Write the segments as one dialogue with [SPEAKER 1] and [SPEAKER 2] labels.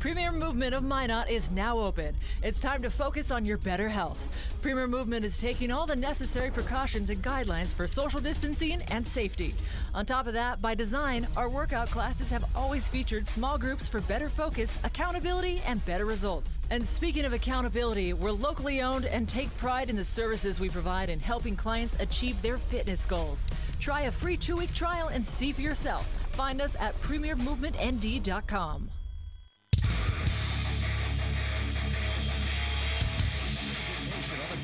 [SPEAKER 1] Premier Movement of Minot is now open. It's time to focus on your better health. Premier Movement is taking all the necessary precautions and guidelines for social distancing and safety. On top of that, by design, our workout classes have always featured small groups for better focus, accountability, and better results. And speaking of accountability, we're locally owned and take pride in the services we provide in helping clients achieve their fitness goals. Try a free 2-week trial and see for yourself. Find us at premiermovementnd.com.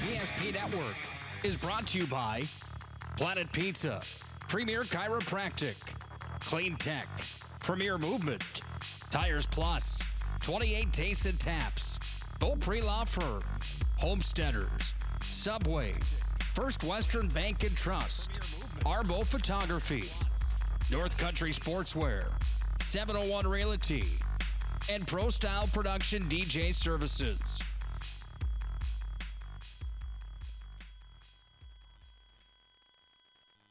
[SPEAKER 2] PSP Network is brought to you by Planet Pizza, Premier Chiropractic, Clean Tech, Premier Movement, Tires Plus, 28 Tastes and Taps, Beaupre Law Firm, Homesteaders, Subway, First Western Bank and Trust, Arbo Photography, North Country Sportswear, 701 Realty, and Pro Style Production DJ Services.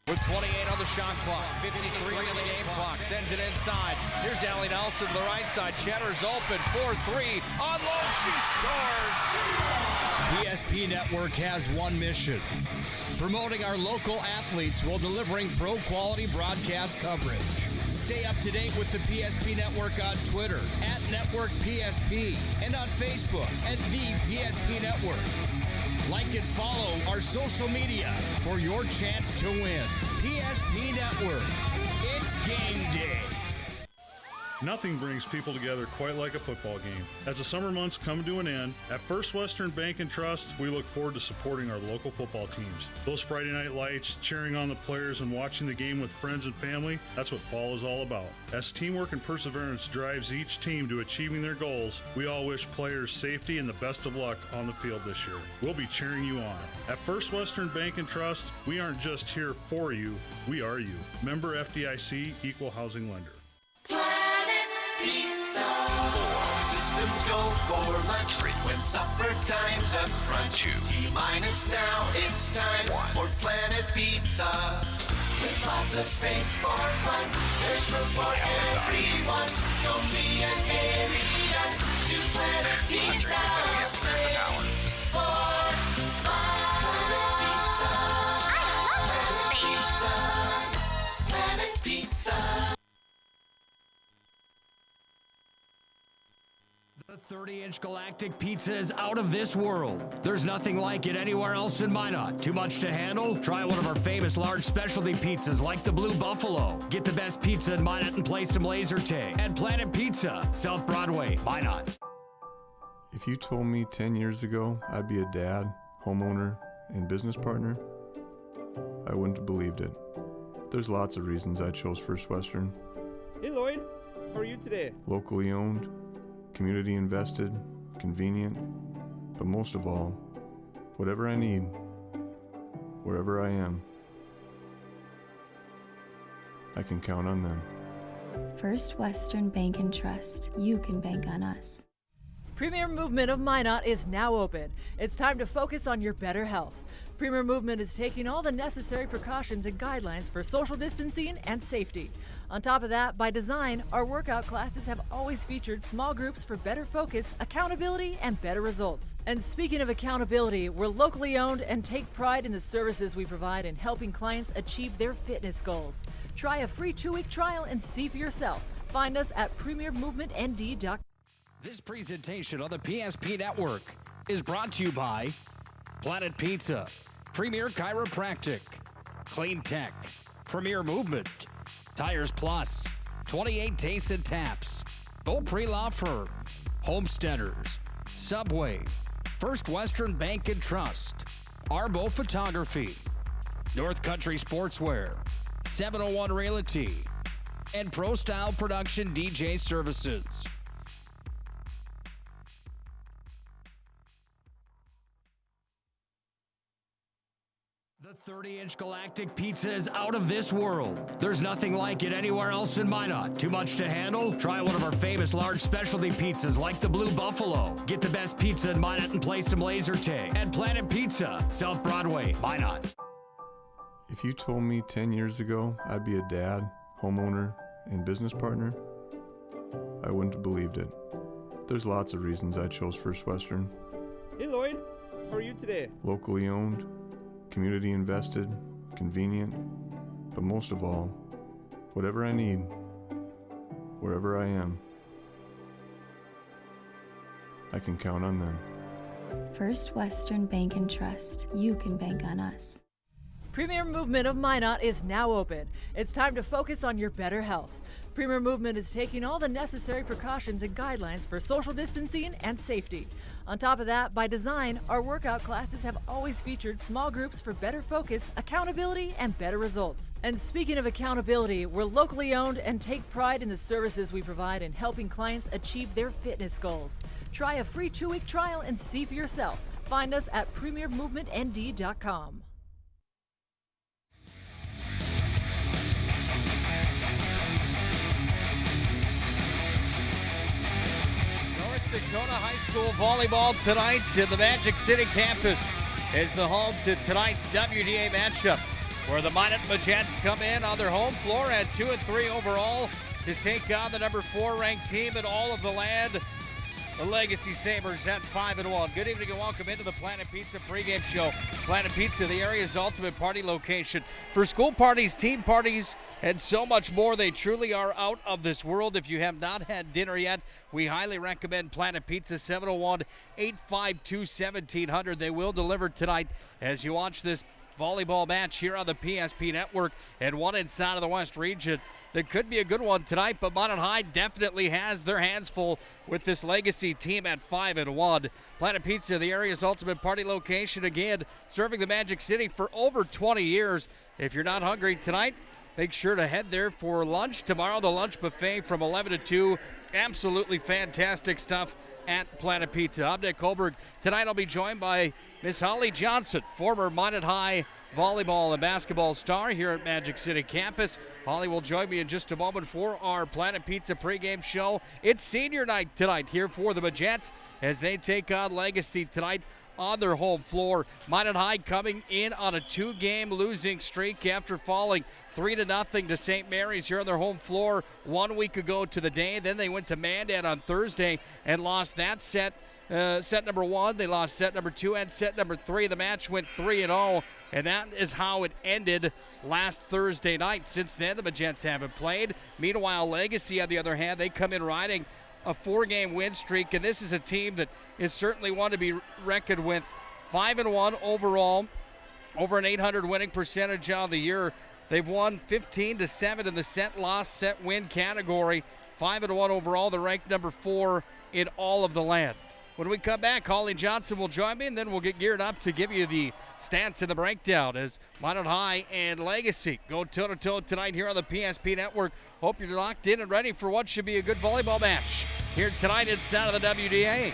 [SPEAKER 3] With 28 on the shot clock, 53 on the game clock, sends it inside. Here's Allie Nelson to the right side. Cheddar's open, 4-3, on low, she scores!
[SPEAKER 2] PSP Network has one mission: promoting our local athletes while delivering pro-quality broadcast coverage. Stay up to date with the PSP Network on Twitter, @NetworkPSP, and on Facebook, @The PSP Network. Like and follow our social media for your chance to win. PSP Network. It's game day.
[SPEAKER 4] Nothing brings people together quite like a football game. As the summer months come to an end, at First Western Bank and Trust, we look forward to supporting our local football teams. Those Friday night lights, cheering on the players, and watching the game with friends and family, that's what fall is all about. As teamwork and perseverance drives each team to achieving their goals, we all wish players safety and the best of luck on the field this year. We'll be cheering you on. At First Western Bank and Trust, we aren't just here for you, we are you. Member FDIC, Equal Housing Lender.
[SPEAKER 5] Pizza. 4 systems go for lunch. Frequent supper times a crunch. T-minus now, it's time for Planet Pizza. With lots of space for fun, there's room for everyone. Don't be an alien to Planet Pizza. Space for Planet Pizza. I love space. Planet Pizza.
[SPEAKER 3] The 30-inch Galactic Pizza is out of this world. There's nothing like it anywhere else in Minot. Too much to handle? Try one of our famous large specialty pizzas like the Blue Buffalo. Get the best pizza in Minot and play some laser tag. At Planet Pizza, South Broadway, Minot.
[SPEAKER 6] If you told me 10 years ago I'd be a dad, homeowner, and business partner, I wouldn't have believed it. There's lots of reasons I chose First Western.
[SPEAKER 7] Hey Lloyd, how are you today?
[SPEAKER 6] Locally owned, community invested, convenient, but most of all, whatever I need, wherever I am, I can count on them.
[SPEAKER 8] First Western Bank and Trust. You can bank on us.
[SPEAKER 1] Premier Movement of Minot is now open. It's time to focus on your better health. Premier Movement is taking all the necessary precautions and guidelines for social distancing and safety. On top of that, by design, our workout classes have always featured small groups for better focus, accountability, and better results. And speaking of accountability, we're locally owned and take pride in the services we provide in helping clients achieve their fitness goals. Try a free 2-week trial and see for yourself. Find us at premiermovementnd.com.
[SPEAKER 2] This presentation on the PSP Network is brought to you by Planet Pizza, Premier Chiropractic, Clean Tech, Premier Movement, Tires Plus, 28 Tastes and Taps, Beaupre Law Firm, Homesteaders, Subway, First Western Bank and Trust, Arbo Photography, North Country Sportswear, 701 Realty, and Pro Style Production DJ Services.
[SPEAKER 3] The 30-inch Galactic Pizza is out of this world. There's nothing like it anywhere else in Minot. Too much to handle? Try one of our famous large specialty pizzas like the Blue Buffalo. Get the best pizza in Minot and play some laser tag. At Planet Pizza, South Broadway, Minot.
[SPEAKER 6] If you told me 10 years ago I'd be a dad, homeowner, and business partner, I wouldn't have believed it. There's lots of reasons I chose First Western.
[SPEAKER 7] Hey Lloyd, how are you today?
[SPEAKER 6] Locally owned, community invested, convenient, but most of all, whatever I need, wherever I am, I can count on them.
[SPEAKER 8] First Western Bank and Trust. You can bank on us.
[SPEAKER 1] Premier Movement of Minot is now open. It's time to focus on your better health. Premier Movement is taking all the necessary precautions and guidelines for social distancing and safety. On top of that, by design, our workout classes have always featured small groups for better focus, accountability, and better results. And speaking of accountability, we're locally owned and take pride in the services we provide in helping clients achieve their fitness goals. Try a free 2-week trial and see for yourself. Find us at premiermovementnd.com.
[SPEAKER 3] Dakota High School volleyball tonight to the Magic City campus is the home to tonight's WDA matchup, where the Minot Magents come in on their home floor at 2-3 overall to take on the number 4 ranked team in all of the land, the Legacy Sabres at 5-1. Good evening and welcome into the Planet Pizza pregame show. Planet Pizza, the area's ultimate party location for school parties, team parties, and so much more. They truly are out of this world. If you have not had dinner yet, we highly recommend Planet Pizza. 701-852-1700. They will deliver tonight as you watch this volleyball match here on the PSP network, and one inside of the West region that could be a good one tonight, but Minot High definitely has their hands full with this Legacy team at 5-1. Planet Pizza, the area's ultimate party location, again, serving the Magic City for over 20 years. If you're not hungry tonight, make sure to head there for lunch. Tomorrow, the lunch buffet from 11 to 2. Absolutely fantastic stuff at Planet Pizza. I'm Nick Kohlberg. Tonight I'll be joined by Miss Holly Johnson, former Minot High volleyball and basketball star here at Magic City campus. Holly will join me in just a moment for our Planet Pizza pregame show. It's senior night tonight here for the Magents as they take on Legacy tonight on their home floor. Minot High coming in on a 2-game losing streak after falling 3-0 to St. Mary's here on their home floor 1 week ago to the day. Then they went to Mandan on Thursday and lost that set. Set number 1, they lost set number 2 and set number 3. The match went 3-0, and that is how it ended last Thursday night. Since then, the Magents haven't played. Meanwhile, Legacy, on the other hand, they come in riding a 4-game win streak, and this is a team that is certainly one to be reckoned with. 5-1 overall, over an .800 winning percentage on the year. They've won 15-7 in the set-loss, set-win category. 5-1 overall. They're ranked number 4 in all of the land. When we come back, Holly Johnson will join me, and then we'll get geared up to give you the stats and the breakdown as Minot High and Legacy go toe-to-toe tonight here on the PSP network. Hope you're locked in and ready for what should be a good volleyball match here tonight inside of the WDA.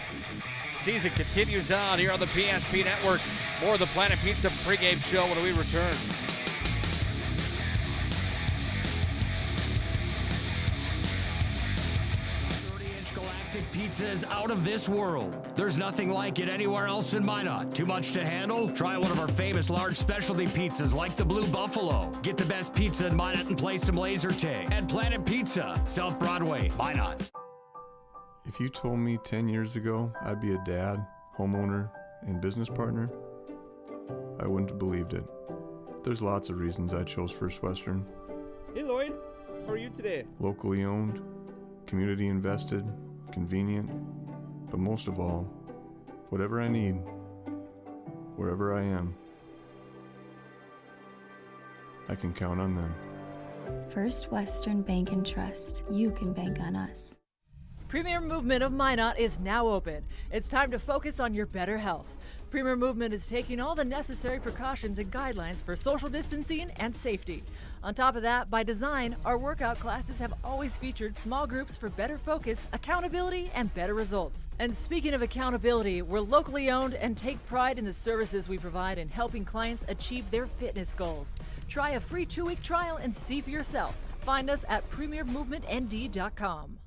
[SPEAKER 3] Season continues on here on the PSP network. More of the Planet Pizza pregame show when we return. Pizza is out of this world. There's nothing like it anywhere else in Minot. Too much to handle? Try one of our famous large specialty pizzas like the Blue Buffalo. Get the best pizza in Minot and play some laser tag at Planet Pizza, South Broadway, Minot.
[SPEAKER 6] If you told me 10 years ago I'd be a dad, homeowner, and business partner, I wouldn't have believed it. There's lots of reasons I chose First Western.
[SPEAKER 7] Hey Lloyd, how are you today?
[SPEAKER 6] Locally owned, community invested, convenient, but most of all, whatever I need, wherever I am, I can count on them.
[SPEAKER 8] First Western Bank and Trust. You can bank on us.
[SPEAKER 1] Premier Movement of Minot is now open. It's time to focus on your better health. Premier Movement is taking all the necessary precautions and guidelines for social distancing and safety. On top of that, by design, our workout classes have always featured small groups for better focus, accountability, and better results. And speaking of accountability, we're locally owned and take pride in the services we provide in helping clients achieve their fitness goals. Try a free 2-week trial and see for yourself. Find us at premiermovementnd.com.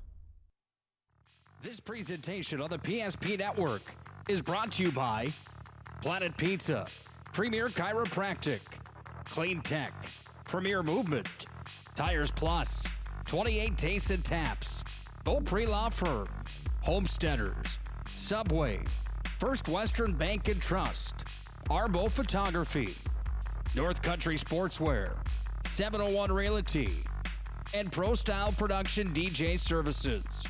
[SPEAKER 2] This presentation on the PSP network is brought to you by Planet Pizza, Premier Chiropractic, Clean Tech, Premier Movement, Tires Plus, 28 Tastes and Taps, Beaupre Law Firm, Homesteaders, Subway, First Western Bank and Trust, Arbo Photography, North Country Sportswear, 701 Realty, and Pro Style Production DJ Services.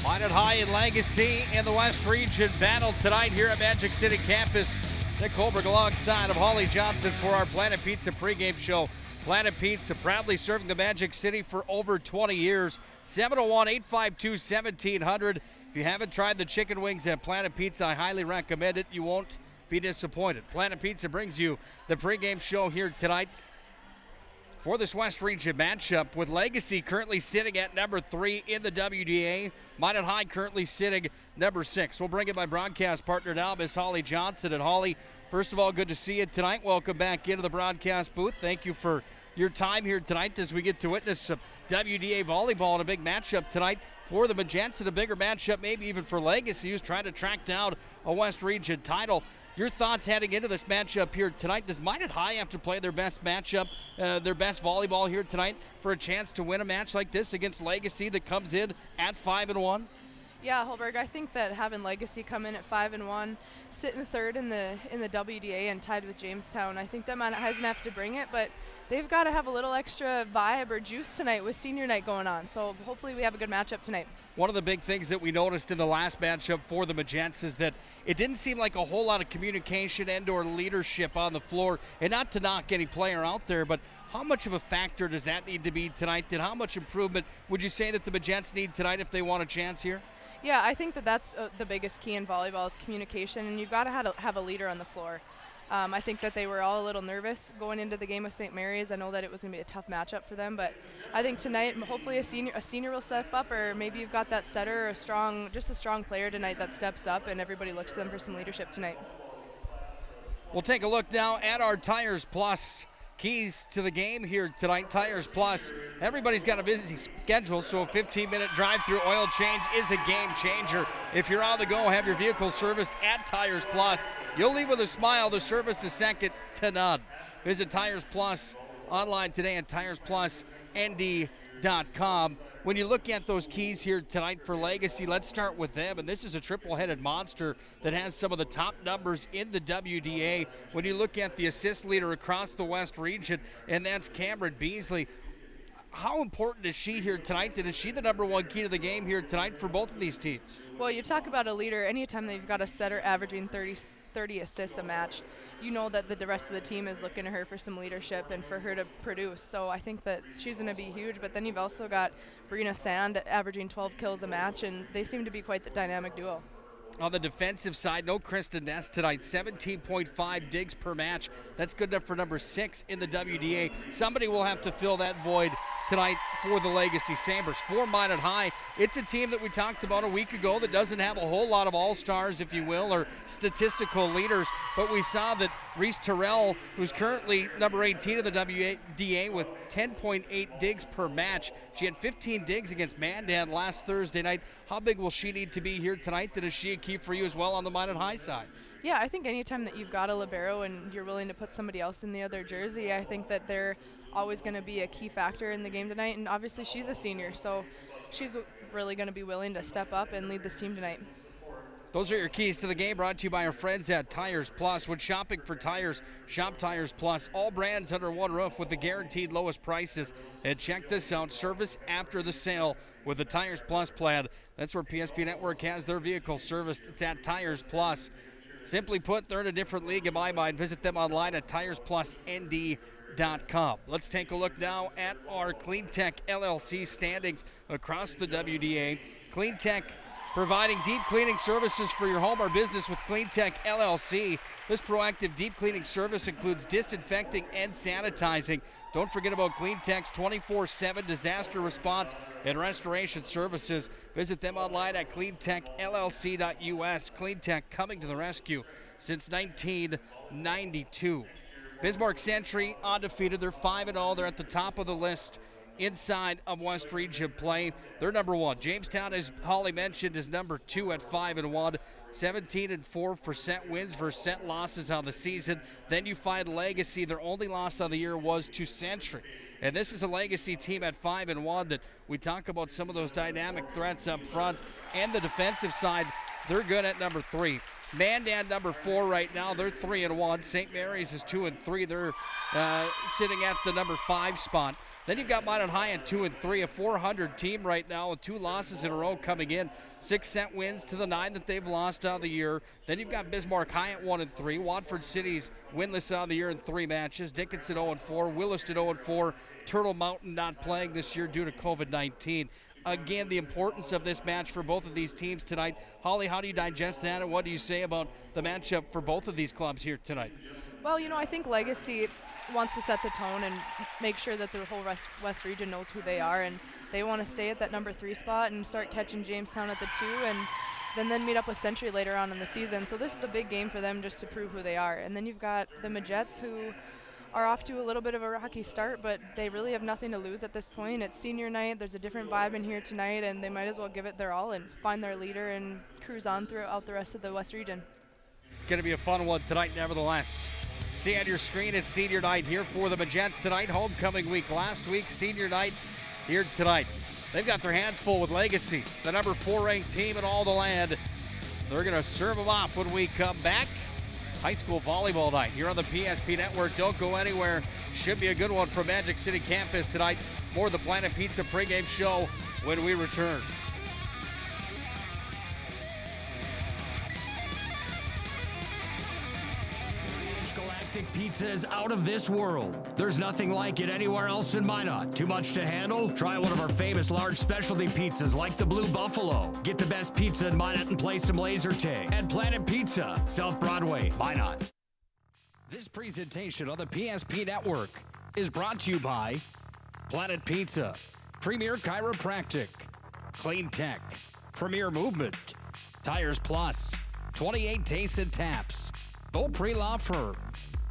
[SPEAKER 3] Minot High and Legacy in the West Region battle tonight here at Magic City Campus. Nick Holberg alongside of Holly Johnson for our Planet Pizza pregame show. Planet Pizza proudly serving the Magic City for over 20 years. 701-852-1700. If you haven't tried the chicken wings at Planet Pizza, I highly recommend it. You won't be disappointed. Planet Pizza brings you the pregame show here tonight for this West Region matchup, with Legacy currently sitting at number 3 in the WDA. Minot High currently sitting number 6. We'll bring in my broadcast partner now, Miss Holly Johnson. And Holly, first of all, good to see you tonight. Welcome back into the broadcast booth. Thank you for your time here tonight as we get to witness some WDA volleyball in a big matchup tonight for the Magents, and a bigger matchup maybe even for Legacy, who's trying to track down a West Region title. Your thoughts heading into this matchup here tonight? Does Minot High have to play their best matchup, their best volleyball here tonight for a chance to win a match like this against Legacy that comes in at 5-1?
[SPEAKER 9] Yeah, Holberg, I think that having Legacy come in at 5-1, sitting third in the WDA and tied with Jamestown, I think that Minot High's gonna have to bring it, but they've got to have a little extra vibe or juice tonight with senior night going on. So hopefully we have a good matchup tonight.
[SPEAKER 3] One of the big things that we noticed in the last matchup for the Magents is that it didn't seem like a whole lot of communication and or leadership on the floor. And not to knock any player out there, but how much of a factor does that need to be tonight? And how much improvement would you say that the Magents need tonight if they want a chance here?
[SPEAKER 9] Yeah, I think that that's the biggest key in volleyball is communication, and you've got to have a leader on the floor. I think that they were all a little nervous going into the game with St. Mary's. I know that it was going to be a tough matchup for them, but I think tonight hopefully a senior will step up, or maybe you've got that setter, a strong player tonight that steps up, and everybody looks to them for some leadership tonight.
[SPEAKER 3] We'll take a look now at our Tires Plus keys to the game here tonight. Tires Plus, everybody's got a busy schedule, so a 15-minute drive-through oil change is a game changer. If you're on the go, have your vehicle serviced at Tires Plus. You'll leave with a smile. The service is second to none. Visit Tires Plus online today at TiresPlusND.com. When you look at those keys here tonight for Legacy, let's start with them. And this is a triple-headed monster that has some of the top numbers in the WDA. When you look at the assist leader across the West region, and that's Cameron Beasley. How important is she here tonight? And is she the number one key to the game here tonight for both of these teams?
[SPEAKER 9] Well, you talk about a leader. Anytime that you've got a setter averaging 30 assists a match, you know that the rest of the team is looking to her for some leadership and for her to produce. So I think that she's going to be huge. But then you've also got Brina Sand averaging 12 kills a match, and they seem to be quite the dynamic duo.
[SPEAKER 3] On the defensive side, no Kristen Ness tonight, 17.5 digs per match. That's good enough for number 6 in the WDA. Somebody will have to fill that void tonight for the Legacy Sabres. For Minot High, it's a team that we talked about a week ago that doesn't have a whole lot of all-stars, if you will, or statistical leaders, but we saw that Reese Terrell, who's currently number 18 in the WDA with 10.8 digs per match. She had 15 digs against Mandan last Thursday night. How big will she need to be here tonight? And is she a key for you as well on the Minot High side?
[SPEAKER 9] Yeah, I think anytime that you've got a libero and you're willing to put somebody else in the other jersey, I think that they're always going to be a key factor in the game tonight. And obviously she's a senior, so she's really going to be willing to step up and lead this team tonight.
[SPEAKER 3] Those are your keys to the game, brought to you by our friends at Tires Plus. When shopping for tires, shop Tires Plus. All brands under one roof with the guaranteed lowest prices. And check this out, service after the sale with the Tires Plus plan. That's where PSP Network has their vehicle serviced. It's at Tires Plus. Simply put, they're in a different league in my mind. Visit them online at TiresPlusND.com. Let's take a look now at our Clean Tech LLC standings across the WDA. Clean Tech providing deep cleaning services for your home or business with Clean Tech LLC. This proactive deep cleaning service includes disinfecting and sanitizing. Don't forget about Clean Tech's 24/7 disaster response and restoration services. Visit them online at cleantechllc.us. Clean Tech coming to the rescue since 1992. Bismarck Century undefeated. They're 5-0. They're at the top of the list inside of West Region play. They're number 1. Jamestown, as Holly mentioned, is number 2 at 5-1. 17.4% wins versus losses on the season. Then you find Legacy. Their only loss of the year was to Century. And this is a Legacy team at 5-1 that we talk about some of those dynamic threats up front. And the defensive side, they're good at number 3. Mandan number 4 right now. They're 3-1. St. Mary's is 2-3. They're sitting at the number 5 spot. Then you've got Minot High at 2-3, a 400 team right now with 2 losses in a row coming in. 6 set wins to the 9 that they've lost out of the year. Then you've got Bismarck High at 1-3. Watford City's winless out of the year in 3 matches. Dickinson 0-4. Williston 0-4. Turtle Mountain not playing this year due to COVID-19. Again, the importance of this match for both of these teams tonight. Holly, how do you digest that, and what do you say about the matchup for both of these clubs here tonight?
[SPEAKER 9] Well, I think Legacy wants to set the tone and make sure that the whole West region knows who they are, and they want to stay at that number 3 spot and start catching Jamestown at the 2, and then meet up with Century later on in the season. So this is a big game for them just to prove who they are. And then you've got the Majets, who are off to a little bit of a rocky start, but they really have nothing to lose at this point. It's senior night. There's a different vibe in here tonight, and they might as well give it their all and find their leader and cruise on throughout the rest of the West region.
[SPEAKER 3] It's going to be a fun one tonight, nevertheless. See on your screen, it's senior night here for the Majets tonight. Homecoming week last week, senior night here tonight. They've got their hands full with Legacy, the number 4 ranked team in all the land. They're going to serve them off when we come back. High school volleyball night here on the PSP Network. Don't go anywhere. Should be a good one from Magic City campus tonight. More of the Planet Pizza pregame show when we return.
[SPEAKER 2] Galactic Pizza is out of this world. There's nothing like it anywhere else in Minot. Too much to handle? Try one of our famous large specialty pizzas like the Blue Buffalo. Get the best pizza in Minot and play some laser tag at Planet Pizza, South Broadway, Minot. This presentation on the PSP Network is brought to you by Planet Pizza, Premier Chiropractic, Clean Tech, Premier Movement, Tires Plus, 28 Tastes and Taps, Beaupre Law Firm,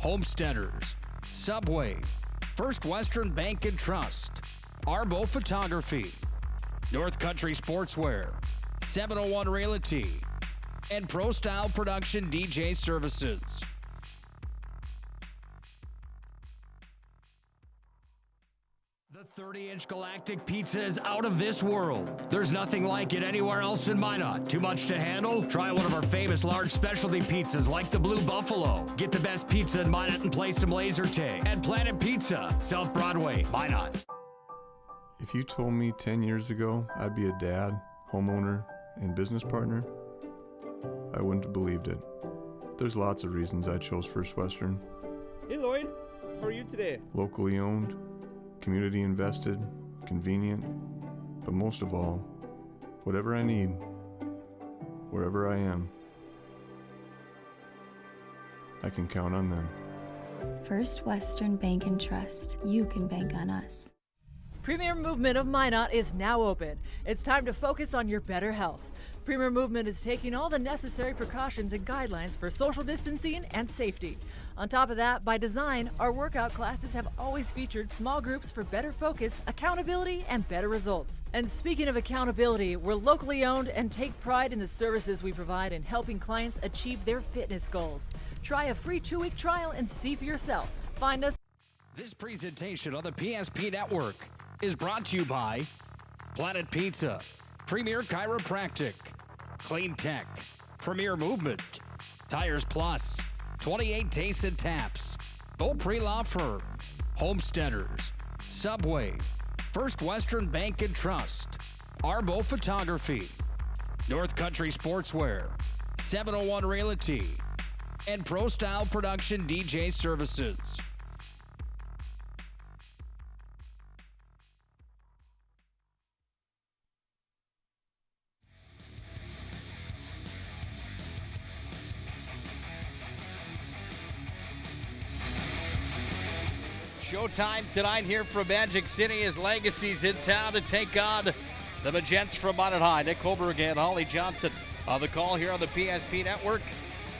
[SPEAKER 2] Homesteaders, Subway, First Western Bank and Trust, Arbo Photography, North Country Sportswear, 701 Realty, and Pro Style Production DJ Services. The 30-inch Galactic Pizza is out of this world. There's nothing like it anywhere else in Minot. Too much to handle? Try one of our famous large specialty pizzas like the Blue Buffalo. Get the best pizza in Minot and play some laser tag at Planet Pizza, South Broadway, Minot.
[SPEAKER 6] If you told me 10 years ago I'd be a dad, homeowner, and business partner, I wouldn't have believed it. There's lots of reasons I chose First Western.
[SPEAKER 7] Hey Lloyd, how are you today?
[SPEAKER 6] Locally owned, community invested, convenient, but most of all, whatever I need, wherever I am, I can count on them.
[SPEAKER 8] First Western Bank and Trust. You can bank on us.
[SPEAKER 1] Premier Movement of Minot is now open. It's time to focus on your better health. Premier Movement is taking all the necessary precautions and guidelines for social distancing and safety. On top of that, by design, our workout classes have always featured small groups for better focus, accountability, and better results. And speaking of accountability, we're locally owned and take pride in the services we provide in helping clients achieve their fitness goals. Try a free 2-week trial and see for yourself. Find us.
[SPEAKER 2] This presentation on the PSP Network is brought to you by Planet Pizza, Premier Chiropractic, Clean Tech, Premier Movement, Tires Plus, 28 Tastes and Taps, Beaupre Law Firm, Homesteaders, Subway, First Western Bank and Trust, Arbo Photography, North Country Sportswear, 701 Realty, and Pro Style Production DJ Services.
[SPEAKER 3] Showtime tonight here from Magic City as Legacy's in town to take on the Magents from Minot High. Nick Holberg and Holly Johnson on the call here on the PSP Network.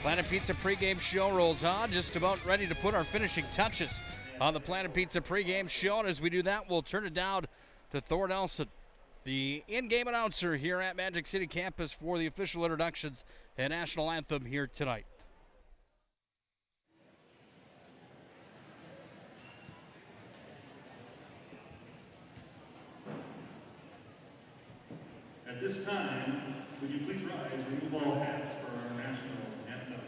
[SPEAKER 3] Planet Pizza pregame show rolls on, just about ready to put our finishing touches
[SPEAKER 2] on the Planet Pizza pregame show. And as we do that, we'll turn it down to Thor Nelson, the in-game announcer here at Magic City campus for the official introductions and national anthem here tonight.
[SPEAKER 10] At this time, would you please rise and remove all hats for our national anthem?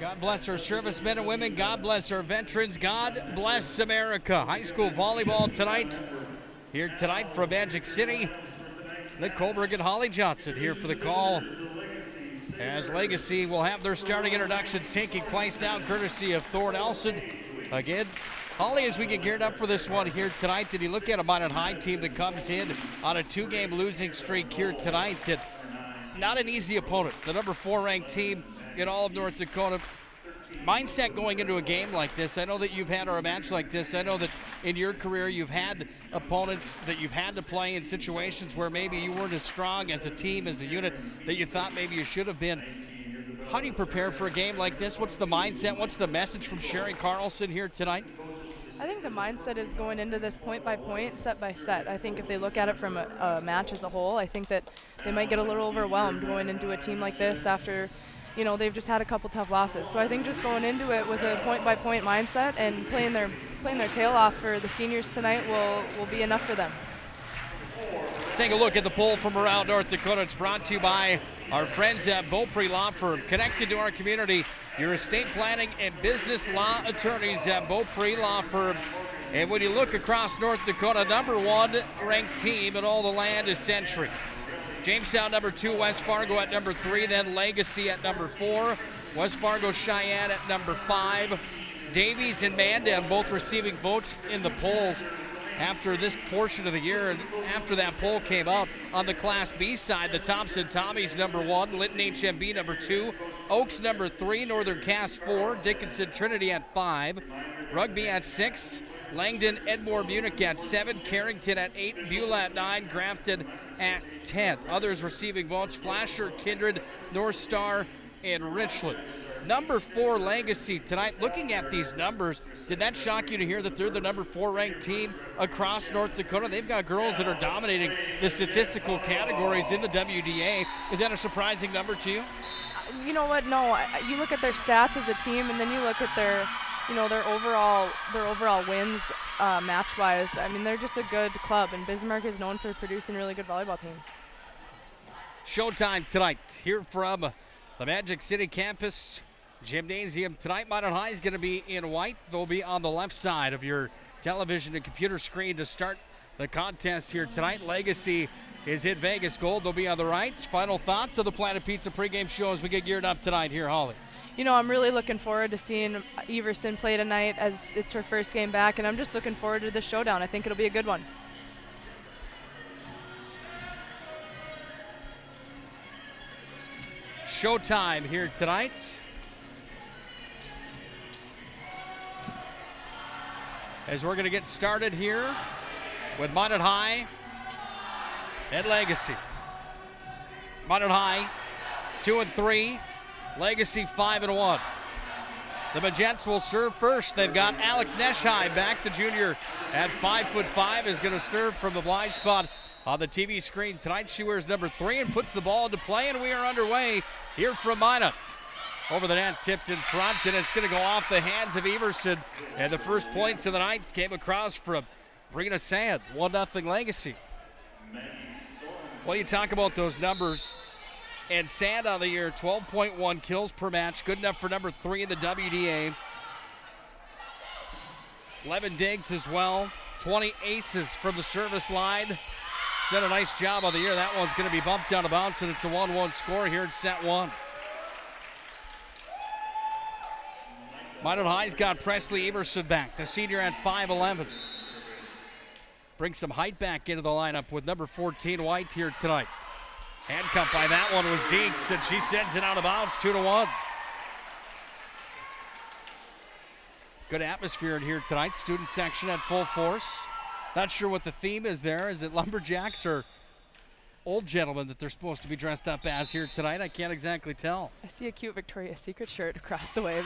[SPEAKER 2] God bless our servicemen and women. God bless our veterans. God bless America. High school volleyball tonight. Here tonight from Magic City. Nick Colberg and Holly Johnson here for the call. As Legacy will have their starting introductions taking place now, courtesy of Thor Nelson. Again, Holly, as we get geared up for this one here tonight, did you look at a Minot High team that comes in on a 2-game losing streak here tonight? Not an easy opponent. The number 4 ranked team in all of North Dakota. Mindset going into a game like this, I know that you've had, or a match like this, I know that in your career you've had opponents that you've had to play in situations where maybe you weren't as strong as a team, as a unit, that you thought maybe you should have been. How do you prepare for a game like this? What's the mindset? What's the message from Sherry Carlson here tonight?
[SPEAKER 9] I think the mindset is going into this point by point, set by set. I think if they look at it from a match as a whole, I think that they might get a little overwhelmed going into a team like this after, you know, they've just had a couple tough losses. So I think just going into it with a point by point mindset and playing their tail off for the seniors tonight will be enough for them.
[SPEAKER 2] Let's take a look at the poll from around North Dakota. It's brought to you by our friends at Beaupre Law Firm, connected to our community. Your estate planning and business law attorneys at Beaupre Law Firm. And when you look across North Dakota, number 1 ranked team in all the land is Century. Jamestown number 2, West Fargo at number 3, then Legacy at number 4, West Fargo Cheyenne at number 5. Davies and Mandan both receiving votes in the polls after this portion of the year, and after that poll came out. On the Class B side, the Thompson Tommies number 1, Lytton HMB number 2, Oaks number 3, Northern Cass 4, Dickinson Trinity at 5, Rugby at 6, Langdon Edmore Munich at 7, Carrington at 8, Beulah at 9, Grafton at 10. Others receiving votes: Flasher, Kindred, North Star, and Richland. Number 4 Legacy tonight. Looking at these numbers, did that shock you to hear that they're the number 4 ranked team across North Dakota? They've got girls that are dominating the statistical categories in the WDA. Is that a surprising number to you?
[SPEAKER 9] You know what? No. You look at their stats as a team, and then you look at their overall wins match-wise. I mean, they're just a good club, and Bismarck is known for producing really good volleyball teams.
[SPEAKER 2] Showtime tonight here from the Magic City campus gymnasium. Tonight, Minot High is going to be in white. They'll be on the left side of your television and computer screen to start the contest here tonight. Legacy is in Vegas gold. They'll be on the right. Final thoughts of the Planet Pizza pregame show as we get geared up tonight here, Holly.
[SPEAKER 9] You know, I'm really looking forward to seeing Everson play tonight, as it's her first game back, and I'm just looking forward to this showdown. I think it'll be a good one.
[SPEAKER 2] Showtime here tonight. As we're going to get started here with Minot High
[SPEAKER 3] and Legacy. Minot High 2-3. Legacy 5-1. The Magents will serve first. They've got Alex Neschheim back. The junior at 5'5" is going to serve from the blind spot on the TV screen. Tonight she wears number 3 and puts the ball into play, and we are underway here from Minot. Over the net, tipped in front, and it's going to go off the hands of Everson. And the first points of the night came across from Brina Sand. 1-0 Legacy. Well, you talk about those numbers. And Sand on the year, 12.1 kills per match. Good enough for number 3 in the WDA. 11 digs as well. 20 aces from the service line. Done a nice job on the year. That one's going to be bumped out of bounds, and it's a 1-1 score here in set 1. Minot High's got Presley Everson back, the senior at 5'11". Brings some height back into the lineup with number 14 White here tonight. Handcuffed by that one was Deeks, and she sends it out of bounds, 2-1. Good atmosphere in here tonight. Student section at full force. Not sure what the theme is there. Is it lumberjacks or old gentlemen that they're supposed to be dressed up as here tonight? I can't exactly tell.
[SPEAKER 9] I see a cute Victoria's Secret shirt across the way.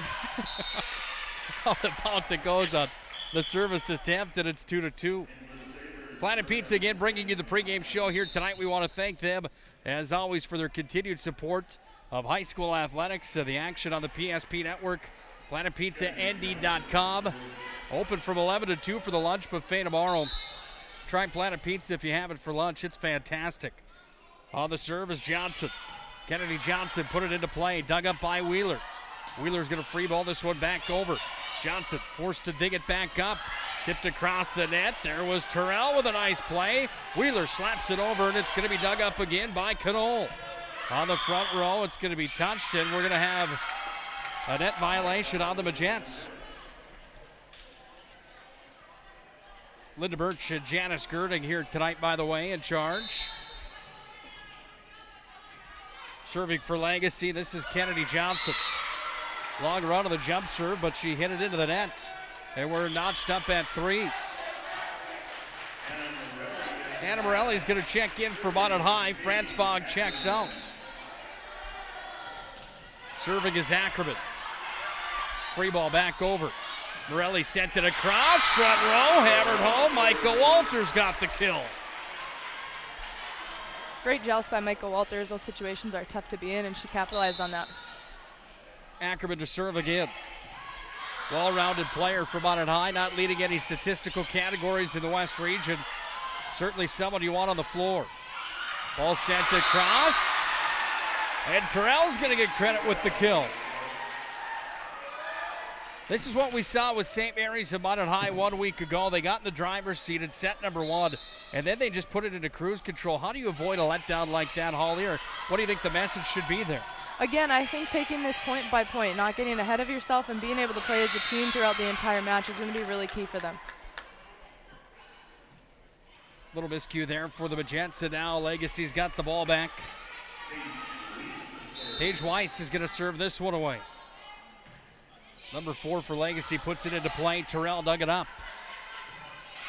[SPEAKER 3] Oh, the bounce it goes on the service attempt, and it's 2-2. Planet Pizza again bringing you the pregame show here tonight. We want to thank them, as always, for their continued support of high school athletics. The action on the PSP network, planetpizzaND.com. Open from 11 to 2 for the lunch buffet tomorrow. Try Planet Pizza if you have it for lunch. It's fantastic. On the serve is Johnson. Kennedy Johnson put it into play. Dug up by Wheeler. Wheeler's going to free ball this one back over. Johnson forced to dig it back up. Tipped across the net. There was Terrell with a nice play. Wheeler slaps it over, and it's going to be dug up again by Knoll. On the front row, it's going to be touched, and we're going to have a net violation on the Magents. Linda Birch and Janice Girding here tonight, by the way, in charge. Serving for Legacy, this is Kennedy Johnson. Long run on the jump serve, but she hit it into the net. And we're notched up at 3s. Anna Morelli's going to check in for Minot High. Franz Fogg checks out. Serving is Ackerman. Free ball back over. Morelli sent it across. Front row, hammered home. Michael Walters got the kill.
[SPEAKER 9] Great joust by Michael Walters. Those situations are tough to be in, and she capitalized on that.
[SPEAKER 3] Ackerman to serve again. Well-rounded player for Minot High, not leading any statistical categories in the West region. Certainly someone you want on the floor. Ball sent across, and Terrell's going to get credit with the kill. This is what we saw with St. Mary's and Minot High 1 week ago. They got in the driver's seat in set number 1, and then they just put it into cruise control. How do you avoid a letdown like that, Holly? Or what do you think the message should be there?
[SPEAKER 9] Again, I think taking this point by point, not getting ahead of yourself and being able to play as a team throughout the entire match is going to be really key for them.
[SPEAKER 3] Little miscue there for the Magents, and now Legacy's got the ball back. Paige Weiss is going to serve this one away. Number 4 for Legacy puts it into play. Terrell dug it up.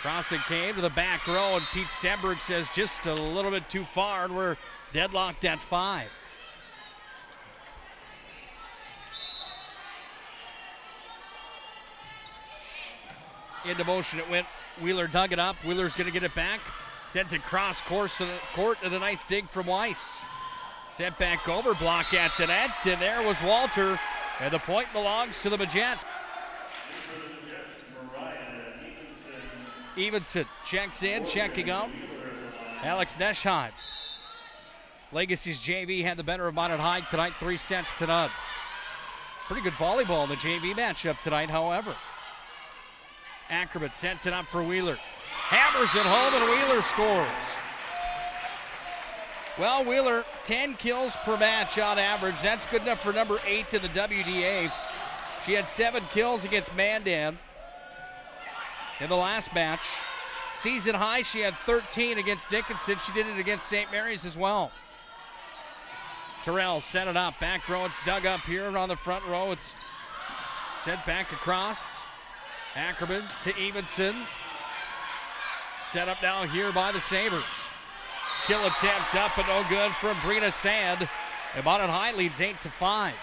[SPEAKER 3] Crossing came to the back row, and Pete Stenberg says just a little bit too far, and we're deadlocked at 5. Into motion it went. Wheeler dug it up. Wheeler's going to get it back. Sends it cross course to the court, and a nice dig from Weiss. Sent back over, block at the net, and there was Walter, and the point belongs to the Magents. Evenson checks in, checking out. Alex Neschheim. Legacy's JV had the better of Minot High tonight, 3-0. Pretty good volleyball in the JV matchup tonight, however. Ackerman sends it up for Wheeler. Hammers it home, and Wheeler scores. Well, Wheeler, 10 kills per match on average. That's good enough for number 8 in the WDA. She had 7 kills against Mandan in the last match. Season high, she had 13 against Dickinson. She did it against St. Mary's as well. Terrell set it up. Back row, it's dug up here on the front row. It's sent back across. Ackerman to Evenson. Set up now here by the Sabres. Kill attempt up and no good from Brina Sand. And Minot High leads 8-5.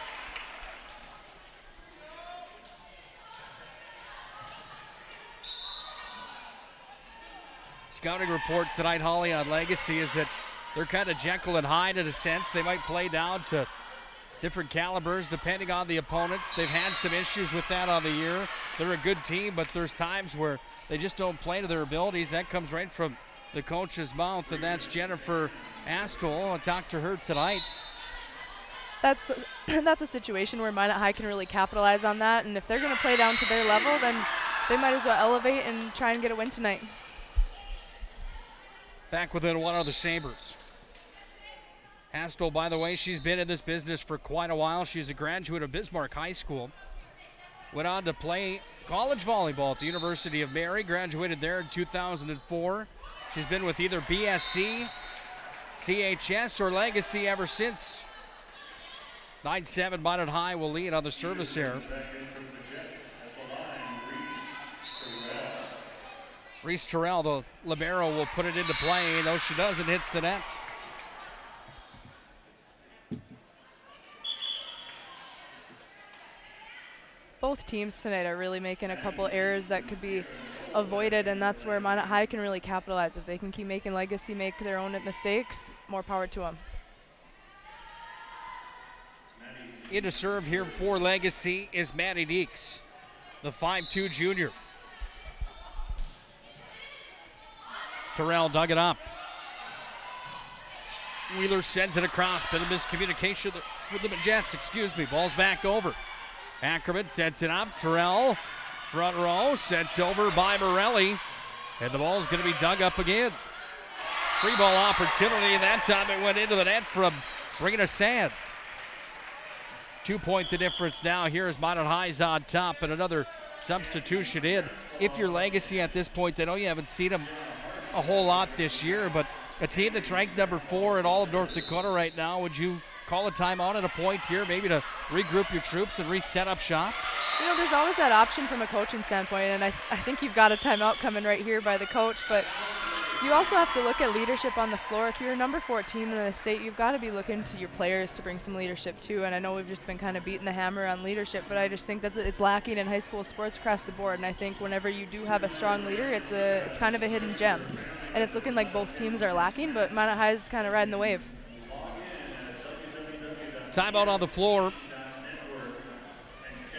[SPEAKER 3] Scouting report tonight, Holly, on Legacy is that they're kind of Jekyll and Hyde in a sense. They might play down to different calibers depending on the opponent. They've had some issues with that on the year. They're a good team, but there's times where they just don't play to their abilities. That comes right from the coach's mouth, and that's Jennifer Astol. I talked to her tonight.
[SPEAKER 9] That's a situation where Minot High can really capitalize on that, and if they're going to play down to their level, then they might as well elevate and try and get a win tonight.
[SPEAKER 3] Back within one of the Sabres. Astol, by the way, she's been in this business for quite a while. She's a graduate of Bismarck High School. Went on to play college volleyball at the University of Mary, graduated there in 2004. She's been with either BSC, CHS, or Legacy ever since. 9-7 Minot High will lead on the service error. Reese Terrell, the libero, will put it into play. No, she doesn't. Hits the net.
[SPEAKER 9] Both teams tonight are really making a couple errors that could be avoided, and that's where Minot High can really capitalize. If they can keep making Legacy make their own mistakes, more power to them.
[SPEAKER 3] In to serve here for Legacy is Maddie Deeks, the 5'2 junior. Terrell dug it up. Wheeler sends it across. Bit of miscommunication for the Jets. Ball's back over. Ackerman sets it up. Terrell, front row, sent over by Morelli. And the ball's going to be dug up again. Free ball opportunity, and that time it went into the net from Brina Sand. 2-point the difference now. Here's Minot High's on top, and another substitution in. If you're Legacy at this point, I know you haven't seen them a whole lot this year, but a team that's ranked number 4 in all of North Dakota right now, would you call a timeout at a point here, maybe to regroup your troops and reset up shop?
[SPEAKER 9] You know, there's always that option from a coaching standpoint, and I think you've got a timeout coming right here by the coach, but you also have to look at leadership on the floor. If you're a number 4 team in the state, you've got to be looking to your players to bring some leadership too, and I know we've just been kind of beating the hammer on leadership, but I just think it's lacking in high school sports across the board, and I think whenever you do have a strong leader, it's kind of a hidden gem. And it's looking like both teams are lacking, but Minot High is kind of riding the wave.
[SPEAKER 3] Timeout on the floor.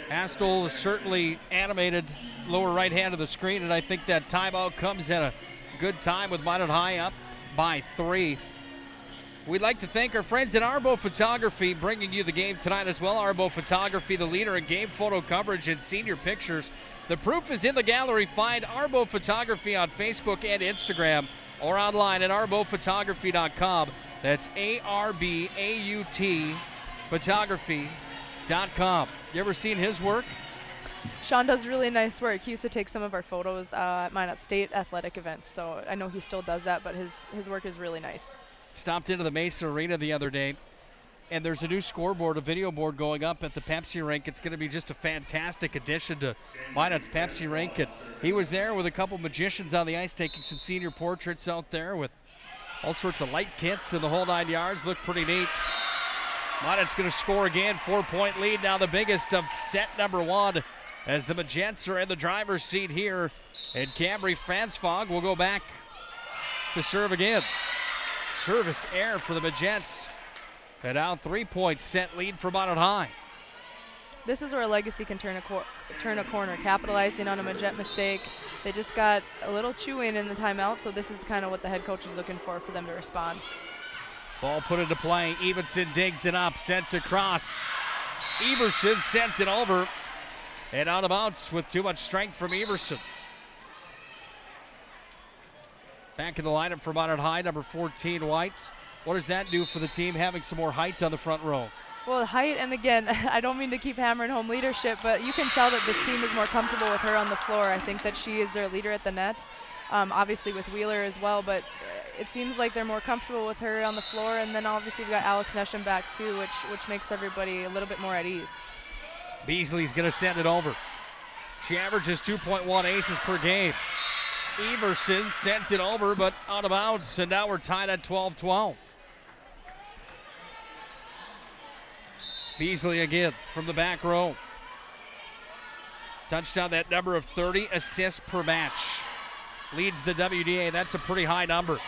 [SPEAKER 3] Astol is certainly animated lower right hand of the screen, and I think that timeout comes at a good time with Minot High up by 3. We'd like to thank our friends at Arbo Photography, bringing you the game tonight as well. Arbo Photography, the leader in game photo coverage and senior pictures. The proof is in the gallery. Find Arbo Photography on Facebook and Instagram, or online at arbophotography.com. That's ARBAUT photography.com. You ever seen his work?
[SPEAKER 9] Sean does really nice work. He used to take some of our photos at Minot State athletic events, so I know he still does that, but his work is really nice.
[SPEAKER 3] Stopped into the Mesa Arena the other day, and there's a new scoreboard, a video board going up at the Pepsi rink. It's going to be just a fantastic addition to Minot's Pepsi rink. And he was there with a couple magicians on the ice taking some senior portraits out there with all sorts of light kits and the whole 9 yards. Looked pretty neat. Minot's going to score again. 4-point lead now, the biggest of set number 1, as the Magents are in the driver's seat here. And Camry Fransfog will go back to serve again. Service error for the Magents. And now 3-point set lead for Minot High.
[SPEAKER 9] This is where Legacy can turn a corner, capitalizing on a Magent mistake. They just got a little chewing in the timeout, so this is kind of what the head coach is looking for them to respond.
[SPEAKER 3] Ball put into play. Evenson digs it up, sent across. Everson sent it over. And out of bounds with too much strength from Everson. Back in the lineup for Minot High, number 14, White. What does that do for the team, having some more height on the front row?
[SPEAKER 9] Well, height, and again, I don't mean to keep hammering home leadership, but you can tell that this team is more comfortable with her on the floor. I think that she is their leader at the net, obviously with Wheeler as well, but it seems like they're more comfortable with her on the floor, and then obviously we've got Alex Nesham back too, which makes everybody a little bit more at ease.
[SPEAKER 3] Beasley's going to send it over. She averages 2.1 aces per game. Everson sent it over, but out of bounds, and now we're tied at 12-12. Beasley again from the back row. Touchdown, that number of 30 assists per match. Leads the WDA. That's a pretty high number.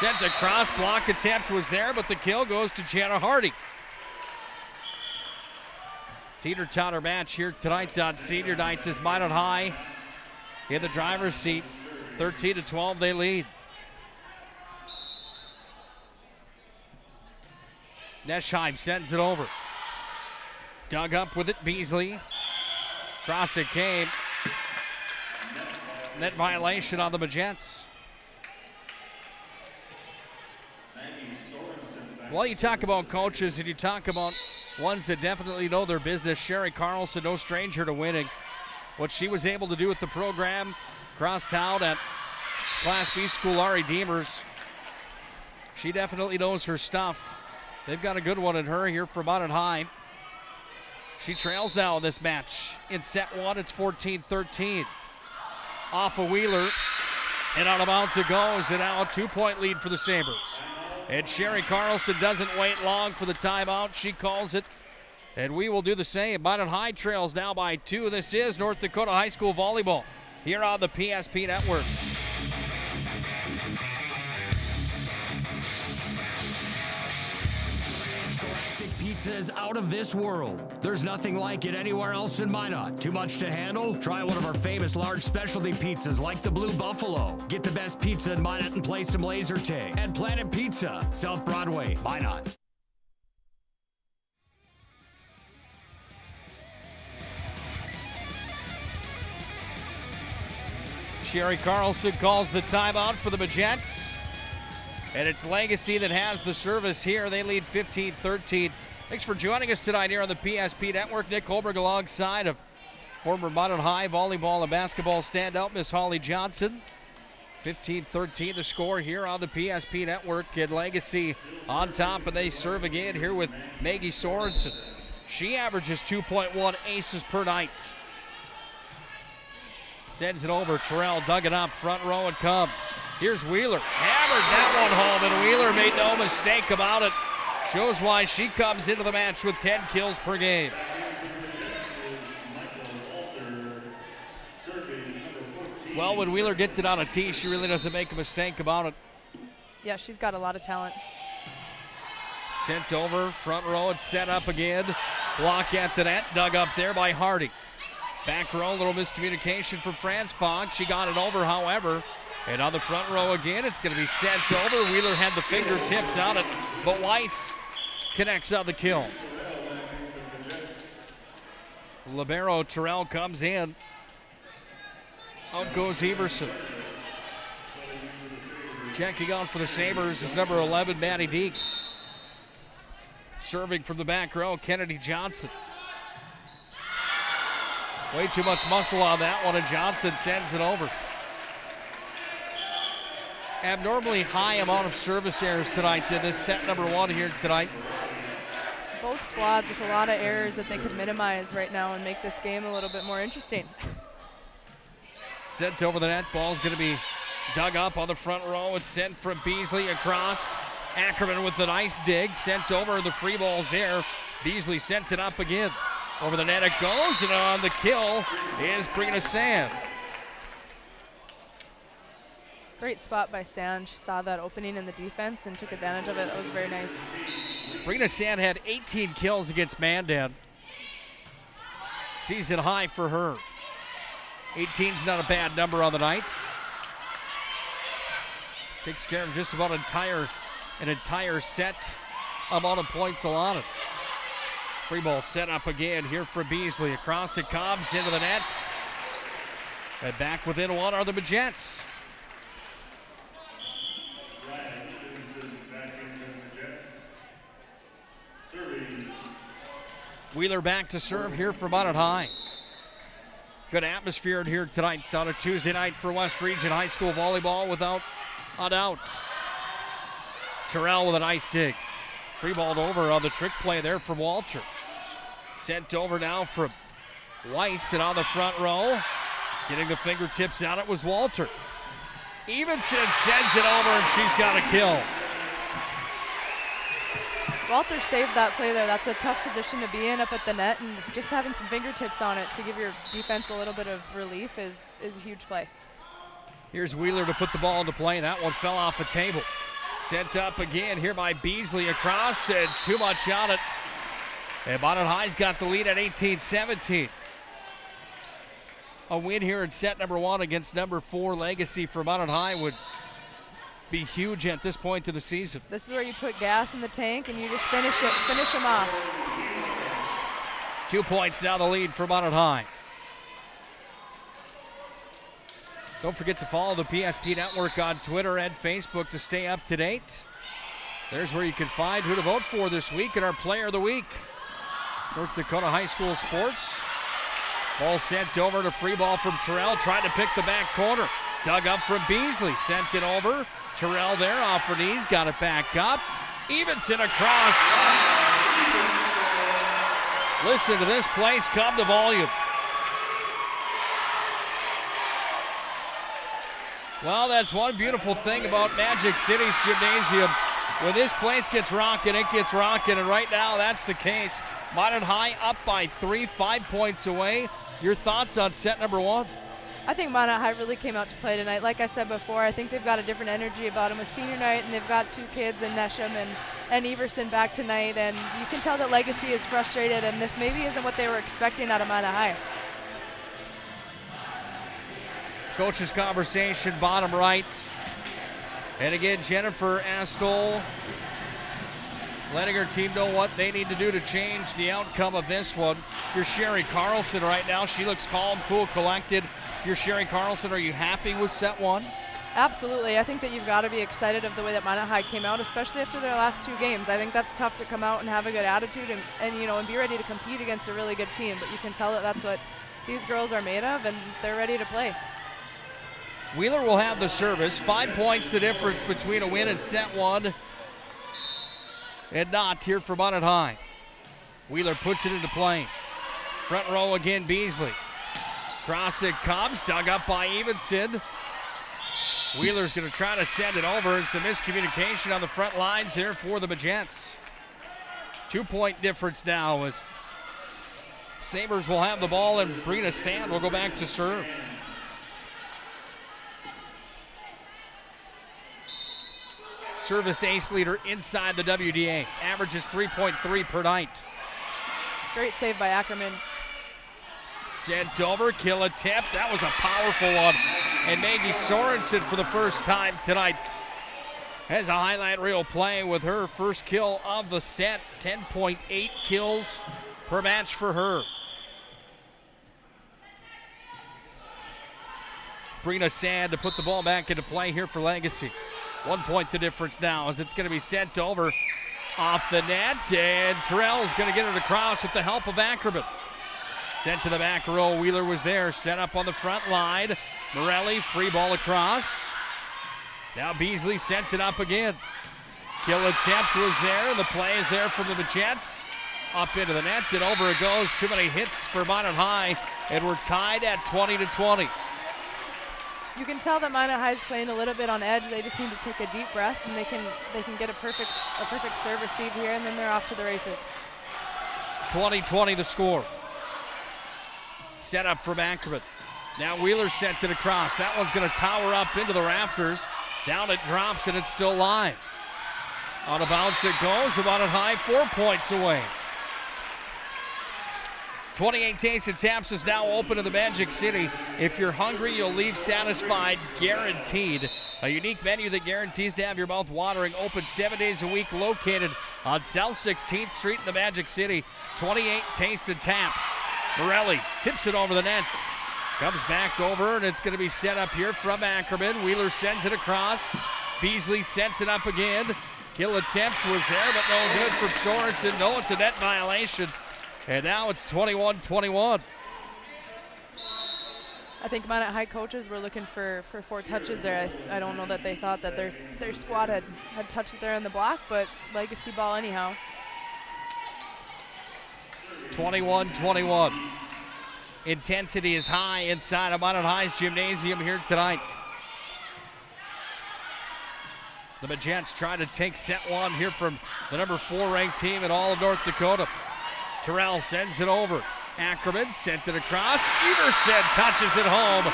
[SPEAKER 3] Sent across, block attempt was there, but the kill goes to Jana Hardy. Teeter-totter match here tonight on senior night as Minot High in the driver's seat. 13-12 they lead. Neschheim sends it over. Dug up with it, Beasley. Cross it came. Net violation on the Magents. Well, you talk about coaches and you talk about ones that definitely know their business. Sherry Carlson, no stranger to winning. What she was able to do with the program across town at Class B school Ari Deemers. She definitely knows her stuff. They've got a good one in her here from Minot High. She trails now in this match. In set one, it's 14-13. Off of Wheeler, and out of bounds it goes, and now a 2-point lead for the Sabres. And Sherry Carlson doesn't wait long for the timeout. She calls it, and we will do the same. Minot High trails now by 2. This is North Dakota High School Volleyball here on the PSP Network. Pizza is out of this world. There's nothing like it anywhere else in Minot. Too much to handle? Try one of our famous large specialty pizzas like the Blue Buffalo. Get the best pizza in Minot and play some laser tag. And Planet Pizza, South Broadway, Minot. Sherry Carlson calls the timeout for the Magents. And it's Legacy that has the service here. They lead 15-13. Thanks for joining us tonight here on the PSP Network. Nick Holberg alongside of former Minot High volleyball and basketball standout Miss Holly Johnson. 15-13 the score here on the PSP Network. And Legacy on top, and they serve again here with Maggie Sorensen. She averages 2.1 aces per night. Sends it over. Terrell dug it up. Front row it comes. Here's Wheeler. Hammered that one home, and Wheeler made no mistake about it. Shows why she comes into the match with 10 kills per game. Well, when Wheeler gets it on a tee, she really doesn't make a mistake about it.
[SPEAKER 9] Yeah, she's got a lot of talent.
[SPEAKER 3] Sent over, front row, it's set up again. Block at the net, dug up there by Hardy. Back row, little miscommunication from Franz Fogg. She got it over, however. And on the front row again, it's going to be sent over. Wheeler had the fingertips on it, but Weiss connects on the kill. Libero Terrell comes in. Out goes Everson. Checking out for the Sabres is number 11, Maddie Deeks. Serving from the back row, Kennedy Johnson. Way too much muscle on that one, and Johnson sends it over. Abnormally high amount of service errors tonight in this set number one here tonight.
[SPEAKER 9] Both squads with a lot of errors that they could minimize right now and make this game a little bit more interesting.
[SPEAKER 3] Sent over the net, ball's gonna be dug up on the front row. It's sent from Beasley across. Ackerman with a nice dig, sent over, the free ball's there. Beasley sends it up again. Over the net it goes, and on the kill is Brina Sand.
[SPEAKER 9] Great spot by Sand. She saw that opening in the defense and took advantage of it. That was very nice.
[SPEAKER 3] Brina Sand had 18 kills against Mandan. Season high for her. 18's not a bad number on the night. Takes care of just about an entire set amount of points allotted. Free ball set up again here for Beasley. Across it comes into the net. And back within one are the Magents. Wheeler back to serve here for Minot High. Good atmosphere in here tonight on a Tuesday night for West Region High School volleyball without a doubt. Terrell with a nice dig. Free balled over on the trick play there from Walter. Sent over now from Weiss, and on the front row, getting the fingertips on it was Walter. Evenson sends it over, and she's got a kill.
[SPEAKER 9] Walter saved that play there. That's a tough position to be in up at the net, and just having some fingertips on it to give your defense a little bit of relief is a huge play.
[SPEAKER 3] Here's Wheeler to put the ball into play. That one fell off the table. Sent up again here by Beasley across, and too much on it. And Minot High's got the lead at 18-17. A win here in set number 1 against number 4 Legacy for Minot High would be huge at this point of the season.
[SPEAKER 9] This is where you put gas in the tank and you just finish them off.
[SPEAKER 3] 2 points now the lead for Minot High. Don't forget to follow the PSP Network on Twitter and Facebook to stay up to date. There's where you can find who to vote for this week and our Player of the Week. North Dakota High School Sports. Ball sent over to free ball from Terrell, trying to pick the back corner. Dug up from Beasley, sent it over. Terrell there off her knees, got it back up. Evenson across. Listen to this place come to volume. Well, that's one beautiful thing about Magic City's gymnasium. When this place gets rocking, it gets rocking, and right now that's the case. Minot High up by 3, 5 points away. Your thoughts on set number 1?
[SPEAKER 9] I think Minot High really came out to play tonight. Like I said before, I think they've got a different energy about them with senior night, and they've got 2 kids in Nesham and Everson back tonight, and you can tell that Legacy is frustrated, and this maybe isn't what they were expecting out of Minot High.
[SPEAKER 3] Coach's conversation, bottom right. And again, Jennifer Astol letting her team know what they need to do to change the outcome of this one. You're Sherry Carlson right now. She looks calm, cool, collected. You're Sherry Carlson. Are you happy with set 1?
[SPEAKER 9] Absolutely. I think that you've got to be excited of the way that Minot High came out, especially after their last 2 games. I think that's tough to come out and have a good attitude and be ready to compete against a really good team. But you can tell that that's what these girls are made of, and they're ready to play.
[SPEAKER 3] Wheeler will have the service. 5 points the difference between a win and set 1 and not here for Minot High. Wheeler puts it into play. Front row again, Beasley. Cross it comes, dug up by Evenson. Wheeler's going to try to send it over, and some miscommunication on the front lines here for the Magents. 2-point difference now as Sabres will have the ball, and Brina Sand will go back to serve. Service ace leader inside the WDA. Averages 3.3 per night.
[SPEAKER 9] Great save by Ackerman.
[SPEAKER 3] Sent over, kill attempt. That was a powerful one. And Maggie Sorensen for the first time tonight has a highlight reel play with her first kill of the set. 10.8 kills per match for her. Brina Sand to put the ball back into play here for Legacy. 1 point the difference now as it's going to be sent over off the net, and Terrell's going to get it across with the help of Ackerman. Sent to the back row. Wheeler was there, set up on the front line. Morelli, free ball across. Now Beasley sends it up again. Kill attempt was there. The play is there from the Magents. Up into the net, and over it goes. Too many hits for Minot High, and we're tied at 20-20.
[SPEAKER 9] You can tell that Minot High is playing a little bit on edge. They just need to take a deep breath, and they can get a perfect serve receive here, and then they're off to the races.
[SPEAKER 3] 20-20 the score. Set up from Ackerman. Now Wheeler sent it across. That one's going to tower up into the rafters. Down it drops, and it's still live. On a bounce it goes. Minot High 4 points away. 28 Taste and Taps is now open in the Magic City. If you're hungry, you'll leave satisfied, guaranteed. A unique menu that guarantees to have your mouth watering. Open 7 days a week, located on South 16th Street in the Magic City. 28 Taste and Taps. Morelli tips it over the net. Comes back over, and it's going to be set up here from Ackerman. Wheeler sends it across. Beasley sends it up again. Kill attempt was there, but no good from Sorensen. No, it's a net violation. And now it's 21-21.
[SPEAKER 9] I think Minot High coaches were looking for 4 touches there. I don't know that they thought that their squad had touched it there on the block, but Legacy ball anyhow.
[SPEAKER 3] 21-21. Intensity is high inside of Minot High's gymnasium here tonight. The Magents try to take set one here from the number 4 ranked team in all of North Dakota. Terrell sends it over. Ackerman sent it across. Everson touches it home.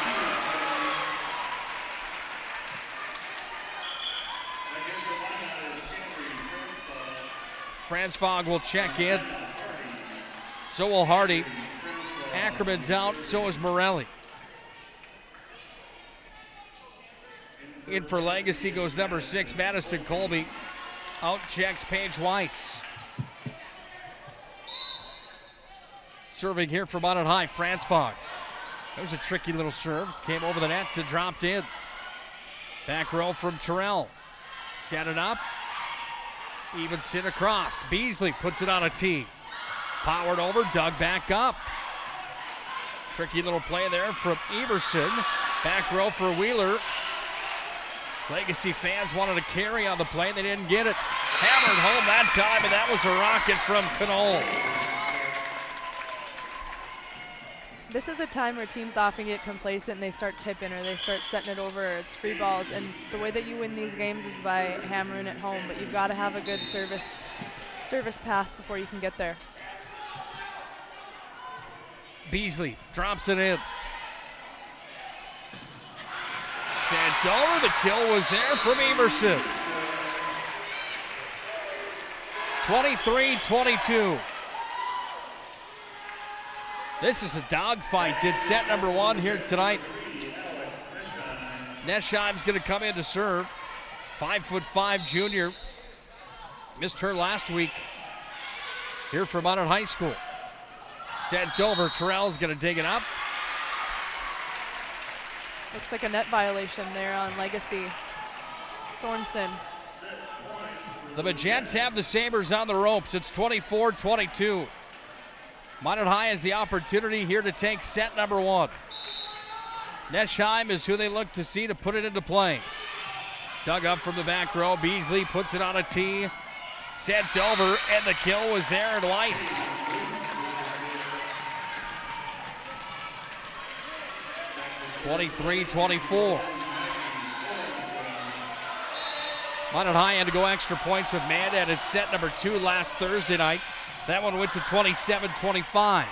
[SPEAKER 3] Franz Fogg will check in. So will Hardy. Ackerman's out, so is Morelli. In for Legacy goes number 6, Madison Colby. Out checks Paige Weiss. Serving here for Minot High, Franz Fogg. That was a tricky little serve. Came over the net to dropped in. Back row from Terrell. Set it up. Even sit across. Beasley puts it on a tee. Powered over, dug back up. Tricky little play there from Everson. Back row for Wheeler. Legacy fans wanted a carry on the play. They didn't get it. Hammered home that time, and that was a rocket from Knoll.
[SPEAKER 9] This is a time where teams often get complacent and they start tipping or they start setting it over, or it's free balls. And the way that you win these games is by hammering it home, but you've got to have a good service pass before you can get there.
[SPEAKER 3] Beasley drops it in. Sent over. The kill was there from Everson. 23-22. This is a dogfight. Did set number 1 here tonight. Nesheim's going to come in to serve. 5'5" junior. Missed her last week here from Minot High School. Sent over. Terrell's going to dig it up.
[SPEAKER 9] Looks like a net violation there on Legacy. Sorensen.
[SPEAKER 3] The Magents have the Sabres on the ropes. It's 24-22. Minot High has the opportunity here to take set number 1. Nesheim is who they look to see to put it into play. Dug up from the back row. Beasley puts it on a tee. Sent over, and the kill was there at Weiss. (23-24). Minot High had to go extra points with Manda at its set number 2 last Thursday night. That one went to 27-25.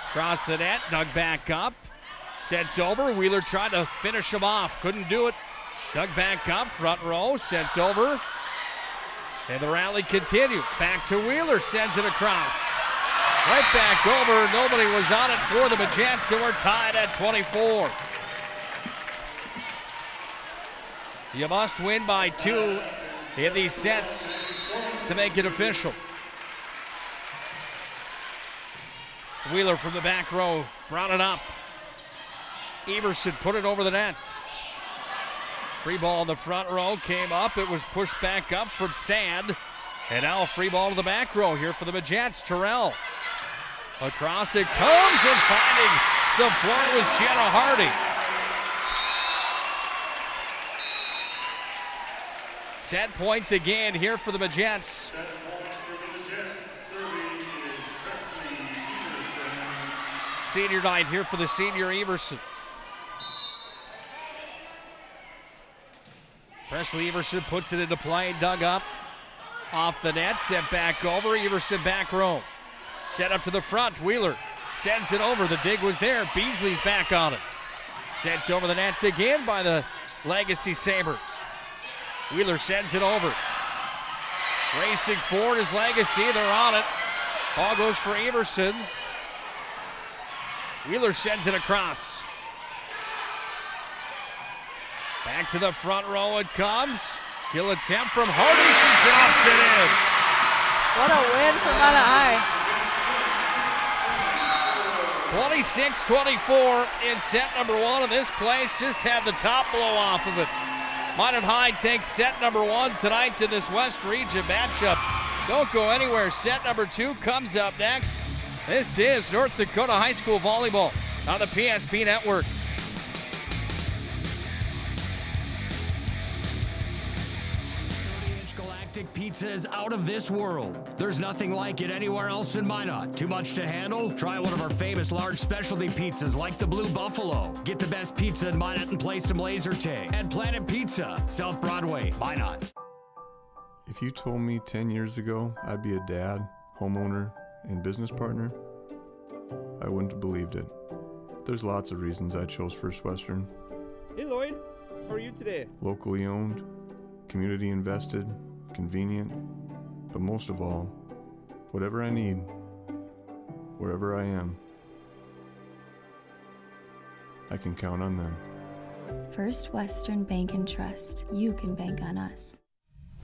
[SPEAKER 3] Across the net, dug back up. Sent over. Wheeler tried to finish him off. Couldn't do it. Dug back up. Front row. Sent over. And the rally continues. Back to Wheeler. Sends it across. Right back over. Nobody was on it for the Magents, and we're tied at 24. You must win by 2 in these sets to make it official. Wheeler from the back row brought it up. Everson put it over the net. Free ball in the front row came up. It was pushed back up from Sand. And now a free ball to the back row here for the Magents. Terrell. Across it comes, and finding some floor was Jenna Hardy. Set point again here for the Magents.
[SPEAKER 10] Set point for the Magents. Serving is Presley Everson.
[SPEAKER 3] Senior night here for the senior Everson. Presley Everson puts it into play, dug up. Off the net, sent back over. Everson back row. Set up to the front. Wheeler sends it over. The dig was there. Beasley's back on it. Sent over the net again by the Legacy Sabres. Wheeler sends it over. Racing forward is Legacy. They're on it. Ball goes for Everson. Wheeler sends it across. Back to the front row it comes. Kill attempt from Hardy. She drops it in.
[SPEAKER 9] What a win for Minot High.
[SPEAKER 3] 26-24 in set number 1 of this place. Just had the top blow off of it. Minot High takes set number 1 tonight in this West Region matchup. Don't go anywhere. Set number 2 comes up next. This is North Dakota High School Volleyball on the PSP Network.
[SPEAKER 2] 30-inch Galactic
[SPEAKER 3] Galactic Pizza is out of this world. There's nothing like it anywhere else in Minot. Too much to handle? Try one of our famous large specialty pizzas like the Blue Buffalo. Get the best pizza in Minot and play some laser tag. At Planet Pizza, South Broadway, Minot.
[SPEAKER 6] If you told me 10 years ago I'd be a dad, homeowner, and business partner, I wouldn't have believed it. There's lots of reasons I chose First Western.
[SPEAKER 7] Hey Lloyd, how are you today?
[SPEAKER 6] Locally owned, community invested, convenient, but most of all, whatever I need, wherever I am, I can count on them.
[SPEAKER 8] First Western Bank and Trust. You can bank on us.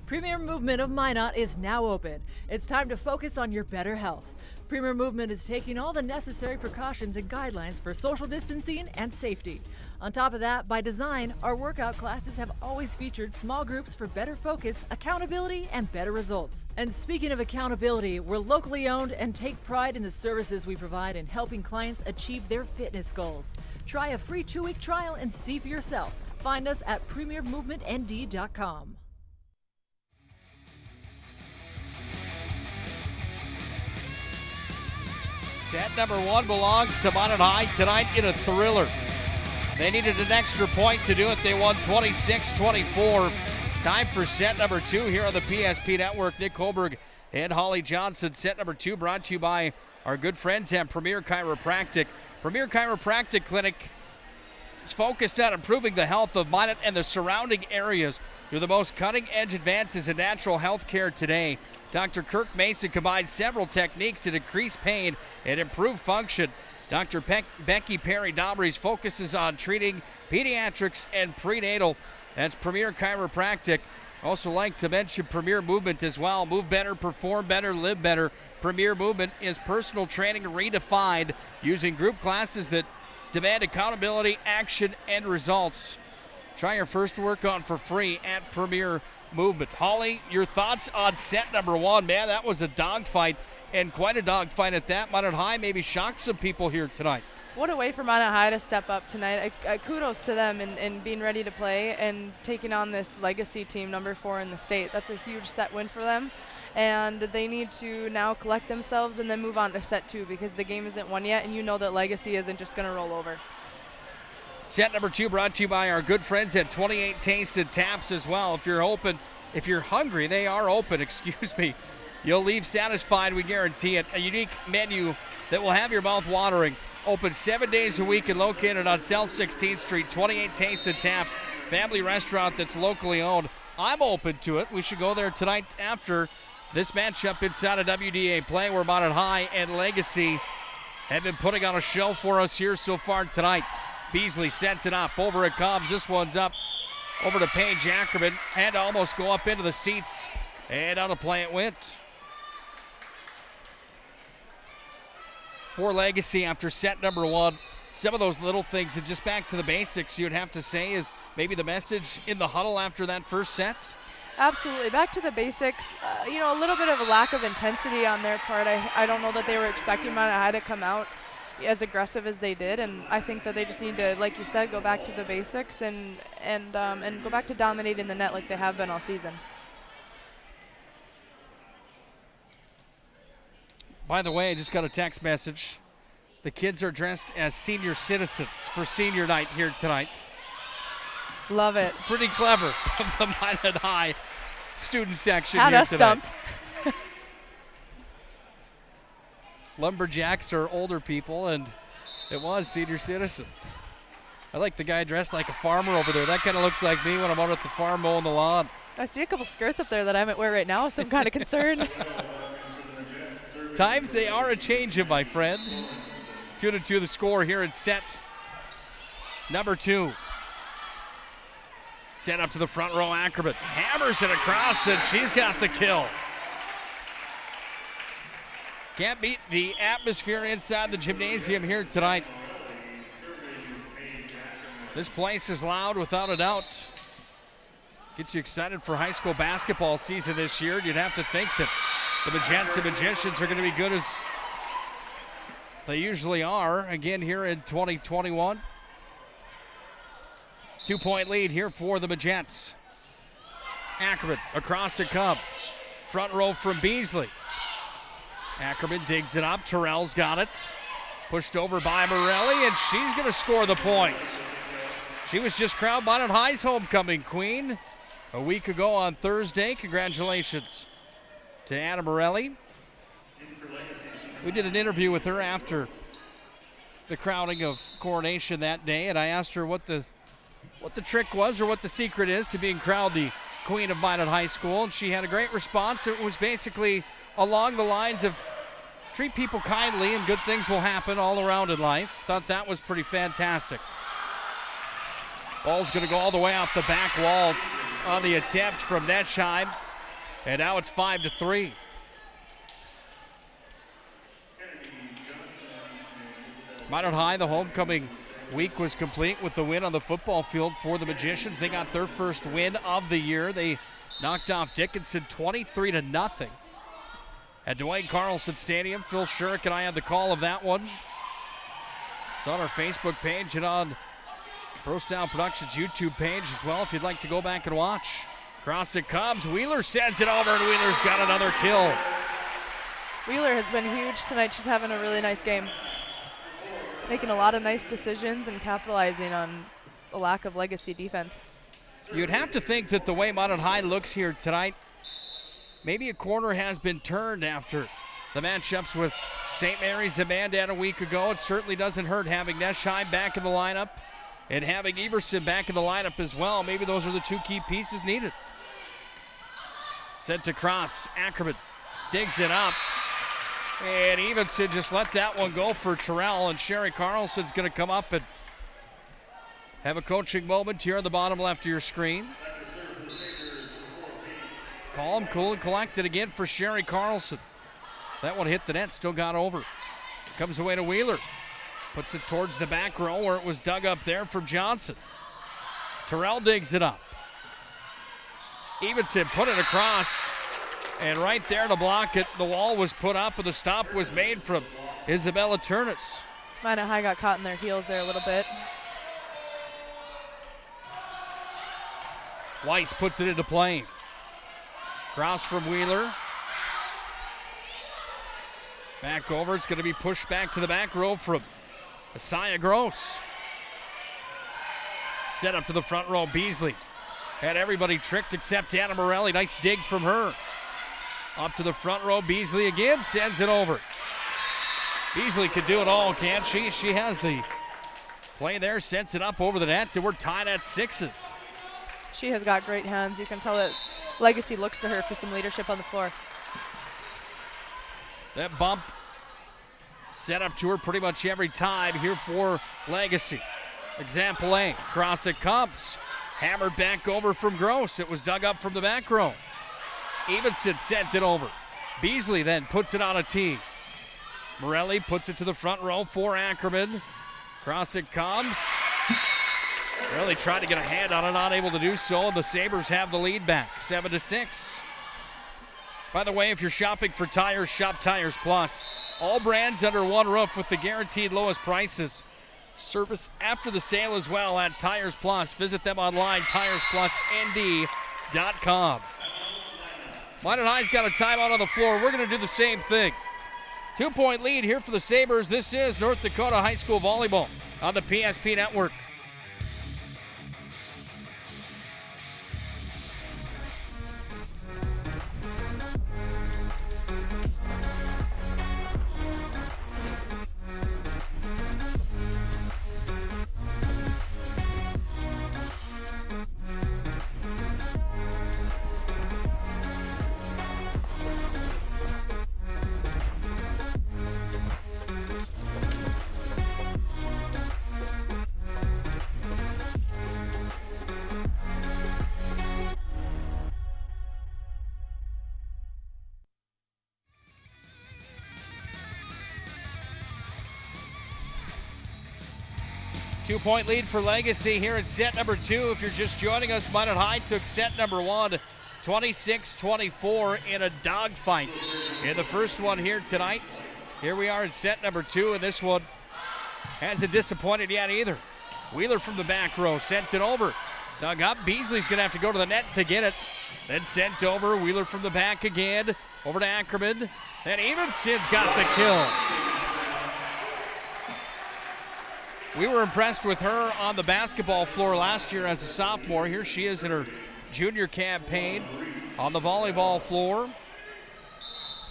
[SPEAKER 1] Premier Movement of Minot is now open. It's time to focus on your better health. Premier Movement is taking all the necessary precautions and guidelines for social distancing and safety. On top of that, by design, our workout classes have always featured small groups for better focus, accountability, and better results. And speaking of accountability, we're locally owned and take pride in the services we provide in helping clients achieve their fitness goals. Try a free 2-week trial and see for yourself. Find us at premiermovementnd.com.
[SPEAKER 11] Set number 1 belongs to Minot High tonight in a thriller. They needed an extra point to do it. They won 26-24. Time for set number 2 here on the PSP Network. Nick Holberg and Holly Johnson. Set number 2 brought to you by our good friends at Premier Chiropractic. Premier Chiropractic Clinic is focused on improving the health of Minot and the surrounding areas through the most cutting-edge advances in natural health care today. Dr. Kirk Mason combines several techniques to decrease pain and improve function. Dr. Becky Perry-Dobries focuses on treating pediatrics and prenatal. That's Premier Chiropractic. Also like to mention Premier Movement as well. Move better, perform better, live better. Premier Movement is personal training redefined using group classes that demand accountability, action, and results. Try your first workout for free at Premier Movement. Holly, your thoughts on set number 1? Man, that was a dogfight, and quite a dogfight at that. Minot High maybe shocked some people here tonight.
[SPEAKER 9] What a way for Minot High to step up tonight. Kudos to them in being ready to play and taking on this legacy team, number 4 in the state. That's a huge set win for them. And they need to now collect themselves and then move on to set 2 because the game isn't won yet, and you know that legacy isn't just going to roll over.
[SPEAKER 11] Set number 2 brought to you by our good friends at 28 Tastes and Taps as well. If you're hungry, they are open, excuse me. You'll leave satisfied, we guarantee it. A unique menu that will have your mouth watering. Open 7 days a week and located on South 16th Street. 28 Tastes and Taps, family restaurant that's locally owned. I'm open to it. We should go there tonight after this matchup inside of WDA play where Minot High and Legacy have been putting on a show for us here so far tonight. Beasley sends it up. Over it comes. This one's up. Over to Paige Ackerman. Had to almost go up into the seats. And on the play it went. For Legacy after set number 1. Some of those little things, and just back to the basics, you'd have to say is maybe the message in the huddle after that first set?
[SPEAKER 9] Absolutely. Back to the basics. A little bit of a lack of intensity on their part. I don't know that they were expecting Minot High to come out as aggressive as they did, and I think that they just need to, like you said, go back to the basics and go back to dominating the net like they have been all season.
[SPEAKER 11] By the way, I just got a text message. The kids are dressed as senior citizens for senior night here tonight.
[SPEAKER 9] Love it.
[SPEAKER 11] Pretty clever from the Minot High student section
[SPEAKER 9] Had
[SPEAKER 11] here
[SPEAKER 9] us
[SPEAKER 11] tonight.
[SPEAKER 9] stumped.
[SPEAKER 11] Lumberjacks are older people, and it was senior citizens. I like the guy dressed like a farmer over there. That kind of looks like me when I'm out at the farm mowing the lawn.
[SPEAKER 9] I see a couple skirts up there that I might wear right now, so I'm kind of concerned.
[SPEAKER 11] Times they are a-changing, my friend. 2-2 the score here in set number 2. Set up to the front row, Ackerman hammers it across, and she's got the kill. Can't beat the atmosphere inside the gymnasium here tonight. This place is loud without a doubt. Gets you excited for high school basketball season this year. You'd have to think that the Magents and Magicians are going to be good as they usually are again here in 2021. 2-point lead here for the Magents. Ackerman across it comes. Front row from Beasley. Ackerman digs it up. Terrell's got it. Pushed over by Morelli, and she's going to score the point. She was just crowned Minot High's homecoming queen a week ago on Thursday. Congratulations to Anna Morelli. We did an interview with her after the crowning of coronation that day, and I asked her what the trick was or what the secret is to being crowned the queen of Minot High School, and she had a great response. It was basically along the lines of treat people kindly and good things will happen all around in life. Thought that was pretty fantastic. Ball's going to go all the way off the back wall on the attempt from Netscheid, and now it's 5-3. Minot High, the homecoming week was complete with the win on the football field for the Magicians. They got their first win of the year. They knocked off Dickinson 23-0 at Dwayne Carlson Stadium. Phil Shurik and I had the call of that one. It's on our Facebook page and on First Down Productions YouTube page as well if you'd like to go back and watch. Cross it comes. Wheeler sends it over, and Wheeler's got another kill.
[SPEAKER 9] Wheeler has been huge tonight. She's having a really nice game. Making a lot of nice decisions and capitalizing on the lack of legacy defense.
[SPEAKER 11] You'd have to think that the way Minot High looks here tonight, maybe a corner has been turned after the matchups with St. Mary's and Mandan a week ago. It certainly doesn't hurt having Netscheid back in the lineup and having Everson back in the lineup as well. Maybe those are the two key pieces needed. Sent to cross. Ackerman digs it up. And Evenson just let that one go for Terrell, and Sherry Carlson's going to come up and have a coaching moment here on the bottom left of your screen. Calm, cool, and collected again for Sherry Carlson. That one hit the net, still got over. Comes away to Wheeler. Puts it towards the back row where it was dug up there from Johnson. Terrell digs it up. Evenson put it across. And right there to block it, the wall was put up and the stop was made from Isabella Turnus.
[SPEAKER 9] Minot High got caught in their heels there a little bit.
[SPEAKER 11] Weiss puts it into play. Cross from Wheeler. Back over, it's going to be pushed back to the back row from Asaya Gross. Set up to the front row, Beasley. Had everybody tricked except Anna Morelli. Nice dig from her. Up to the front row, Beasley again, sends it over. Beasley can do it all, can't she? She has the play there, sends it up over the net, and we're tied at 6s.
[SPEAKER 9] She has got great hands. You can tell that Legacy looks to her for some leadership on the floor.
[SPEAKER 11] That bump set up to her pretty much every time here for Legacy. Example A, cross it comes. Hammered back over from Gross. It was dug up from the back row. Evenson sent it over. Beasley then puts it on a tee. Morelli puts it to the front row for Ackerman. Cross it comes. Morelli tried to get a hand on it, not able to do so. The Sabres have the lead back, 7-6. By the way, if you're shopping for tires, shop Tires Plus. All brands under one roof with the guaranteed lowest prices. Service after the sale as well at Tires Plus. Visit them online, TiresPlusND.com. Minot High's got a timeout on the floor. We're going to do the same thing. 2-point lead here for the Sabres. This is North Dakota High School Volleyball on the PSP Network. Two-point lead for Legacy here in set number 2. If you're just joining us, Minot High took set number 1, 26-24 in a dogfight. In the first one here tonight, here we are in set number 2, and this one hasn't disappointed yet either. Wheeler from the back row sent it over. Dug up. Beasley's going to have to go to the net to get it. Then sent over. Wheeler from the back again. Over to Ackerman. And Evenson's got the kill. We were impressed with her on the basketball floor last year as a sophomore. Here she is in her junior campaign on the volleyball floor.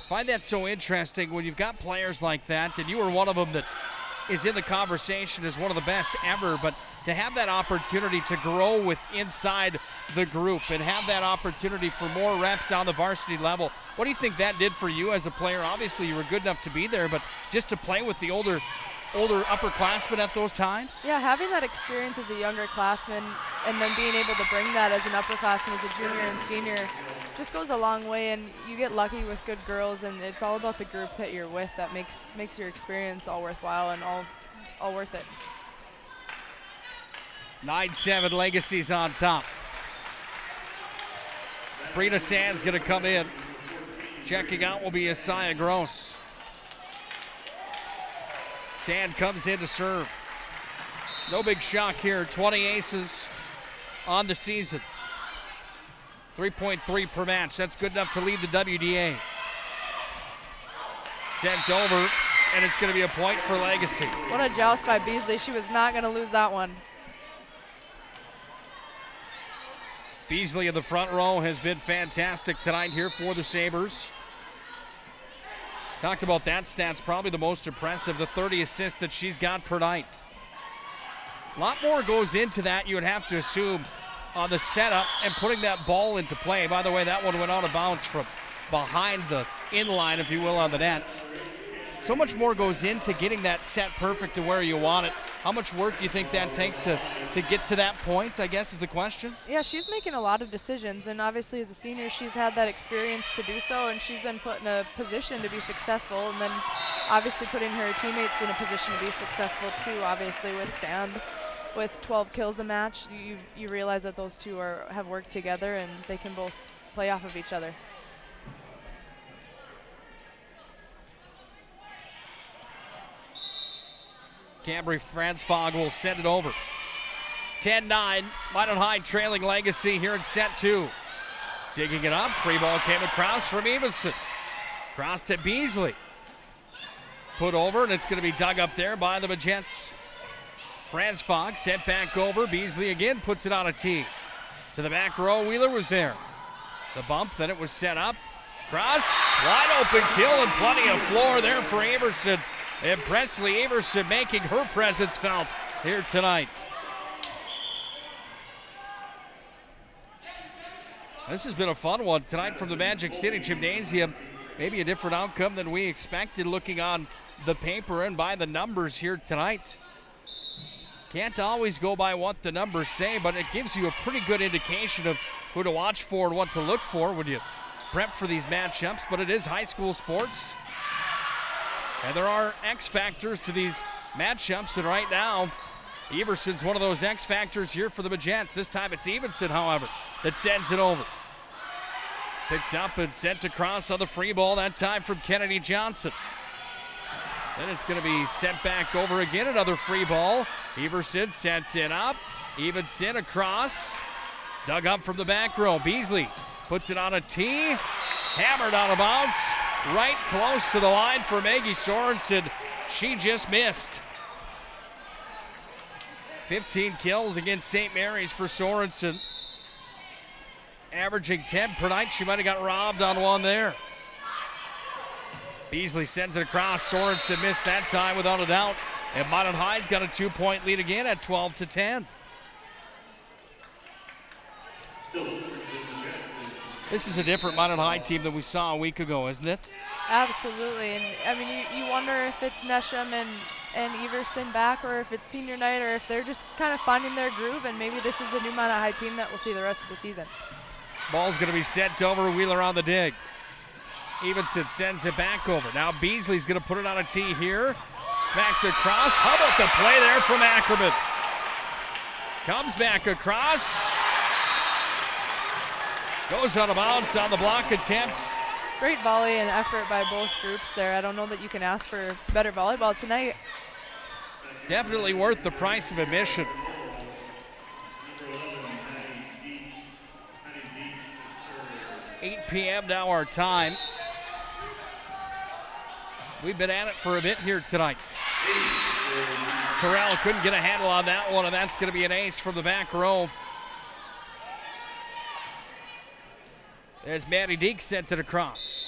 [SPEAKER 11] Find that so interesting when you've got players like that, and you were one of them that is in the conversation as one of the best ever, but to have that opportunity to grow with inside the group and have that opportunity for more reps on the varsity level, what do you think that did for you as a player? Obviously you were good enough to be there, but just to play with the older upperclassmen at those times?
[SPEAKER 9] Yeah, having that experience as a younger classman and then being able to bring that as an upperclassman, as a junior and senior, just goes a long way, and you get lucky with good girls, and it's all about the group that you're with that makes your experience all worthwhile and all worth it.
[SPEAKER 11] 9-7 Legacy's on top. Brina Sand's going to come in. Checking out will be Isaiah Gross. Sand comes in to serve. No big shock here. 20 aces on the season. 3.3 per match. That's good enough to lead the WDA. Sent over, and it's going to be a point for Legacy.
[SPEAKER 9] What a joust by Beasley. She was not going to lose that one.
[SPEAKER 11] Beasley in the front row has been fantastic tonight here for the Sabres. Talked about that stat's probably the most impressive, the 30 assists that she's got per night. A lot more goes into that, you would have to assume, on the setup and putting that ball into play. By the way, that one went out of bounds from behind the inline, if you will, on the net. So much more goes into getting that set perfect to where you want it. How much work do you think that takes to get to that point, I guess, is the question?
[SPEAKER 9] Yeah, she's making a lot of decisions, and obviously as a senior, she's had that experience to do so, and she's been put in a position to be successful, and then obviously putting her teammates in a position to be successful too, obviously with Sand. With 12 kills a match, you realize that those two have worked together, and they can both play off of each other.
[SPEAKER 11] Cambry Franzfog will send it over. 10-9, Minot High trailing Legacy here in set 2. Digging it up, free ball came across from Evenson. Cross to Beasley. Put over, and it's going to be dug up there by the Magents. Franzfog sent back over. Beasley again puts it on a tee. To the back row, Wheeler was there. The bump, then it was set up. Cross, wide open kill and plenty of floor there for Everson. And Presley Everson making her presence felt here tonight. This has been a fun one tonight from the Magic City Gymnasium. Maybe a different outcome than we expected looking on the paper and by the numbers here tonight. Can't always go by what the numbers say, but it gives you a pretty good indication of who to watch for and what to look for when you prep for these matchups, but it is high school sports. And there are X factors to these matchups, and right now, Everson's one of those X factors here for the Magents. This time it's Evenson, however, that sends it over. Picked up and sent across on the free ball, that time from Kennedy Johnson. Then it's going to be sent back over again, another free ball. Everson sets it up. Evenson across. Dug up from the back row. Beasley puts it on a tee. Hammered out of bounds. Right close to the line for Maggie Sorensen. She just missed. 15 kills against St. Mary's for Sorensen. Averaging 10 per night. She might have got robbed on one there. Beasley sends it across. Sorensen missed that time without a doubt. And Minot High's got a 2-point lead again at 12-10. This is a different Minot High team than we saw a week ago, isn't it?
[SPEAKER 9] Absolutely, and I mean, you wonder if it's Nesham and Everson back, or if it's senior night, or if they're just kind of finding their groove, and maybe this is the new Minot High team that we'll see the rest of the season.
[SPEAKER 11] Ball's going to be sent over. Wheeler on the dig. Evenson sends it back over. Now Beasley's going to put it on a tee here. Smacked across. How about the play there from Ackerman? Comes back across. Goes out of bounds on the block attempt.
[SPEAKER 9] Great volley and effort by both groups there. I don't know that you can ask for better volleyball tonight.
[SPEAKER 11] Definitely worth the price of admission. 8 p.m. now our time. We've been at it for a bit here tonight. Terrell couldn't get a handle on that one, and that's going to be an ace from the back row. As Maddie Deek sent it across.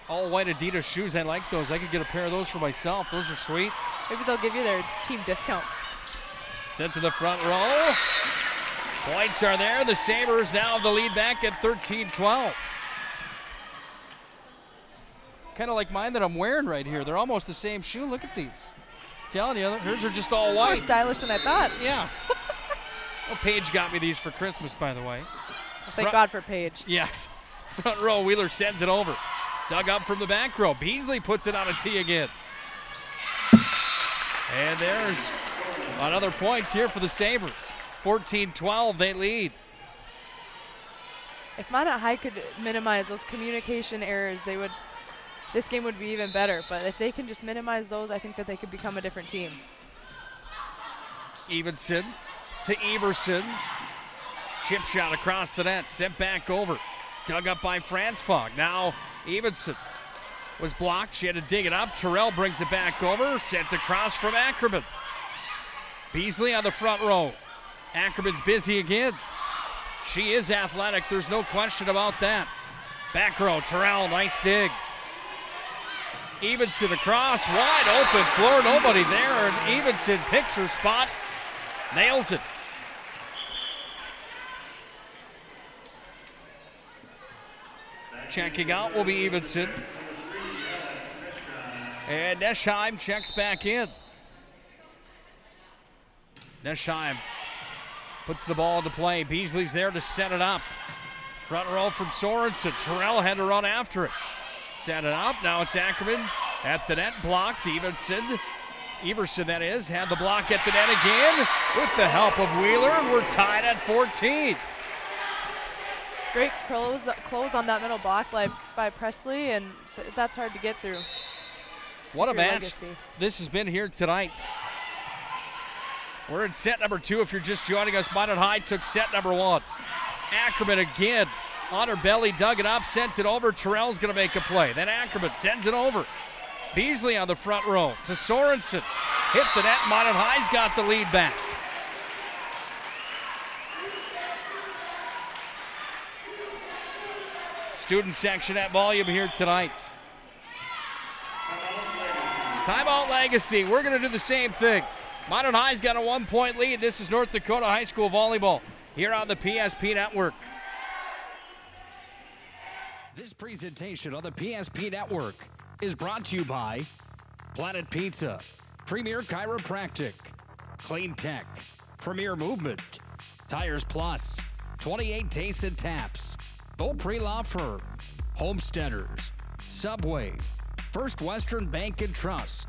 [SPEAKER 11] All white Adidas shoes, I like those. I could get a pair of those for myself. Those are sweet.
[SPEAKER 9] Maybe they'll give you their team discount.
[SPEAKER 11] Sent to the front row. Points are there. The Sabres now have the lead back at 13-12. Kind of like mine that I'm wearing right here. They're almost the same shoe. Look at these. I'm telling you, hers are just all white.
[SPEAKER 9] More stylish than I thought.
[SPEAKER 11] Yeah. Well, Paige got me these for Christmas, by the way.
[SPEAKER 9] Well, thank God for Paige.
[SPEAKER 11] Yes. Front row, Wheeler sends it over. Dug up from the back row. Beasley puts it on a tee again. And there's another point here for the Sabres. 14-12, they lead.
[SPEAKER 9] If Minot High could minimize those communication errors, this game would be even better. But if they can just minimize those, I think that they could become a different team.
[SPEAKER 11] Evenson to Everson. Chip shot across the net, sent back over. Dug up by Franzfog. Now Evenson was blocked. She had to dig it up. Terrell brings it back over. Sent across from Ackerman. Beasley on the front row. Ackerman's busy again. She is athletic. There's no question about that. Back row. Terrell, nice dig. Evenson across. Wide open floor. Nobody there. And Evenson picks her spot. Nails it. Checking out will be Evenson. And Neschheim checks back in. Neschheim puts the ball into play. Beasley's there to set it up. Front row from Sorensen. Terrell had to run after it. Set it up. Now it's Ackerman at the net. Blocked. Everson, that is, had the block at the net again with the help of Wheeler. And we're tied at 14.
[SPEAKER 9] Great close on that middle block by Presley, and that's hard to get through.
[SPEAKER 11] What a match
[SPEAKER 9] legacy
[SPEAKER 11] this has been here tonight. We're in set number 2. If you're just joining us, Minot High took set number 1. Ackerman again on her belly, dug it up, sent it over. Terrell's going to make a play. Then Ackerman sends it over. Beasley on the front row to Sorensen. Hit the net. Minot High's got the lead back. Student section at volume here tonight. Timeout Legacy. We're going to do the same thing. Minot High's got a 1-point lead. This is North Dakota High School Volleyball here on the PSP Network.
[SPEAKER 2] This presentation on the PSP Network is brought to you by Planet Pizza, Premier Chiropractic, Clean Tech, Premier Movement, Tires Plus, 28 Tastes and Taps, Beaupre Law Firm, Homesteaders, Subway, First Western Bank and Trust,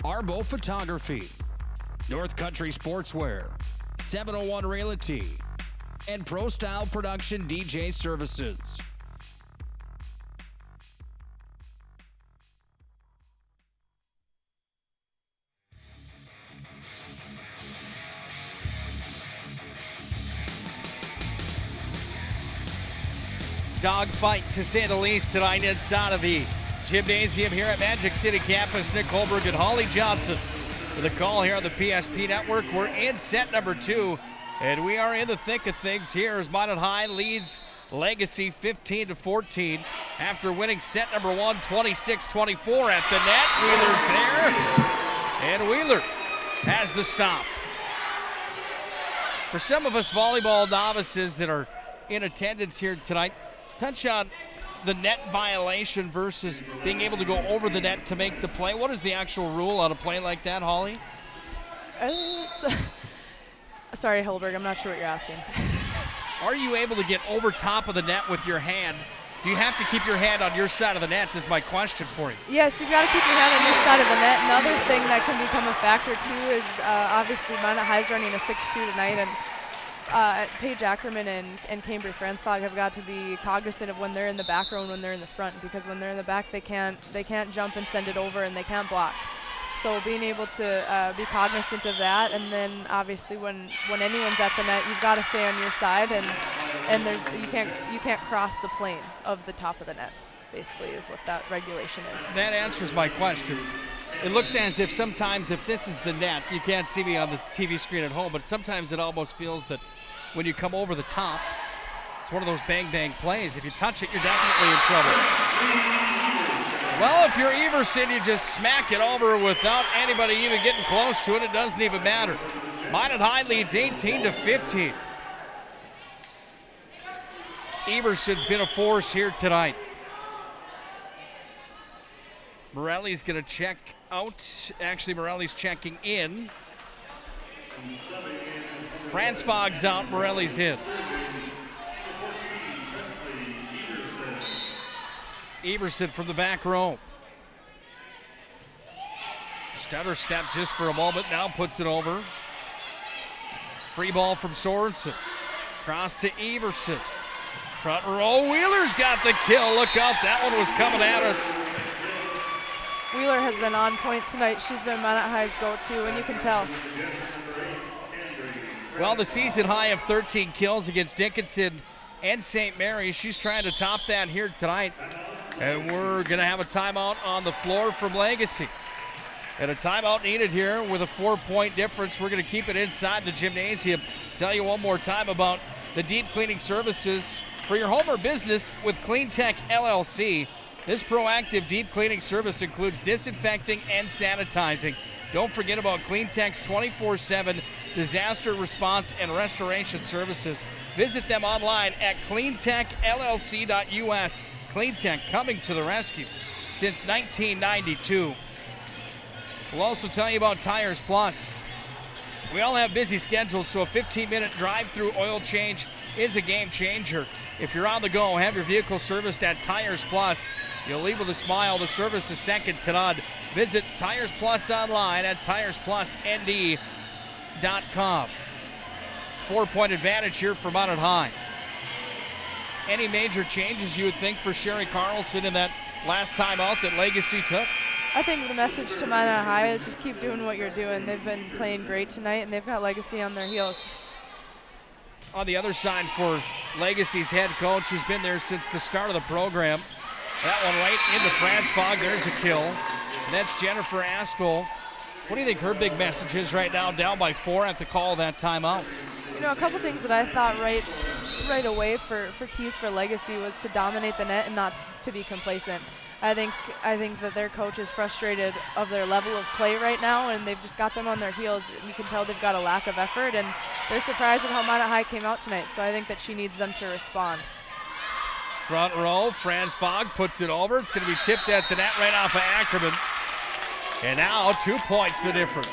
[SPEAKER 2] Arbo Photography, North Country Sportswear, 701 Realty, and Pro Style Production DJ Services.
[SPEAKER 11] Dogfight, to say the least, tonight inside of the gymnasium here at Magic City Campus. Nick Holberg and Holly Johnson with a call here on the PSP Network. We're in set number 2, and we are in the thick of things here as Minot High leads Legacy 15-14 after winning set number 1, 26-24 at the net. Wheeler's there, and Wheeler has the stop. For some of us volleyball novices that are in attendance here tonight, touch on the net violation versus being able to go over the net to make the play. What is the actual rule on a play like that, Holly?
[SPEAKER 9] Sorry, Holberg, I'm not sure what you're asking.
[SPEAKER 11] Are you able to get over top of the net with your hand? Do you have to keep your hand on your side of the net is my question for you.
[SPEAKER 9] Yes, you've got to keep your hand on your side of the net. Another thing that can become a factor, too, is obviously Minot High's running a 6-2 tonight, and Paige Ackerman and Cambry Franzfog have got to be cognizant of when they're in the back row and when they're in the front, because when they're in the back they can't jump and send it over, and they can't block. So being able to be cognizant of that, and then obviously when anyone's at the net, you've got to stay on your side, and you can't cross the plane of the top of the net. Basically, is what that regulation is.
[SPEAKER 11] That answers my question. It looks as if sometimes if this is the net, you can't see me on the TV screen at home, but sometimes it almost feels that when you come over the top, it's one of those bang-bang plays. If you touch it, you're definitely in trouble. Well, if you're Everson, you just smack it over without anybody even getting close to it. It doesn't even matter. Minot High leads 18-15. Everson's been a force here tonight. Morelli's going to check out. Actually, Morelli's checking in. Franz Fogg's out. Morelli's in. Everson from the back row. Stutter step just for a moment. Now puts it over. Free ball from Sorensen. Cross to Everson. Front row. Wheeler's got the kill. Look out. That one was coming at us.
[SPEAKER 9] Wheeler has been on point tonight. She's been Minot High's go-to, and you can tell.
[SPEAKER 11] Well, the season high of 13 kills against Dickinson and St. Mary's. She's trying to top that here tonight. And we're going to have a timeout on the floor from Legacy. And a timeout needed here with a 4-point difference. We're going to keep it inside the gymnasium. Tell you one more time about the deep cleaning services for your home or business with Clean Tech LLC. This proactive deep cleaning service includes disinfecting and sanitizing. Don't forget about Clean Tech's 24/7 disaster response and restoration services. Visit them online at cleantechllc.us. Clean Tech coming to the rescue since 1992. We'll also tell you about Tires Plus. We all have busy schedules, so a 15-minute drive-through oil change is a game changer. If you're on the go, have your vehicle serviced at Tires Plus. You'll leave with a smile. The service is second to none. Visit Tires Plus online at TiresPlusND.com. 4-point advantage here for Minot High. Any major changes you would think for Sherry Carlson in that last time out that Legacy took?
[SPEAKER 9] I think the message to Minot High is just keep doing what you're doing. They've been playing great tonight, and they've got Legacy on their heels.
[SPEAKER 11] On the other side for Legacy's head coach, who's been there since the start of the program. That one right into Franz Fogg. There's a kill. And that's Jennifer Astle. What do you think her big message is right now, down by 4 at the call of that timeout?
[SPEAKER 9] You know, a couple things that I thought right away for keys for Legacy was to dominate the net and not to be complacent. I think that their coach is frustrated of their level of play right now, and they've just got them on their heels. You can tell they've got a lack of effort, and they're surprised at how Minot High came out tonight, so I think that she needs them to respond.
[SPEAKER 11] Front row, Franz Fogg puts it over. It's going to be tipped at the net right off of Ackerman. And now 2 points the difference.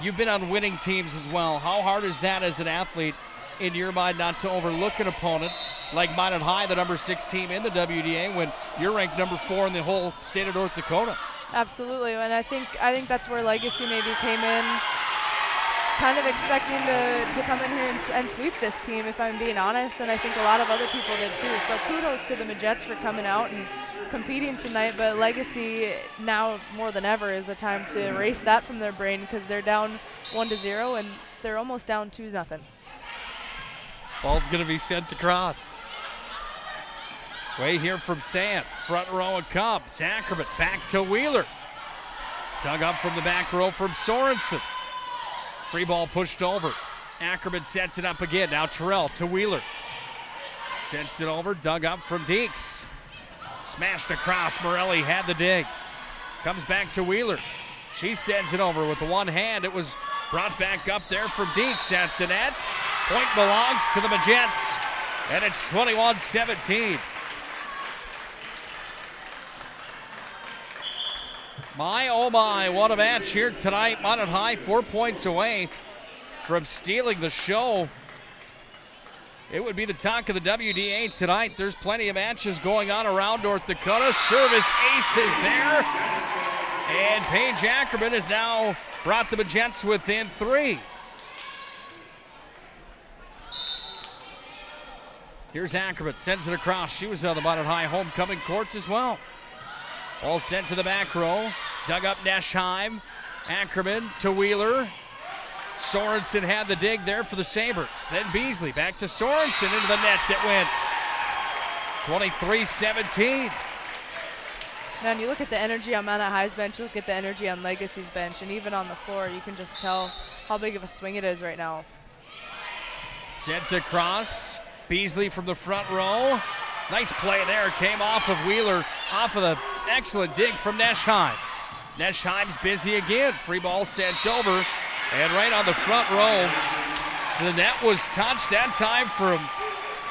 [SPEAKER 11] You've been on winning teams as well. How hard is that as an athlete in your mind not to overlook an opponent like Minot High, the number 6 team in the WDA, when you're ranked number 4 in the whole state of North Dakota?
[SPEAKER 9] Absolutely, and I think that's where Legacy maybe came in kind of expecting to come in here and sweep this team, if I'm being honest, and I think a lot of other people did too. So kudos to the Majettes for coming out and competing tonight, but Legacy now more than ever is a time to erase that from their brain because they're down 1-0 and they're almost down 2-0.
[SPEAKER 11] Ball's going to be sent across. Way here from Sand. Front row it comes. Ackerman back to Wheeler. Dug up from the back row from Sorensen. Free ball pushed over. Ackerman sets it up again. Now Terrell to Wheeler. Sent it over. Dug up from Deeks. Smashed across. Morelli had the dig. Comes back to Wheeler. She sends it over with the one hand. It was brought back up there from Deeks at the net. Point belongs to the Majettes, and it's 21-17. My, oh my, what a match here tonight. Minot High 4 points away from stealing the show. It would be the talk of the WDA tonight. There's plenty of matches going on around North Dakota. Service aces there. And Paige Ackerman has now brought the Majettes within 3. Here's Ackerman, sends it across. She was on the Minot High homecoming court as well. All sent to the back row. Dug up Neschheim. Ackerman to Wheeler. Sorensen had the dig there for the Sabres. Then Beasley back to Sorensen into the net. It went 23-17.
[SPEAKER 9] Man, you look at the energy on Minot High's bench, you look at the energy on Legacy's bench, and even on the floor, you can just tell how big of a swing it is right now.
[SPEAKER 11] Sent across. Beasley from the front row. Nice play there. Came off of Wheeler, off of the excellent dig from Neschheim. Neschheim's busy again. Free ball sent over. And right on the front row, the net was touched that time from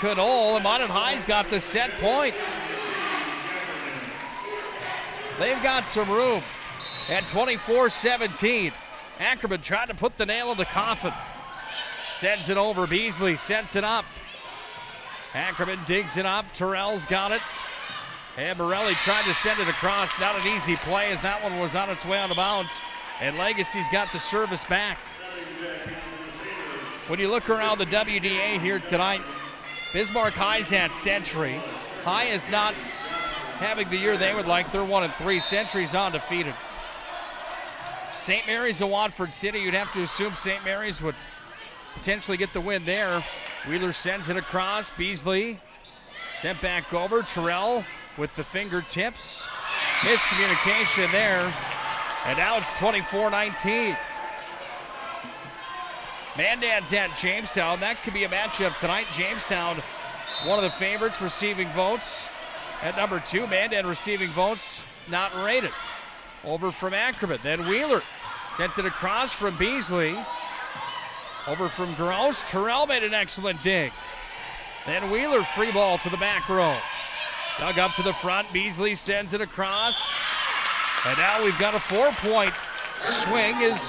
[SPEAKER 11] Knoll. And Minot High's got the set point. They've got some room at 24-17. Ackerman trying to put the nail in the coffin. Sends it over. Beasley sends it up. Ackerman digs it up. Terrell's got it. And Morelli tried to send it across. Not an easy play as that one was on its way out of bounds. And Legacy's got the service back. When you look around the WDA here tonight, Bismarck High's at Century. High is not having the year they would like. They're 1-3. Century's undefeated. St. Mary's and Watford City. You'd have to assume St. Mary's would potentially get the win there. Wheeler sends it across. Beasley sent back over. Terrell with the fingertips. Miscommunication there. And now it's 24-19. Mandan's at Jamestown. That could be a matchup tonight. Jamestown, one of the favorites, receiving votes. At number 2, Mandan receiving votes, not rated. Over from Ackerman. Then Wheeler sent it across from Beasley. Over from Gross. Terrell made an excellent dig. Then Wheeler free ball to the back row. Dug up to the front. Beasley sends it across. And now we've got a 4-point swing as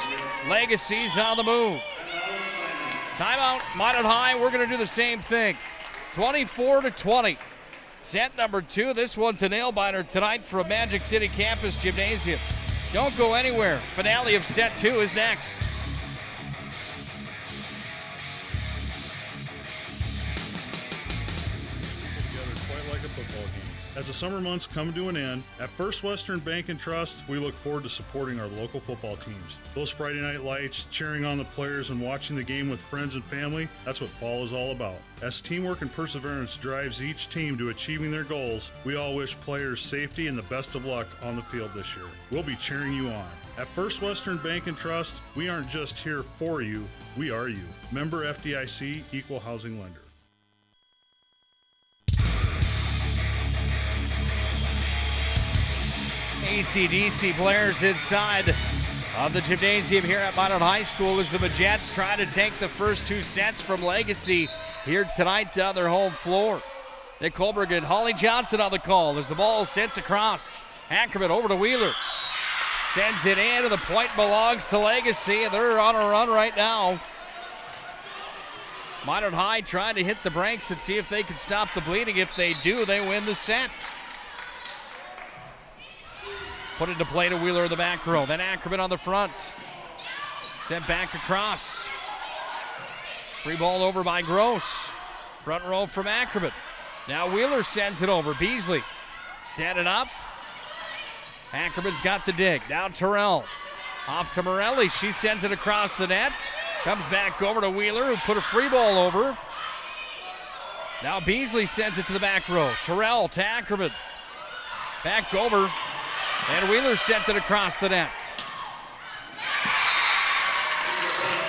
[SPEAKER 11] Legacy's on the move. Timeout, Minot High. We're going to do the same thing. 24-20. Set number 2. This one's a nail-biter tonight from Magic City Campus Gymnasium. Don't go anywhere. Finale of set 2 is next.
[SPEAKER 4] As the summer months come to an end, at First Western Bank and Trust, we look forward to supporting our local football teams. Those Friday night lights, cheering on the players, and watching the game with friends and family, that's what fall is all about. As teamwork and perseverance drives each team to achieving their goals, we all wish players safety and the best of luck on the field this year. We'll be cheering you on. At First Western Bank and Trust, we aren't just here for you, we are you. Member FDIC, Equal Housing Lender.
[SPEAKER 11] AC/DC players inside of the gymnasium here at Minot High School as the Majettes try to take the first 2 sets from Legacy here tonight on their home floor. Nick Holberg and Holly Johnson on the call as the ball is sent across. Ackerman over to Wheeler. Sends it in, and the point belongs to Legacy, and they're on a run right now. Minot High trying to hit the brakes and see if they can stop the bleeding. If they do, they win the set. Put into play to Wheeler in the back row. Then Ackerman on the front. Sent back across. Free ball over by Gross. Front row from Ackerman. Now Wheeler sends it over. Beasley set it up. Ackerman's got the dig. Now Terrell. Off to Morelli. She sends it across the net. Comes back over to Wheeler, who put a free ball over. Now Beasley sends it to the back row. Terrell to Ackerman. Back over. And Wheeler sent it across the net.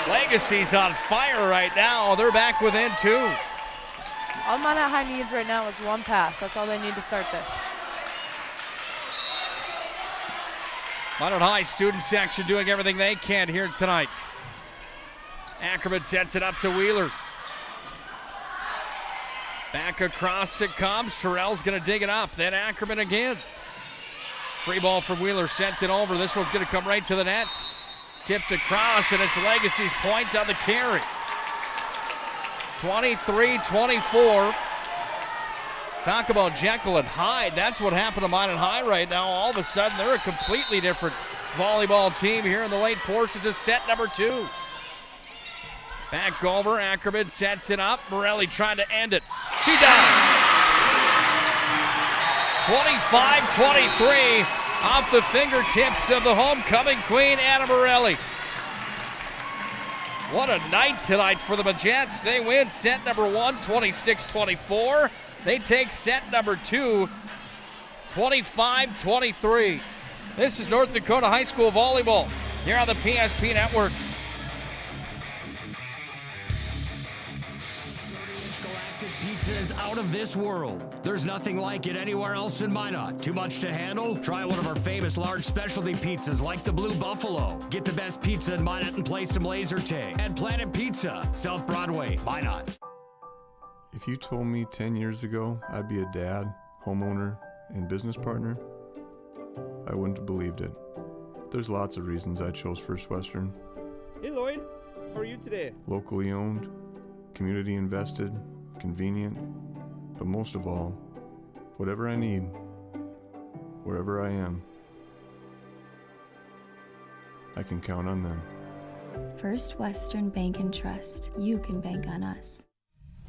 [SPEAKER 11] Legacy's on fire right now. They're back within 2.
[SPEAKER 9] All Minot High needs right now is 1 pass. That's all they need to start this.
[SPEAKER 11] Minot High student section doing everything they can here tonight. Ackerman sets it up to Wheeler. Back across it comes. Terrell's going to dig it up. Then Ackerman again. Free ball from Wheeler, sent it over. This one's going to come right to the net. Tipped across, and it's Legacy's point on the carry. 23-24. Talk about Jekyll and Hyde. That's what happened to Minot High right now. All of a sudden, they're a completely different volleyball team here in the late portions of set number 2. Back over, Ackerman sets it up. Morelli trying to end it. She does. 25-23. off the fingertips of the homecoming queen, Anna Morelli. What a night tonight for the Magents. They win set number 1, 26-24. They take set number 2, 25-23. This is North Dakota High School Volleyball here on the PSP Network.
[SPEAKER 3] Pizza is out of this world. There's nothing like it anywhere else in Minot. Too much to handle? Try one of our famous large specialty pizzas like the Blue Buffalo. Get the best pizza in Minot and play some laser tag at Planet Pizza, South Broadway, Minot.
[SPEAKER 6] If you told me 10 years ago I'd be a dad, homeowner, and business partner, I wouldn't have believed it. There's lots of reasons I chose First Western.
[SPEAKER 7] Hey Lloyd, how are you today?
[SPEAKER 6] Locally owned, community invested, convenient, but most of all, whatever I need, wherever I am, I can count on them.
[SPEAKER 8] First Western Bank and Trust. You can bank on us.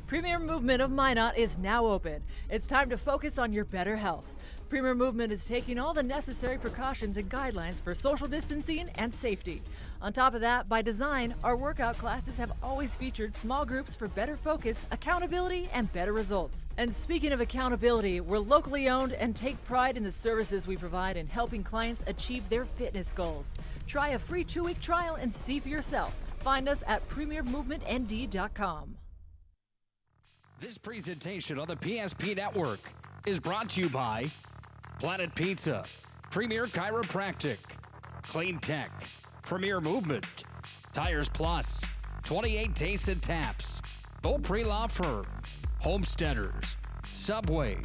[SPEAKER 1] Premier Movement of Minot is now open. It's time to focus on your better health. Premier Movement is taking all the necessary precautions and guidelines for social distancing and safety. On top of that, by design, our workout classes have always featured small groups for better focus, accountability, and better results. And speaking of accountability, we're locally owned and take pride in the services we provide in helping clients achieve their fitness goals. Try a free 2-week trial and see for yourself. Find us at premiermovementnd.com.
[SPEAKER 2] This presentation on the PSP Network is brought to you by Planet Pizza, Premier Chiropractic, Clean Tech, Premier Movement, Tires Plus, 28 Tastes and Taps, Beaupre Law Firm, Homesteaders, Subway,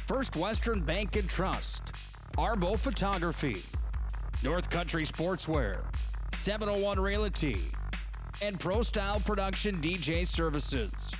[SPEAKER 2] First Western Bank and Trust, Arbo Photography, North Country Sportswear, 701 Realty, and Pro Style Production DJ Services.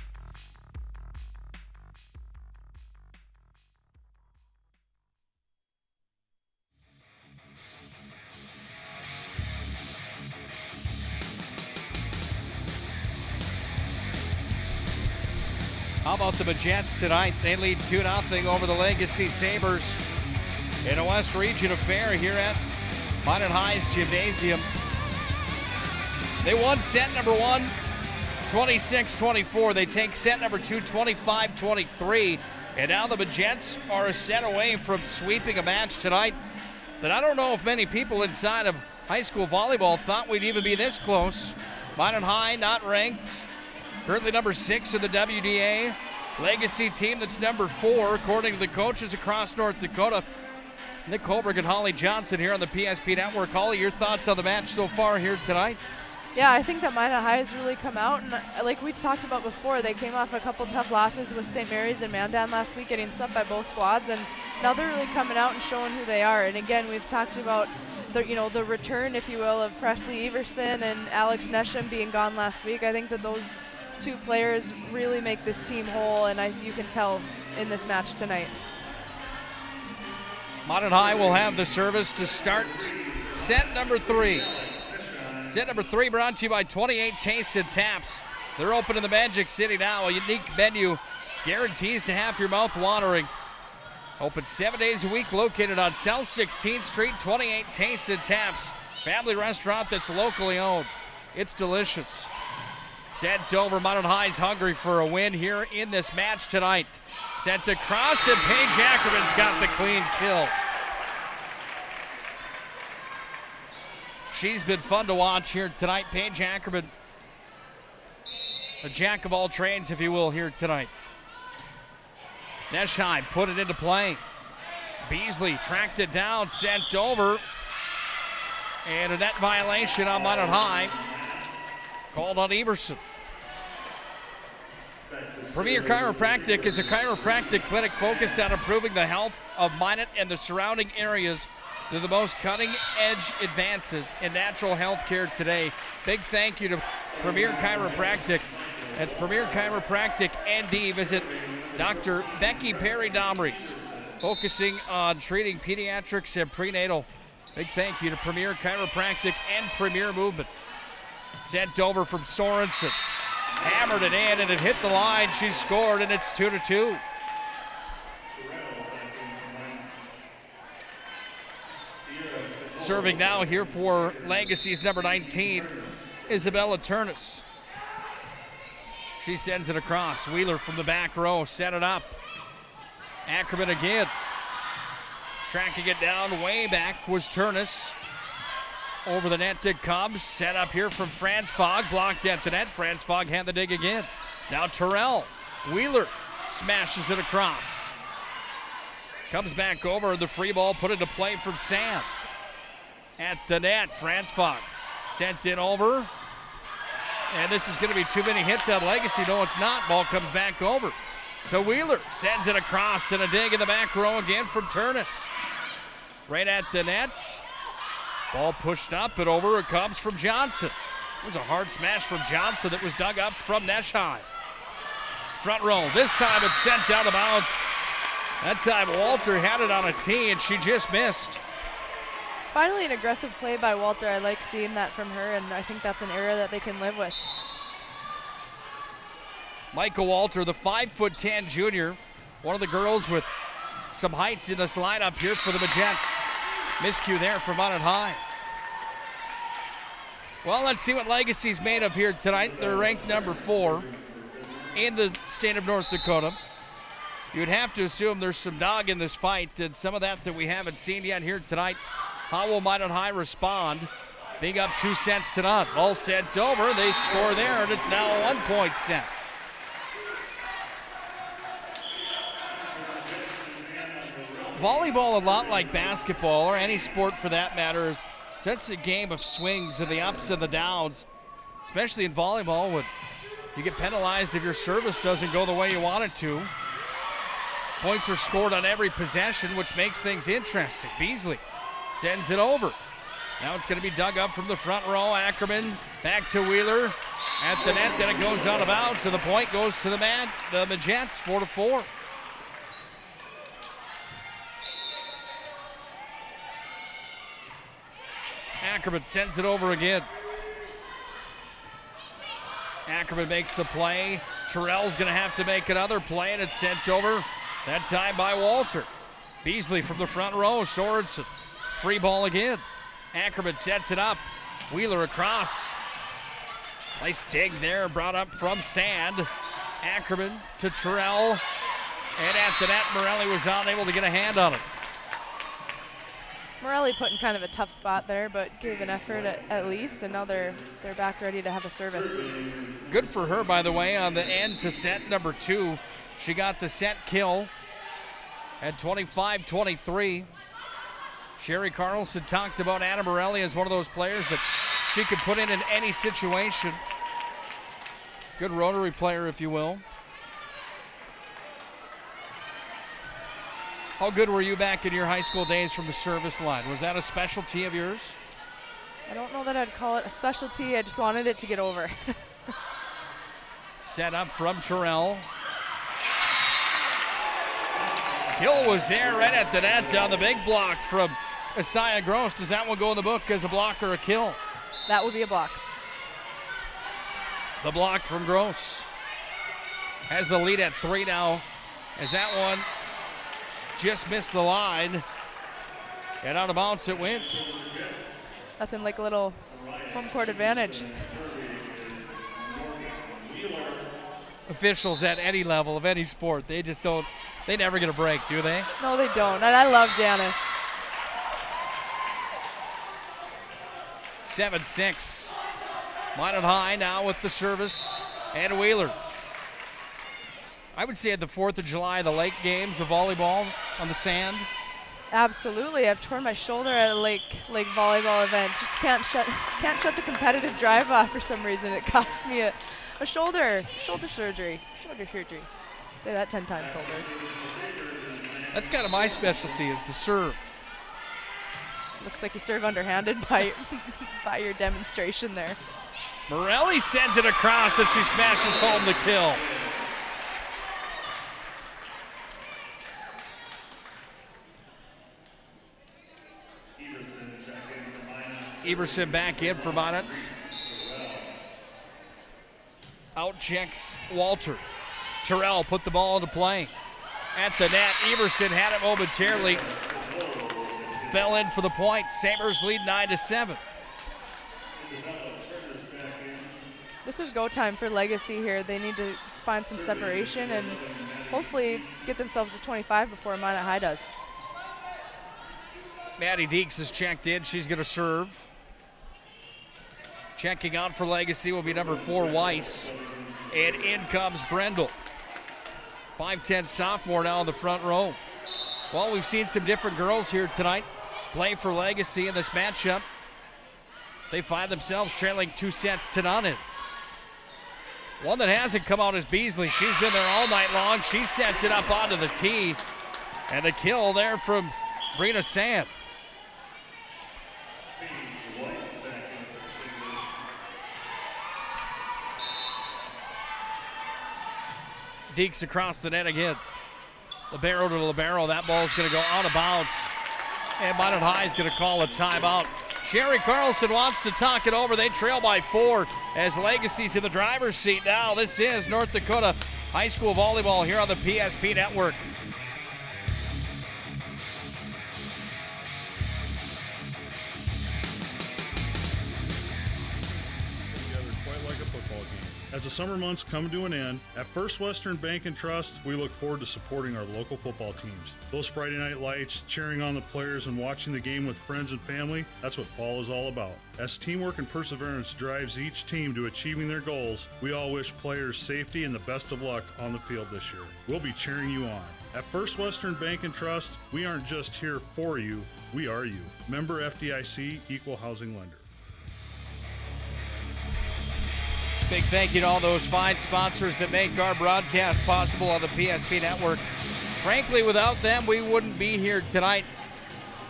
[SPEAKER 11] How about the Magents tonight? They lead 2-0 over the Legacy Sabres in a West Region affair here at Minot High's Gymnasium. They won set number 1, 26-24. They take set number 2, 25-23. And now the Magents are a set away from sweeping a match tonight that I don't know if many people inside of high school volleyball thought we'd even be this close. Minot High not ranked. Currently number 6 in the WDA. Legacy team that's number 4, according to the coaches across North Dakota. Nick Holberg and Holly Johnson here on the PSP Network. Holly, your thoughts on the match so far here tonight?
[SPEAKER 9] Yeah, I think that Minot High has really come out, and like we talked about before, they came off a couple tough losses with St. Mary's and Mandan last week, getting swept by both squads, and now they're really coming out and showing who they are. And again, we've talked about the return, if you will, of Presley Everson and Alex Nesham being gone last week. I think that those two players really make this team whole, and you can tell in this match tonight.
[SPEAKER 11] Minot High will have the service to start set number 3. Set number 3 brought to you by 28 Tastes and Taps. They're open in the Magic City now. A unique menu guarantees to have your mouth watering. Open 7 days a week, located on South 16th Street, 28 Tastes and Taps. Family restaurant that's locally owned. It's delicious. Sent over. Minot High's hungry for a win here in this match tonight. Sent to cross, and Paige Ackerman's got the clean kill. She's been fun to watch here tonight. Paige Ackerman, a jack of all trades, if you will, here tonight. Neschheim put it into play. Beasley tracked it down, sent over. And a net violation on Minot High. Called on Everson. Premier Chiropractic is a chiropractic clinic focused on improving the health of Minot and the surrounding areas through the most cutting-edge advances in natural health care today. Big thank you to Premier Chiropractic. That's Premier Chiropractic ND. Visit Dr. Becky Perry-Domries, focusing on treating pediatrics and prenatal. Big thank you to Premier Chiropractic and Premier Movement. Sent over from Sorensen. Hammered it in, and it hit the line. She scored, and it's 2-2. Serving now here for Legacy's number 19, Isabella Turnus. She sends it across. Wheeler from the back row, set it up. Ackerman again. Tracking it down, way back was Turnus. Over the net to Cubs. Set up here from Franz Fogg. Blocked at the net. Franz Fogg had the dig again. Now Terrell. Wheeler smashes it across. Comes back over. The free ball put into play from Sam. At the net, Franz Fogg sent it over. And this is going to be too many hits on Legacy. No, it's not. Ball comes back over to Wheeler. Sends it across and a dig in the back row again from Turnus. Right at the net. Ball pushed up and over. It comes from Johnson. It was a hard smash from Johnson that was dug up from Neschheim. Front row. This time it's sent out of bounds. That time Walter had it on a tee and she just missed.
[SPEAKER 9] Finally an aggressive play by Walter. I like seeing that from her, and I think that's an error that they can live with.
[SPEAKER 11] Michael Walter, the 5'10" junior, one of the girls with some height in this lineup here for the Magents. Miscue there for Minot High. Well, let's see what Legacy's made of here tonight. They're ranked number 4 in the state of North Dakota. You'd have to assume there's some dog in this fight, and some of that we haven't seen yet here tonight. How will Minot High respond? Being up 2 sets to none. Ball sent over. They score there, and it's now a 1-point set. Volleyball, a lot like basketball, or any sport for that matter, is such a game of swings and the ups and the downs, especially in volleyball when you get penalized if your service doesn't go the way you want it to. Points are scored on every possession, which makes things interesting. Beasley sends it over. Now it's going to be dug up from the front row. Ackerman back to Wheeler at the net. Then it goes out of bounds, so the point goes to the Magents, 4-4. Ackerman sends it over again. Ackerman makes the play. Terrell's going to have to make another play, and it's sent over, that time by Walter. Beasley from the front row. Sorensen. Free ball again. Ackerman sets it up. Wheeler across. Nice dig there, brought up from Sand. Ackerman to Terrell. And at the net, Morelli was unable to get a hand on it.
[SPEAKER 9] Morelli put in kind of a tough spot there, but gave an effort at least, and now they're back ready to have a service.
[SPEAKER 11] Good for her, by the way, on the end to set number 2. She got the set kill at 25-23. Sherry Carlson talked about Anna Morelli as one of those players that she could put in any situation. Good rotary player, if you will. How good were you back in your high school days from the service line? Was that a specialty of yours?
[SPEAKER 9] I don't know that I'd call it a specialty. I just wanted it to get over.
[SPEAKER 11] Set up from Terrell. Hill was there right at the net on the big block from Isaiah Gross. Does that one go in the book as a block or a kill?
[SPEAKER 9] That would be a block.
[SPEAKER 11] The block from Gross. Has the lead at 3 now, as that one just missed the line. And out of bounds it went.
[SPEAKER 9] Nothing like a little home court advantage.
[SPEAKER 11] Officials at any level of any sport, they just don't, they never get a break, do they?
[SPEAKER 9] No, they don't. And I love Janice.
[SPEAKER 11] 7-6. Minot High now with the service and Wheeler. I would say at the 4th of July, the lake games, the volleyball on the sand.
[SPEAKER 9] Absolutely. I've torn my shoulder at a lake volleyball event. Just can't shut the competitive drive off for some reason. It cost me a shoulder surgery. Say that 10 times, shoulder.
[SPEAKER 11] That's kind of my specialty, is the serve.
[SPEAKER 9] Looks like you serve underhanded by your demonstration there.
[SPEAKER 11] Morelli sends it across and she smashes home the kill. Everson back in for Minot. Out checks Walter. Terrell put the ball into play. At the net, Everson had it momentarily. fell in for the point. Sabres lead 9-7.
[SPEAKER 9] This is go time for Legacy here. They need to find some separation and hopefully get themselves to 25 before Minot High does.
[SPEAKER 11] Maddie Deeks is checked in. She's going to serve. Checking out for Legacy will be number 4, Weiss. And in comes Brendel. 5'10" sophomore now in the front row. Well, we've seen some different girls here tonight play for Legacy in this matchup. They find themselves trailing 2-0. One that hasn't come out is Beasley. She's been there all night long. She sets it up onto the tee. And the kill there from Brina Sand. Deeks across the net again. Libero to Libero. That ball's going to go out of bounds. And Minot High is going to call a timeout. Sherry Carlson wants to talk it over. They trail by 4 as Legacy's in the driver's seat now. This is North Dakota High School Volleyball here on the PSP Network.
[SPEAKER 4] As the summer months come to an end, at First Western Bank and Trust, we look forward to supporting our local football teams. Those Friday night lights, cheering on the players, and watching the game with friends and family, that's what fall is all about. As teamwork and perseverance drives each team to achieving their goals, we all wish players safety and the best of luck on the field this year. We'll be cheering you on. At First Western Bank and Trust, we aren't just here for you, we are you. Member FDIC, Equal Housing Lender.
[SPEAKER 11] Big thank you to all those fine sponsors that make our broadcast possible on the PSP Network. Frankly, without them, we wouldn't be here tonight,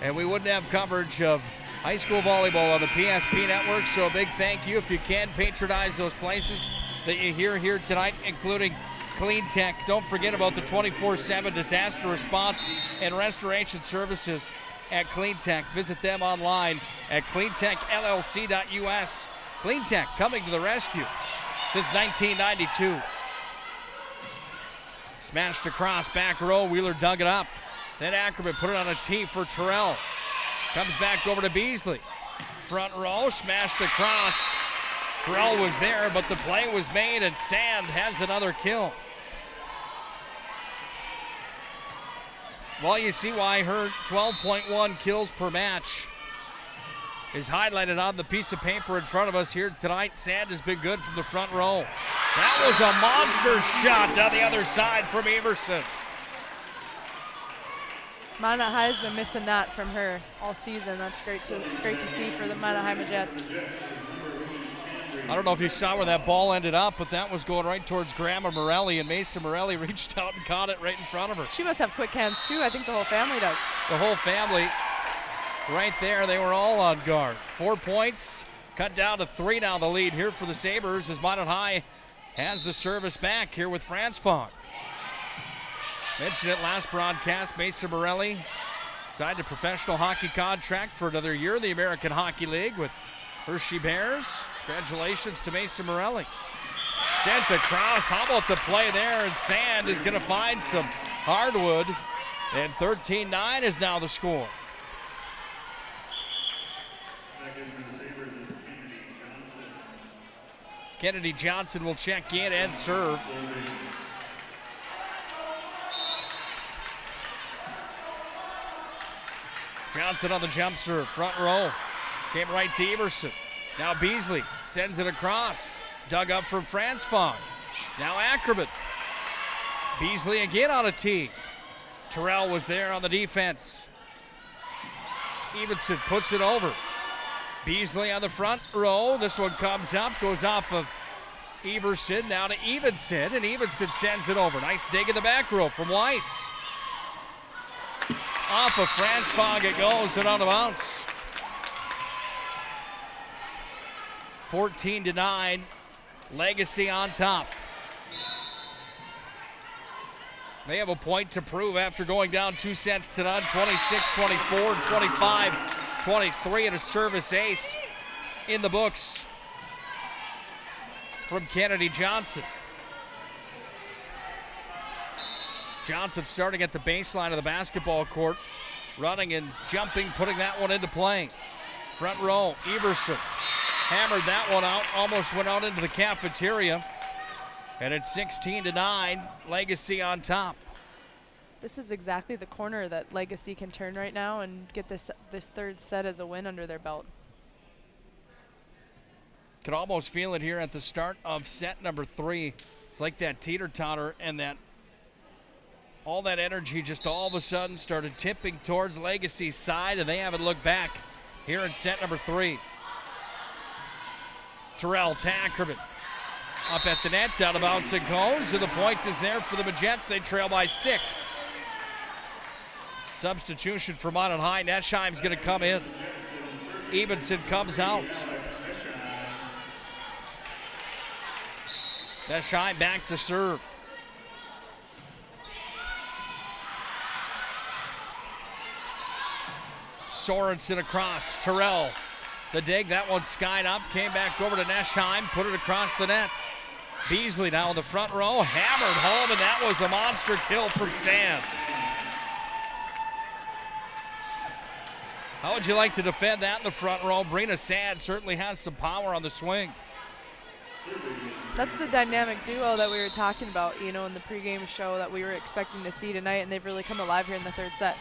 [SPEAKER 11] and we wouldn't have coverage of high school volleyball on the PSP Network. So a big thank you if you can patronize those places that you hear here tonight, including Clean Tech. Don't forget about the 24/7 disaster response and restoration services at Clean Tech. Visit them online at cleantechllc.us. Clean Tech coming to the rescue since 1992. Smashed across back row. Wheeler dug it up. Then Ackerman put it on a tee for Terrell. Comes back over to Beasley. Front row, smashed across. Terrell was there, but the play was made, and Sand has another kill. Well, you see why her 12.1 kills per match is highlighted on the piece of paper in front of us here tonight. Sand has been good from the front row. That was a monster shot on the other side from Everson.
[SPEAKER 9] Minot High has been missing that from her all season. That's great to see for the Minot High Majettes.
[SPEAKER 11] I don't know if you saw where that ball ended up, but that was going right towards Grandma Morelli, and Mason Morelli reached out and caught it right in front of her.
[SPEAKER 9] She must have quick hands too. I think the whole family does.
[SPEAKER 11] The whole family. Right there, they were all on guard. 4 points, cut down to 3 now. The lead here for the Sabres as Minot High has the service back here with Franz Fogg. Mentioned it last broadcast, Mason Morelli signed a professional hockey contract for another year in the American Hockey League with Hershey Bears. Congratulations to Mason Morelli. Sent across, how about the play there? And Sand is gonna find some hardwood. And 13-9 is now the score. Kennedy Johnson will check in and serve. Johnson on the jump serve, front row. Came right to Everson. Now Beasley sends it across. Dug up from Franz Fogg. Now Ackerman. Beasley again on a tee. Terrell was there on the defense. Evenson puts it over. Beasley on the front row. This one comes up, goes off of Everson, now to Evenson, and Evenson sends it over. Nice dig in the back row from Weiss. Off of Franz Fogg it goes and out of bounds. 14-9, Legacy on top. They have a point to prove after going down 2 sets to none, 26-24, 25-23, and a service ace in the books from Kennedy Johnson. Johnson starting at the baseline of the basketball court. running and jumping, putting that one into play. Front row, Everson hammered that one out, almost went out into the cafeteria. And it's 16-9, Legacy on top.
[SPEAKER 9] This is exactly the corner that Legacy can turn right now and get this third set as a win under their belt.
[SPEAKER 11] Could almost feel it here at the start of set number 3. It's like that teeter-totter, and that all that energy just all of a sudden started tipping towards Legacy's side, and they haven't looked back here in set number 3. Terrell Tackerman up at the net, down of bounds it goes, and the point is there for the Magents. They trail by 6. Substitution for Minot High. Nesheim's going to come in. Evenson comes out. Nesheim back to serve. Sorensen across. Terrell, the dig. That one skied up. Came back over to Nesheim. Put it across the net. Beasley now in the front row. Hammered home, and that was a monster kill from Sand. How would you like to defend that in the front row? Brina Sand certainly has some power on the swing.
[SPEAKER 9] That's the dynamic duo that we were talking about, you know, in the pregame show that we were expecting to see tonight, and they've really come alive here in the third set.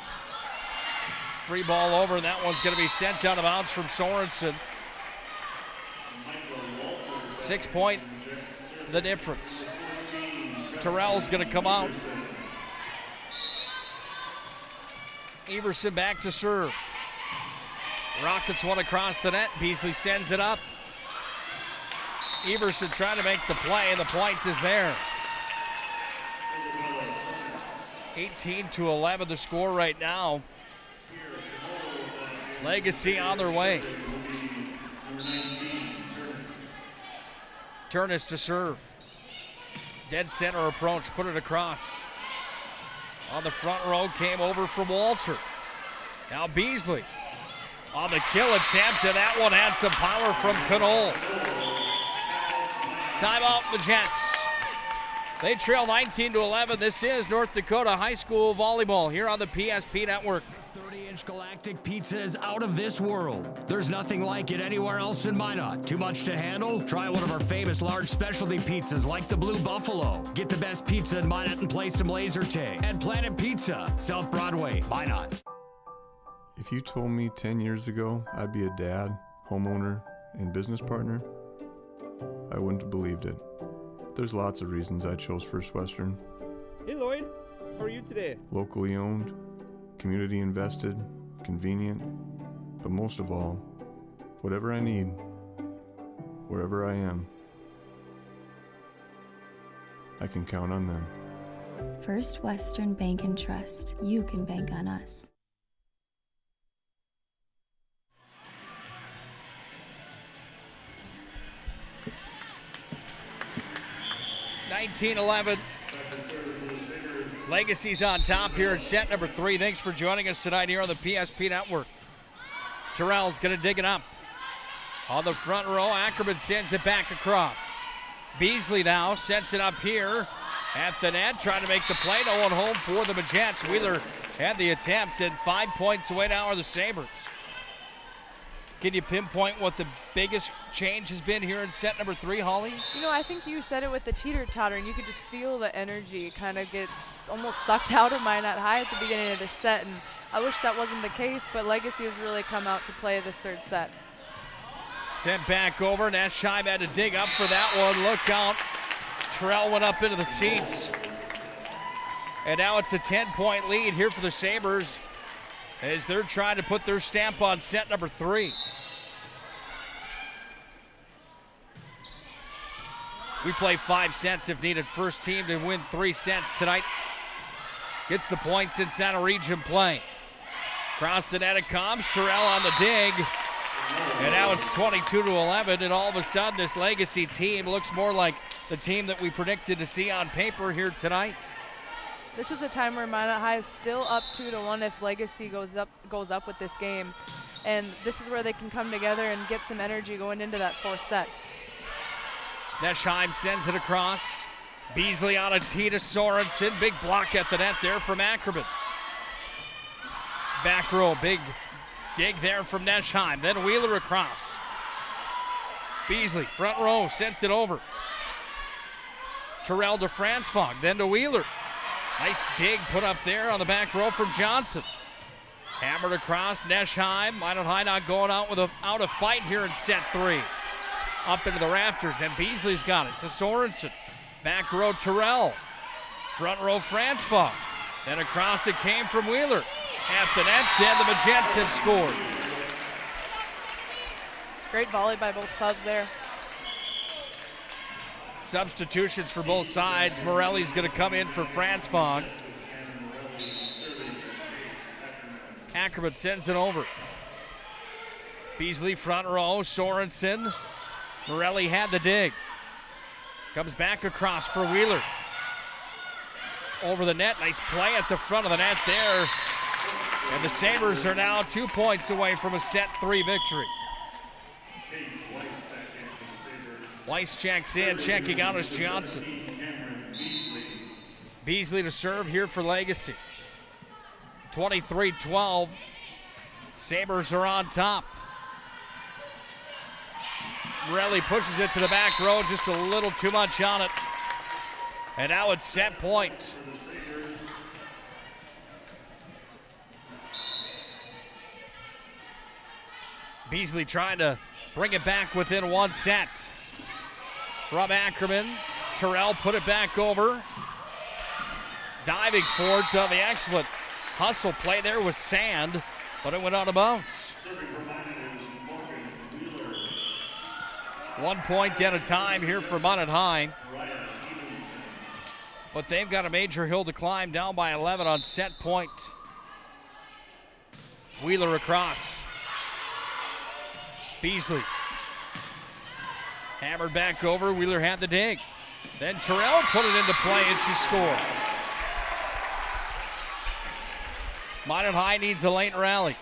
[SPEAKER 11] Free ball over, and that one's going to be sent out of bounds from Sorensen. 6 point, the difference. Terrell's going to come out. Everson back to serve. Rockets one across the net. Beasley sends it up. Everson trying to make the play, and the point is there. 18-11 the score right now. Legacy on their way. Turnus to serve. Dead center approach, put it across. On the front row, came over from Walter. Now Beasley on the kill attempt, and that one had some power from Knoll. Timeout, the Jets. They trail 19-11. This is North Dakota High School Volleyball here on the PSP Network.
[SPEAKER 3] 30-inch Galactic Pizza is out of this world. There's nothing like it anywhere else in Minot. Too much to handle? Try one of our famous large specialty pizzas like the Blue Buffalo. Get the best pizza in Minot and play some laser tag. At Planet Pizza, South Broadway, Minot.
[SPEAKER 6] If you told me 10 years ago I'd be a dad, homeowner, and business partner, I wouldn't have believed it. There's lots of reasons I chose First Western.
[SPEAKER 7] Hey Lloyd, how are you today?
[SPEAKER 6] Locally owned, community invested, convenient, but most of all, whatever I need, wherever I am, I can count on them.
[SPEAKER 8] First Western Bank and Trust. You can bank on us.
[SPEAKER 11] $19-11. Legacy's on top here at set number 3. Thanks for joining us tonight here on the PSP Network. Terrell's going to dig it up. On the front row, Ackerman sends it back across. Beasley now sets it up here at the net, trying to make the play. No one home for the Magents. Wheeler had the attempt, and 5 points away now are the Sabres. Can you pinpoint what the biggest change has been here in set number 3, Holly?
[SPEAKER 9] You know, I think you said it with the teeter-totter, and you could just feel the energy kind of gets almost sucked out of Minot High at the beginning of this set, and I wish that wasn't the case, but Legacy has really come out to play this third set.
[SPEAKER 11] Sent back over. Nesheim had to dig up for that one. Look out. Terrell went up into the seats. And now it's a 10-point lead here for the Sabres as they're trying to put their stamp on set number 3. We play 5 sets if needed. First team to win 3 sets tonight gets the points in Center Region play. Across the net it comes. Terrell on the dig. And now it's 22-11, and all of a sudden this Legacy team looks more like the team that we predicted to see on paper here tonight.
[SPEAKER 9] This is a time where Minot High is still up 2-1 if Legacy goes up with this game. And this is where they can come together and get some energy going into that 4th set.
[SPEAKER 11] Nesheim sends it across. Beasley on a tee to Sorensen. Big block at the net there from Ackerman. Back row, big dig there from Neschheim. Then Wheeler across. Beasley, front row, sent it over. Terrell to Franzfong, then to Wheeler. Nice dig put up there on the back row from Johnson. Hammered across, Neschheim. Minot High not going out without a fight here in set 3. Up into the rafters, then Beasley's got it to Sorensen. Back row, Terrell. Front row, Franzfong. Then across it came from Wheeler. At the net, and the Magents have scored.
[SPEAKER 9] Great volley by both clubs there.
[SPEAKER 11] Substitutions for both sides. Morelli's going to come in for Franzfong. Ackerman sends it over. Beasley front row, Sorensen. Morelli had the dig. Comes back across for Wheeler. Over the net, nice play at the front of the net there. And the Sabres are now 2 points away from a set 3 victory. Weiss checks in, checking out is Johnson. Beasley to serve here for Legacy. 23-12. Sabres are on top. Morelli pushes it to the back row, just a little too much on it. And now it's set point. Beasley trying to bring it back within 1 set. From Ackerman, Terrell put it back over. Diving for it on the excellent hustle play there was Sand, but it went out of bounds. 1 point at a time here for Minot High. But they've got a major hill to climb, down by 11 on set point. Wheeler across. Beasley. Hammered back over, Wheeler had the dig. Then Terrell put it into play and she scored. Minot High needs a late rally.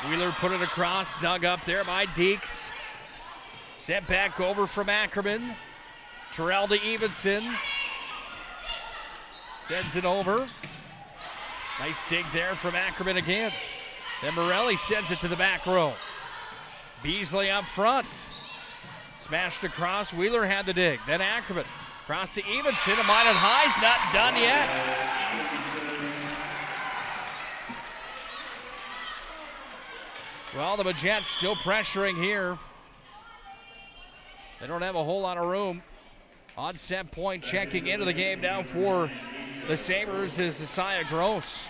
[SPEAKER 11] Wheeler put it across, dug up there by Deeks. Sent back over from Ackerman. Terrell to Evenson. Sends it over. Nice dig there from Ackerman again. Then Morelli sends it to the back row. Beasley up front. Smashed across, Wheeler had the dig. Then Ackerman cross to Evenson, and Minot High's not done yet. Well, the Magents still pressuring here. They don't have a whole lot of room. On set point, checking into the game now for the Sabres is Isaiah Gross.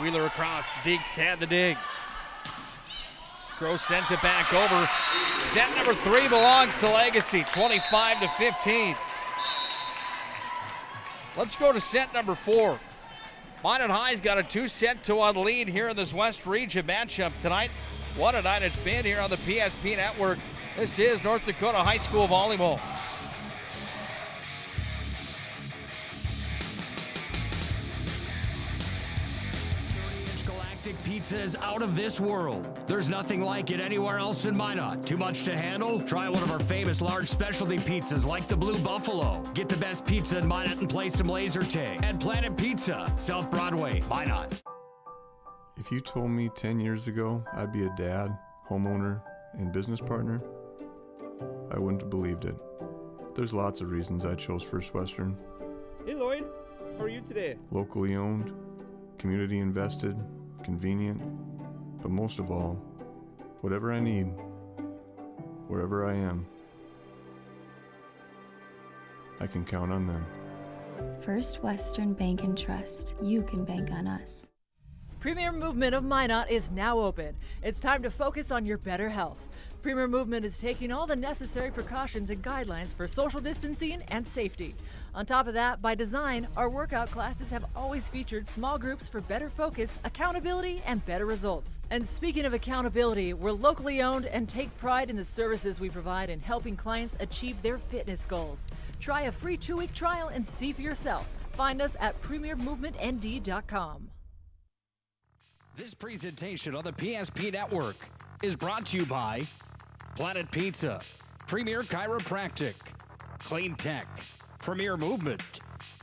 [SPEAKER 11] Wheeler across, Deeks had the dig. Gross sends it back over. Set number 3 belongs to Legacy, 25-15. Let's go to set number 4. Minot High's got a 2-1 lead here in this West Region matchup tonight. What a night it's been here on the PSP Network. This is North Dakota High School Volleyball.
[SPEAKER 3] Galactic Pizza is out of this world. There's nothing like it anywhere else in Minot. Too much to handle? Try one of our famous large specialty pizzas like the Blue Buffalo. Get the best pizza in Minot and play some laser tag at Planet Pizza, South Broadway, Minot.
[SPEAKER 6] If you told me 10 years ago I'd be a dad, homeowner, and business partner, I wouldn't have believed it. There's lots of reasons I chose First Western.
[SPEAKER 7] Hey Lloyd, how are you today?
[SPEAKER 6] Locally owned, community invested, convenient, but most of all, whatever I need, wherever I am, I can count on them.
[SPEAKER 8] First Western Bank and Trust. You can bank on us.
[SPEAKER 1] Premier Movement of Minot is now open. It's time to focus on your better health. Premier Movement is taking all the necessary precautions and guidelines for social distancing and safety. On top of that, by design, our workout classes have always featured small groups for better focus, accountability, and better results. And speaking of accountability, we're locally owned and take pride in the services we provide in helping clients achieve their fitness goals. Try a free 2-week trial and see for yourself. Find us at premiermovementnd.com.
[SPEAKER 2] This presentation on the PSP Network is brought to you by Planet Pizza, Premier Chiropractic, Clean Tech, Premier Movement,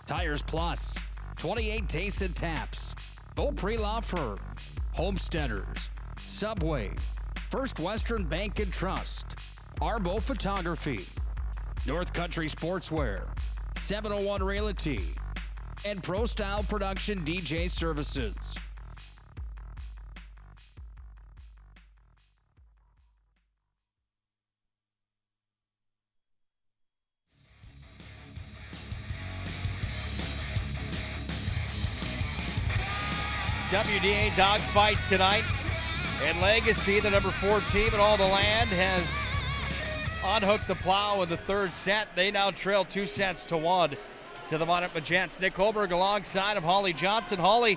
[SPEAKER 2] Tires Plus, 28 Tastes and Taps, Beaupre Law Firm, Homesteaders, Subway, First Western Bank and Trust, Arbo Photography, North Country Sportswear, 701 Realty, and Pro Style Production DJ Services.
[SPEAKER 11] WDA dogfight tonight. And Legacy, the number 4 team in all the land, has unhooked the plow in the third set. They now trail 2-1 to the Minot Magents. Nick Holberg alongside of Holly Johnson. Holly,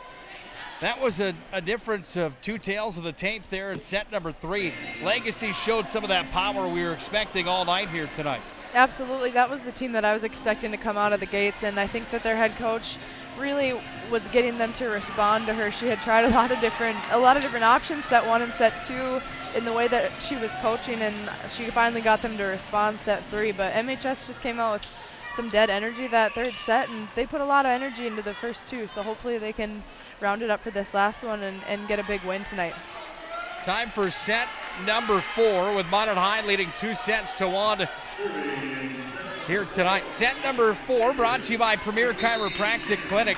[SPEAKER 11] that was a difference of 2 tails of the tape there in set number 3. Legacy showed some of that power we were expecting all night here tonight.
[SPEAKER 9] Absolutely, that was the team that I was expecting to come out of the gates, and I think that their head coach really was getting them to respond to her. She had tried a lot of different options, set 1 and set 2, in the way that she was coaching, and she finally got them to respond set 3. But MHS just came out with some dead energy that third set, and they put a lot of energy into the first 2, so hopefully they can round it up for this last one and get a big win tonight.
[SPEAKER 11] Time for set number 4, with Minot High leading 2-1 here tonight. Set number 4 brought to you by Premier Chiropractic Clinic.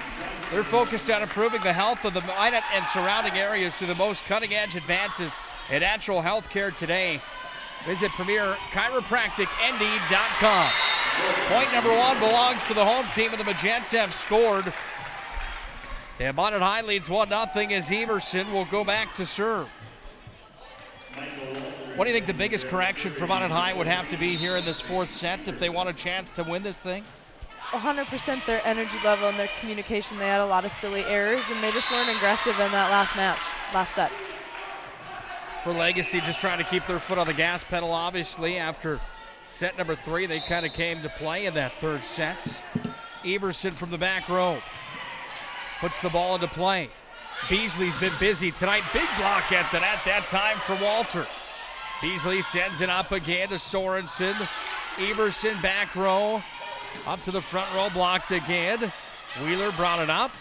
[SPEAKER 11] They're focused on improving the health of the Minot and surrounding areas through the most cutting-edge advances in natural health care today. Visit PremierChiropracticND.com. Point number 1 belongs to the home team, and the Magents have scored. And Minot High leads 1-0 as Everson will go back to serve. What do you think the biggest correction for Minot High would have to be here in this 4th set if they want a chance to win this thing?
[SPEAKER 9] 100% their energy level and their communication. They had a lot of silly errors, and they just weren't aggressive in that last set.
[SPEAKER 11] For Legacy, just trying to keep their foot on the gas pedal, obviously. After set number 3, they kind of came to play in that 3rd set. Everson from the back row puts the ball into play. Beasley's been busy tonight. Big block at the net that time for Walter. Beasley sends it up again to Sorensen. Everson back row. Up to the front row, blocked again. Wheeler brought it up.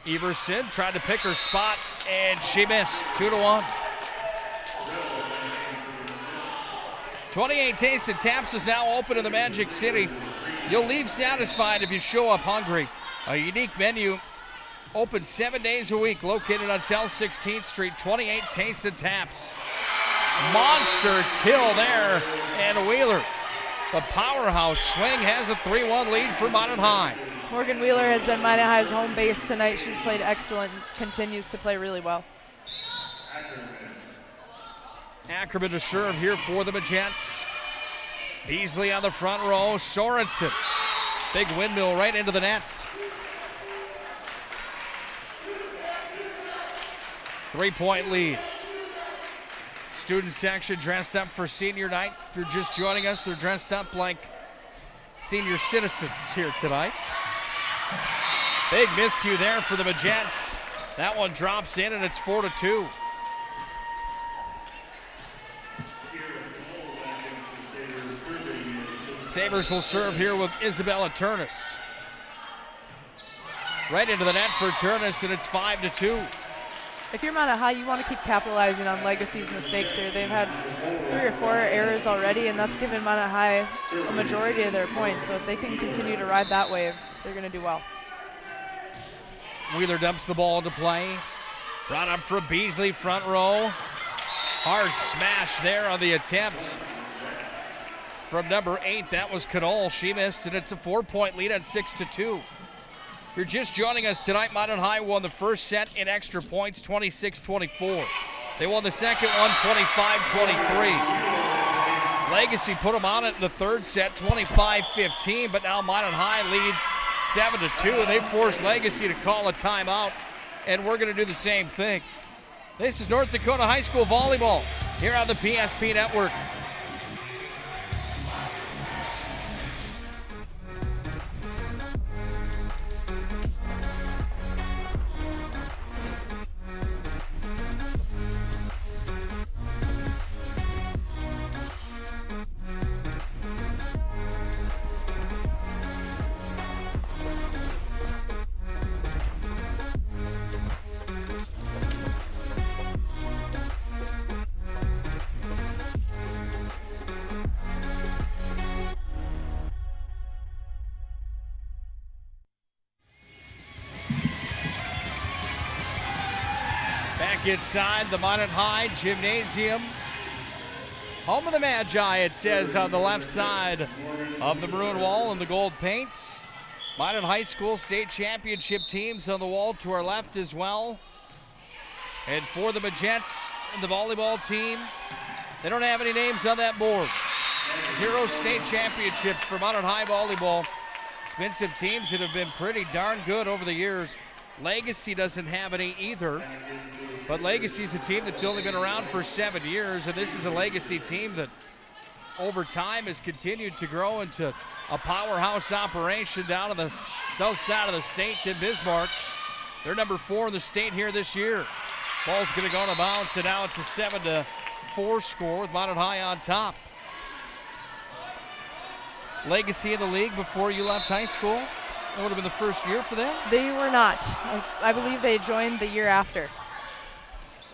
[SPEAKER 11] Everson tried to pick her spot, and she missed. 2-1. 28 Tastes and Taps is now open in the Magic City. You'll leave satisfied if you show up hungry. A unique menu. Open 7 days a week, located on South 16th Street, 28 Tastes and Taps. Monster kill there, and Wheeler, the powerhouse swing, has a 3-1 lead for Minot High.
[SPEAKER 9] Morgan Wheeler has been Minot High's home base tonight. She's played excellent, continues to play really well.
[SPEAKER 11] Ackerman to serve here for the Magents. Beasley on the front row, Sorensen. Big windmill right into the net. 3-point lead. Student section dressed up for senior night. If you're just joining us, they're dressed up like senior citizens here tonight. Big miscue there for the Magents. That one drops in, and it's 4-2. Sabres will serve here with Isabella Turnus. Right into the net for Turnus, and it's 5-2.
[SPEAKER 9] If you're Minot High, you want to keep capitalizing on Legacy's mistakes here. They've had 3 or 4 errors already, and that's given Minot High a majority of their points. So if they can continue to ride that wave, they're going to do well.
[SPEAKER 11] Wheeler dumps the ball into play. Brought up for Beasley, front row. Hard smash there on the attempt. From number 8, that was Knoll. She missed, and it's a 4-point lead at 6-2. If you're just joining us tonight, Minot High won the first set in extra points, 26-24. They won the second one, 25-23. Legacy put them on it in the third set, 25-15, but now Minot High leads 7-2, and they forced Legacy to call a timeout, and we're going to do the same thing. This is North Dakota High School Volleyball here on the PSP Network. Back inside the Minot High Gymnasium. Home of the Magi, it says on the left side of the maroon wall in the gold paint. Minot High School state championship teams on the wall to our left as well. And for the Magents and the volleyball team, they don't have any names on that board. 0 state championships for Minot High volleyball. It's been some teams that have been pretty darn good over the years. Legacy doesn't have any either. But Legacy's a team that's only been around for 7 years, and this is a Legacy team that over time has continued to grow into a powerhouse operation down on the south side of the state in Bismarck. They're number 4 in the state here this year. Ball's going to go on a bounce, and now it's a 7-4 score with Minot High on top. Legacy in the league before you left high school? That would have been the first year for them?
[SPEAKER 9] They were not. I believe they joined the year after.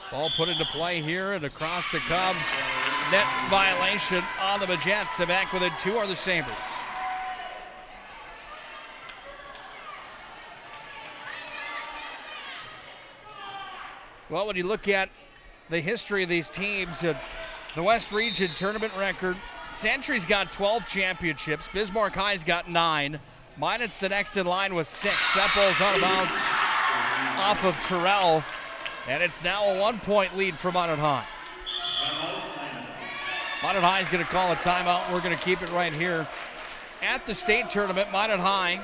[SPEAKER 11] Ball put into play here and across the Cubs. Net violation on the Magents. And back within 2 are the Sabres. Well, when you look at the history of these teams, the West Region tournament record, Century's got 12 championships. Bismarck High's got 9. Minot's the next in line with 6. That ball's out of bounds off of Terrell. And it's now a 1-point lead for Minot High. Minot High is going to call a timeout. We're going to keep it right here. At the state tournament, Minot High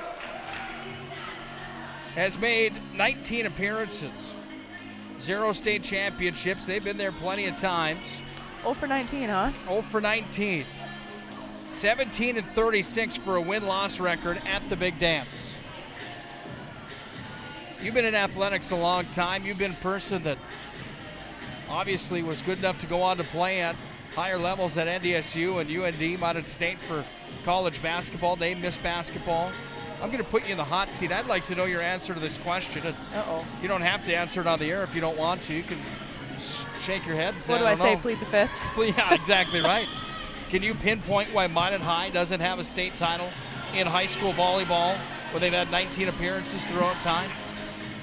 [SPEAKER 11] has made 19 appearances. 0 state championships. They've been there plenty of times.
[SPEAKER 9] 0 for 19, huh?
[SPEAKER 11] 0 for 19. 17-36 for a win-loss record at the Big Dance. You've been in athletics a long time. You've been a person that obviously was good enough to go on to play at higher levels at NDSU and UND, Minot State for college basketball. They missed basketball. I'm going to put you in the hot seat. I'd like to know your answer to this question.
[SPEAKER 9] Uh-oh.
[SPEAKER 11] You don't have to answer it on the air if you don't want to. You can shake your head and say,
[SPEAKER 9] what do I say, plead the fifth?
[SPEAKER 11] Yeah, exactly right. Can you pinpoint why Minot High doesn't have a state title in high school volleyball where they've had 19 appearances throughout time?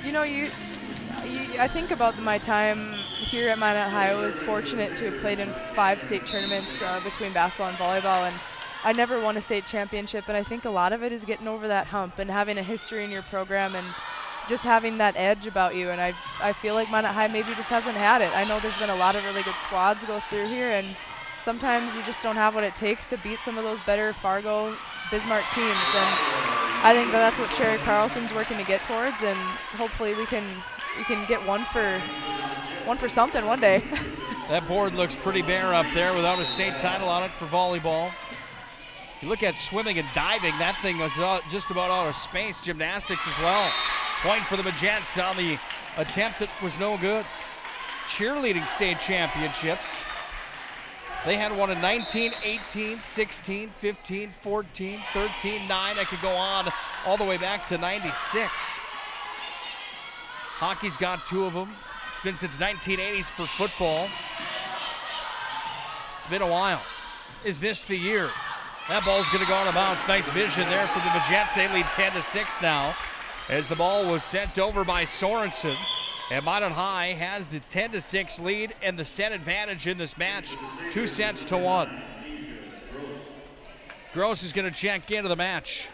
[SPEAKER 9] You know, I think about my time here at Minot High. I was fortunate to have played in 5 state tournaments between basketball and volleyball, and I never won a state championship, and I think a lot of it is getting over that hump and having a history in your program and just having that edge about you, and I feel like Minot High maybe just hasn't had it. I know there's been a lot of really good squads go through here, and sometimes you just don't have what it takes to beat some of those better Fargo, Bismarck teams, and I think that's what Sherry Carlson's working to get towards, and hopefully we can get one for something one day.
[SPEAKER 11] That board looks pretty bare up there without a state title on it for volleyball. You look at swimming and diving, that thing was just about out of space. Gymnastics as well. Point for the Magents on the attempt that was no good. Cheerleading state championships. They had one in 19, 18, 16, 15, 14, 13, 9. I could go on all the way back to 96. Hockey's got 2 of them. It's been since 1980s for football. It's been a while. Is this the year? That ball's going to go on a bounce. Nice vision there for the Magents. They lead 10-6 now as the ball was sent over by Sorensen. And Minot High has the 10-6 lead and the set advantage in this match, 2-1. Gross is going to check into the match.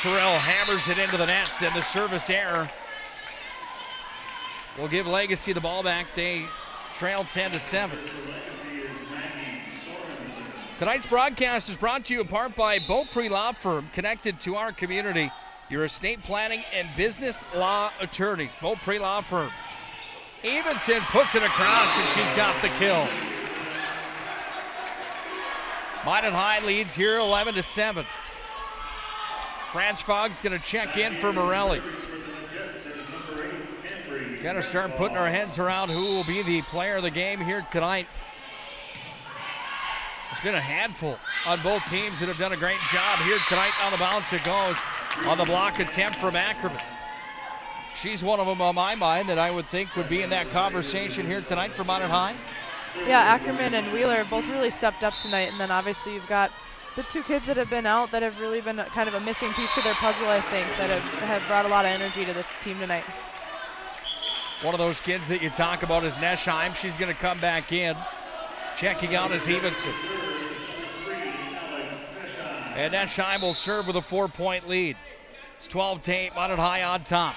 [SPEAKER 11] Terrell hammers it into the net, and the service error will give Legacy the ball back. They trail 10-7. Tonight's broadcast is brought to you in part by Beaupre Law Firm, connected to our community. Your estate planning and business law attorneys. Beaupre Law Firm. Evenson puts it across, and she's got the kill. Minot High leads here 11-7. Franz Fogg's going to check in for Morelli. Got to start putting our heads around who will be the player of the game here tonight. There's been a handful on both teams that have done a great job here tonight. On the bounce it goes on the block attempt from Ackerman. She's one of them on my mind that I would think would be in that conversation here tonight for Minot High.
[SPEAKER 9] Yeah, Ackerman and Wheeler both really stepped up tonight, and then obviously you've got The two kids that have been out that have really been kind of a missing piece to their puzzle, I think, that have brought a lot of energy to this team tonight.
[SPEAKER 11] One of those kids that you talk about is Neschheim. She's going to come back in. Checking out is Evenson. And Neschheim will serve with a 4-point lead. It's 12-8, Minot High on top.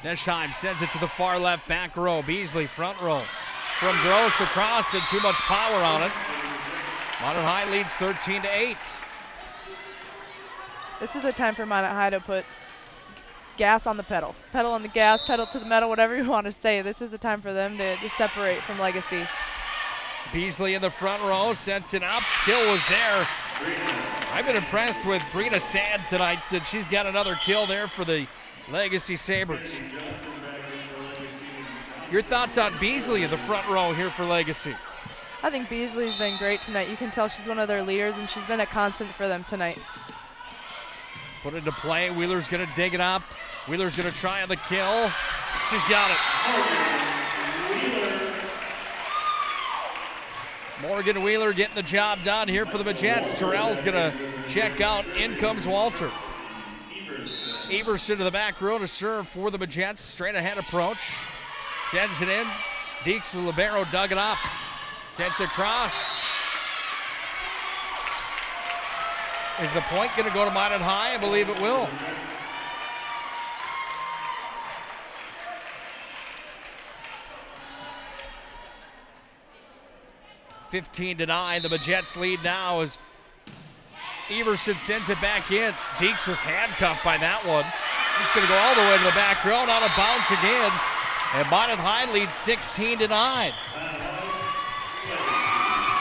[SPEAKER 11] Neschheim sends it to the far left back row. Beasley front row. From Gross across and too much power on it. Minot High leads 13-8.
[SPEAKER 9] This is a time for Minot High to put gas on the pedal. Pedal on the gas, pedal to the metal, whatever you want to say. This is a time for them to separate from Legacy.
[SPEAKER 11] Beasley in the front row, sets it up. Kill was there. I've been impressed with Brina Sand tonight that she's got another kill there for the Legacy Sabres. Your thoughts on Beasley in the front row here for Legacy?
[SPEAKER 9] I think Beasley's been great tonight. You can tell she's one of their leaders, and she's been a constant for them tonight.
[SPEAKER 11] Put into play. Wheeler's going to dig it up. Wheeler's going to try on the kill. She's got it. Morgan Wheeler getting the job done here for the Majettes. Terrell's going to check out. In comes Walter. Everson to the back row to serve for the Majettes. Straight ahead approach. Sends it in. Deeks, the libero, dug it up. Sent across. Is the point going to go to Minot High? I believe it will. (15-9). The Majettes lead now as Everson sends it back in. Deeks was handcuffed by that one. He's going to go all the way to the back row, out of bounds again. And Minot High leads 16-9.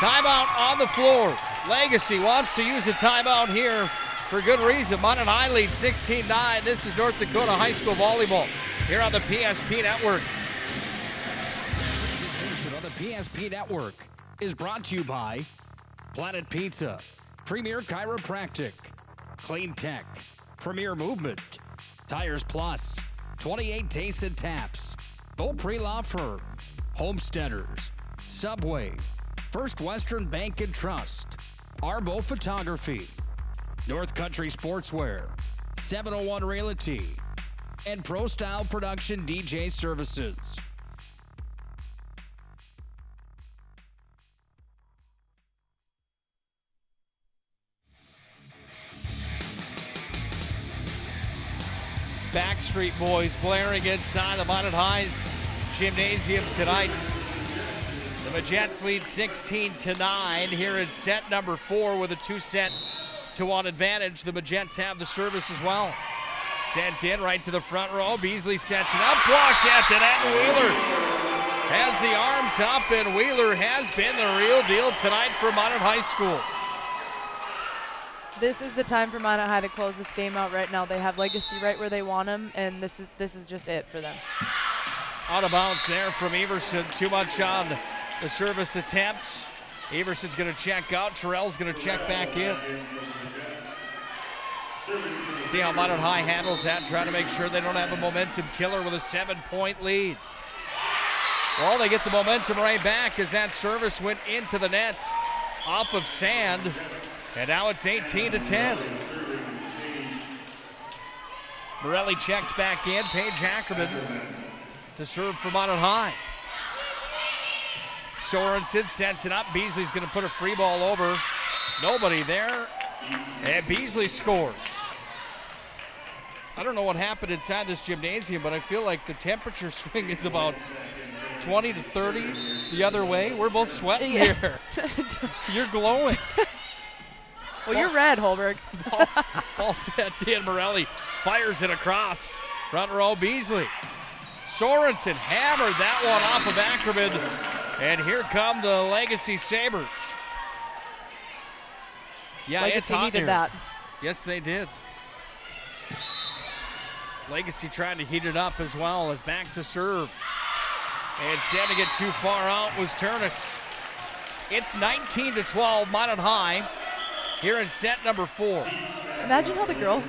[SPEAKER 11] Timeout on the floor. Legacy wants to use a timeout here for good reason. Minot High leads 16-9. This is North Dakota High School Volleyball here on the PSP Network.
[SPEAKER 2] On the PSP Network is brought to you by Planet Pizza, Premier Chiropractic, Clean Tech, Premier Movement, Tires Plus, 28 Tastes and Taps, Beaupre Law Firm, Homesteaders, Subway, First Western Bank and Trust, Arbo Photography, North Country Sportswear, 701 Realty, and Pro Style Production DJ Services.
[SPEAKER 11] Backstreet Boys blaring inside the Minot High's gymnasium tonight. The Majettes lead 16-9 here in set number 4 with a 2-1 advantage. The Majettes have the service as well. Sent in right to the front row. Beasley sets it up, blocked at the net, and Wheeler has the arms up, and Wheeler has been the real deal tonight for Minot High School.
[SPEAKER 9] This is the time for Minot High to close this game out right now. They have Legacy right where they want them, and this is just it for them.
[SPEAKER 11] Out of bounds there from Everson. Too much on the service attempt. Everson's going to check out. Terrell's going to check back in. See how Minot High handles that, trying to make sure they don't have a momentum killer with a 7-point lead. Well, they get the momentum right back as that service went into the net off of Sand. And now it's 18-10. Morelli checks back in. Paige Ackerman to serve for Minot High. Sorensen sets it up. Beasley's going to put a free ball over. Nobody there. And Beasley scores. I don't know what happened inside this gymnasium, but I feel like the temperature swing is about 20 to 30 the other way. We're both sweating here. You're glowing.
[SPEAKER 9] Well, you're red, Holberg.
[SPEAKER 11] Ball set in. Morelli fires it across. Front row, Beasley. Sorensen hammered that one off of Ackerman. And here come the Legacy Sabres. Yeah,
[SPEAKER 9] Legacy
[SPEAKER 11] it's hot
[SPEAKER 9] needed
[SPEAKER 11] here.
[SPEAKER 9] that.
[SPEAKER 11] Yes, they did. Legacy trying to heat it up as well as back to serve. And standing it too far out was Turnus. It's 19-12, Minot High. Here in set number 4.
[SPEAKER 9] Imagine how the girls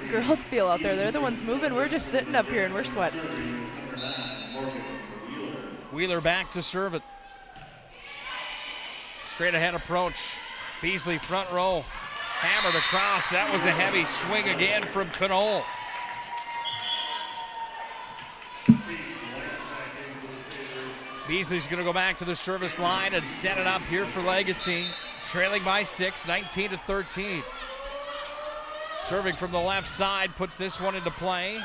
[SPEAKER 9] feel out there. They're the ones moving. We're just sitting up here and we're sweating.
[SPEAKER 11] Wheeler back to serve it. Straight ahead approach. Beasley front row. Hammered across. That was a heavy swing again from Knoll. Beasley's going to go back to the service line and set it up here for Legacy. Trailing by 6, 19-13. Serving from the left side, puts this one into play.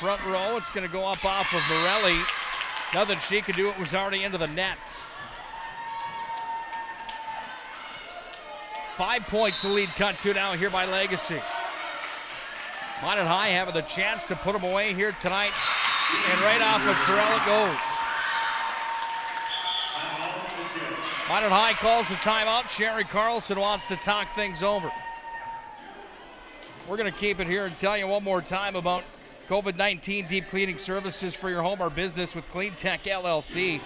[SPEAKER 11] Front row, it's going to go up off of Morelli. Nothing she could do, it was already into the net. 5 points the lead cut to now here by Legacy. Minot High having the chance to put them away here tonight. And right off of Terrell it goes. Minot High calls the timeout. Sherry Carlson wants to talk things over. We're going to keep it here and tell you one more time about COVID-19 deep cleaning services for your home or business with Clean Tech LLC.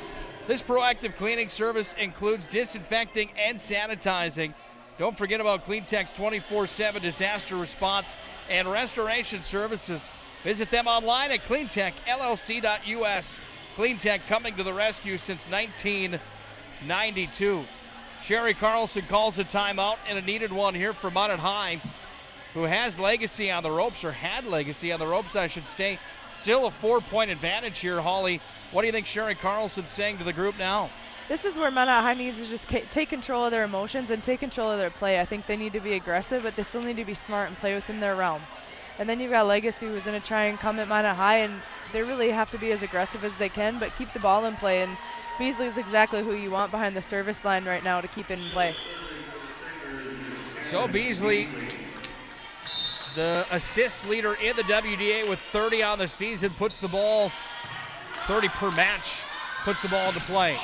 [SPEAKER 11] This proactive cleaning service includes disinfecting and sanitizing. Don't forget about Clean Tech's 24/7 disaster response and restoration services. Visit them online at cleantechllc.us. Clean Tech coming to the rescue since 1992. Sherry Carlson calls a timeout and a needed one here for Minot High, who has Legacy on the ropes, or had Legacy on the ropes, I should say. Still a 4-point advantage here, Holly. What do you think Sherry Carlson's saying to the group now?
[SPEAKER 9] This is where Minot High needs to just take control of their emotions and take control of their play. I think they need to be aggressive, but they still need to be smart and play within their realm. And then you've got Legacy, who's going to try and come at Minot High, and they really have to be as aggressive as they can, but keep the ball in play. And Beasley is exactly who you want behind the service line right now to keep it in play.
[SPEAKER 11] So Beasley, the assist leader in the WDA with 30 on the season, puts the ball, 30 per match, puts the ball into play.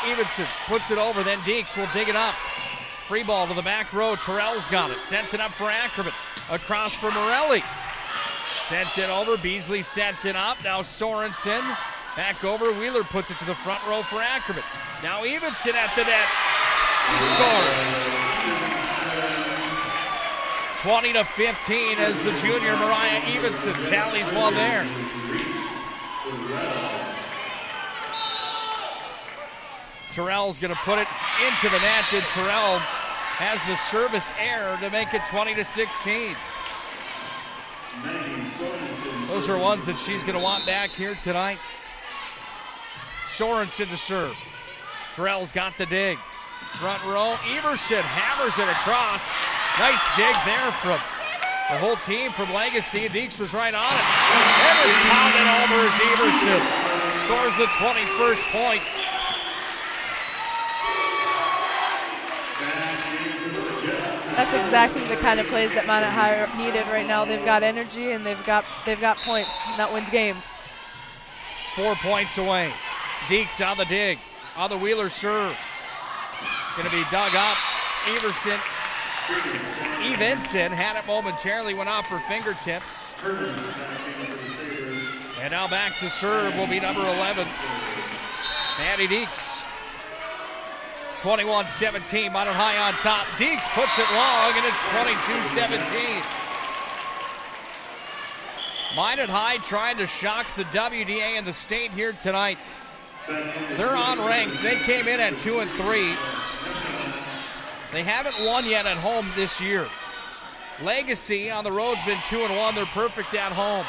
[SPEAKER 11] Evenson puts it over, then Deeks will dig it up. Free ball to the back row. Terrell's got it. Sends it up for Ackerman. Across for Morelli. Sent it over. Beasley sets it up. Now Sorensen. Back over. Wheeler puts it to the front row for Ackerman. Now Evenson at the net. He scores. 20-15 as the junior Mariah Evenson tallies one there. Terrell's going to put it into the net, and Terrell has the service error to make it 20-16. Those are ones that she's going to want back here tonight. Sorensen to serve. Terrell's got the dig. Front row, Everson hammers it across. Nice dig there from the whole team from Legacy. Deeks was right on it. Evers pounded over as Everson scores the 21st point.
[SPEAKER 9] That's exactly the kind of plays that Minot High needed right now. They've got energy and they've got points, and that wins games.
[SPEAKER 11] 4 points away. Deeks on the dig, on the Wheeler serve. Going to be dug up. Evenson had it momentarily, went off her fingertips. And now back to serve will be number 11, Maddie Deeks. 21-17, Minot High on top. Deeks puts it long, and it's 22-17. Minot High trying to shock the WDA and the state here tonight. They're unranked. They came in at 2-3. They haven't won yet at home this year. Legacy on the road's been 2-1. They're perfect at home.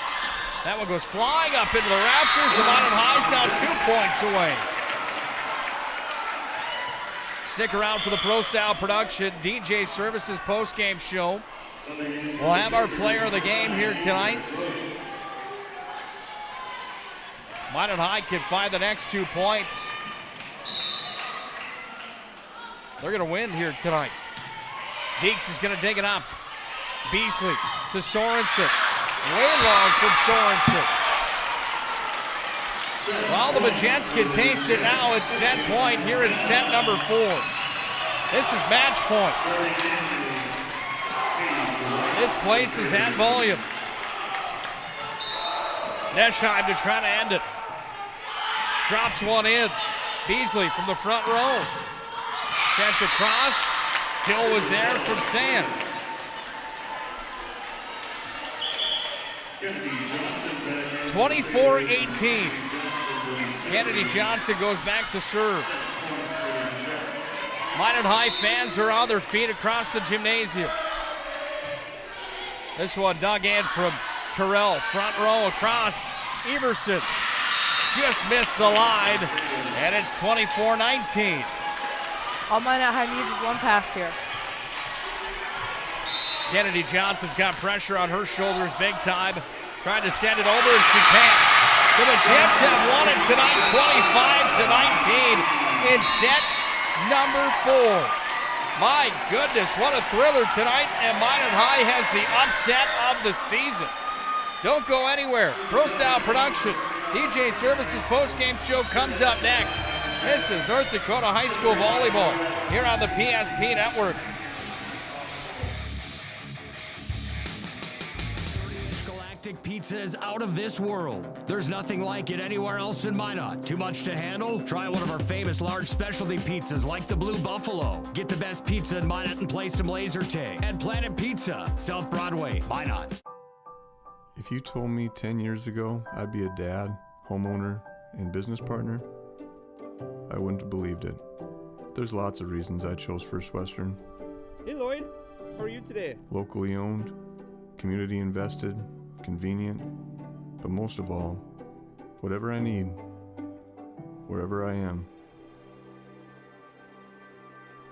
[SPEAKER 11] That one goes flying up into the rafters, and Minot High's now 2 points away. Stick around for the Pro Style Production DJ Services post-game show. We'll have our player of the game here tonight. Minot High can find the next 2 points. They're going to win here tonight. Deeks is going to dig it up. Beasley to Sorensen. Way long from Sorensen. Well, the Magents can taste it now. It's set point here in set number 4. This is match point. This place is at volume. Neschheim to try to end it. Drops one in. Beasley from the front row. Sent across. Kill was there from Sands. Johnson. 24-18. Kennedy Johnson goes back to serve. Minot High fans are on their feet across the gymnasium. This one dug in from Terrell, front row across. Everson just missed the line, and it's 24-19.
[SPEAKER 9] All Minot High needs is one pass here.
[SPEAKER 11] Kennedy Johnson's got pressure on her shoulders big time. Trying to send it over, and she can't. So the Jets have won it tonight, 25-19 in set number 4. My goodness, what a thriller tonight, and Minot High has the upset of the season. Don't go anywhere. Pro Style Production, DJ Services postgame show comes up next. This is North Dakota High School Volleyball here on the PSP Network.
[SPEAKER 3] Galactic Pizza is out of this world. There's nothing like it anywhere else in Minot. Too much to handle? Try one of our famous large specialty pizzas like the Blue Buffalo. Get the best pizza in Minot and play some laser tag at Planet Pizza, South Broadway, Minot.
[SPEAKER 6] If you told me 10 years ago I'd be a dad, homeowner, and business partner, I wouldn't have believed it. There's lots of reasons I chose First Western.
[SPEAKER 7] Hey Lloyd, how are you today?
[SPEAKER 6] Locally owned, community invested, convenient, but most of all, whatever I need, wherever I am,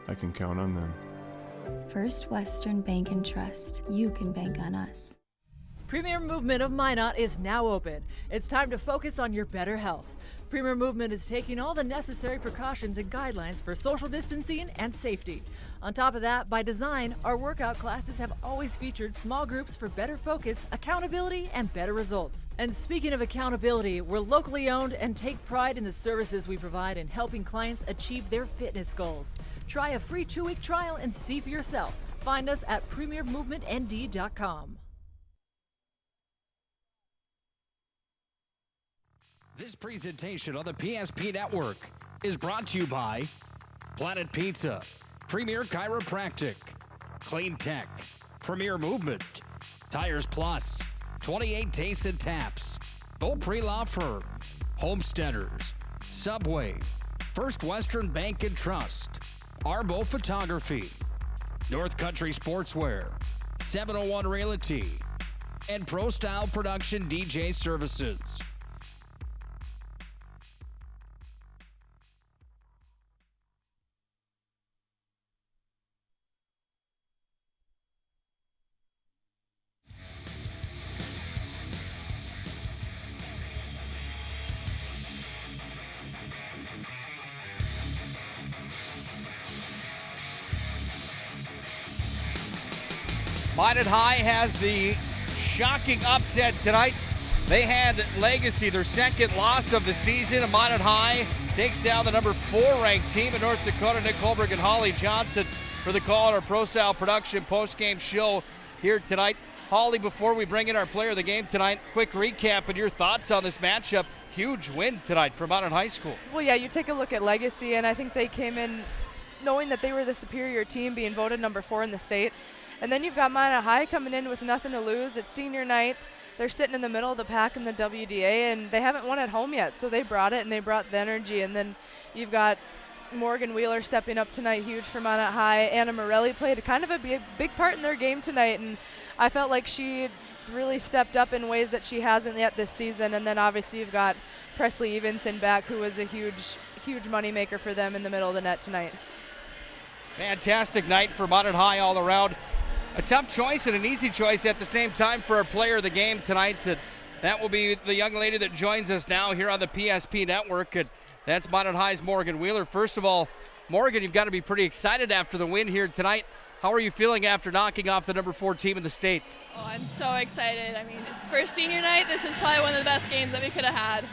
[SPEAKER 6] I can count on them.
[SPEAKER 8] First Western Bank and Trust. You can bank on us.
[SPEAKER 1] Premier Movement of Minot is now open. It's time to focus on your better health. Premier Movement is taking all the necessary precautions and guidelines for social distancing and safety. On top of that, by design, our workout classes have always featured small groups for better focus, accountability, and better results. And speaking of accountability, we're locally owned and take pride in the services we provide in helping clients achieve their fitness goals. Try a free 2-week trial and see for yourself. Find us at premiermovementnd.com.
[SPEAKER 2] This presentation on the PSP Network is brought to you by Planet Pizza, Premier Chiropractic, Clean Tech, Premier Movement, Tires Plus, 28 Tastes and Taps, Beaupre Law Firm, Homesteaders, Subway, First Western Bank and Trust, Arbo Photography, North Country Sportswear, 701 Realty, and Pro Style Production DJ Services.
[SPEAKER 11] Minot High has the shocking upset tonight. They had Legacy, their second loss of the season. Minot High takes down the number 4 ranked team in North Dakota. Nick Holberg and Holly Johnson for the call on our Pro Style Production post-game show here tonight. Holly, before we bring in our player of the game tonight, quick recap and your thoughts on this matchup. Huge win tonight for Minot High School.
[SPEAKER 9] Well, yeah, you take a look at Legacy, and I think they came in knowing that they were the superior team, being voted number 4 in the state. And then you've got Minot High coming in with nothing to lose. It's senior night. They're sitting in the middle of the pack in the WDA, and they haven't won at home yet. So they brought it, and they brought the energy. And then you've got Morgan Wheeler stepping up tonight, huge for Minot High. Anna Morelli played kind of a big part in their game tonight, and I felt like she really stepped up in ways that she hasn't yet this season. And then obviously you've got Presley Evenson back, who was a huge moneymaker for them in the middle of the net tonight.
[SPEAKER 11] Fantastic night for Minot High all around. A tough choice and an easy choice at the same time for our player of the game tonight. That will be the young lady that joins us now here on the PSP Network. And that's Minot High's Morgan Wheeler. First of all, Morgan, you've got to be pretty excited after the win here tonight. How are you feeling after knocking off the number 4 team in the state?
[SPEAKER 12] Oh, I'm so excited. I mean, for senior night, this is probably one of the best games that we could have had.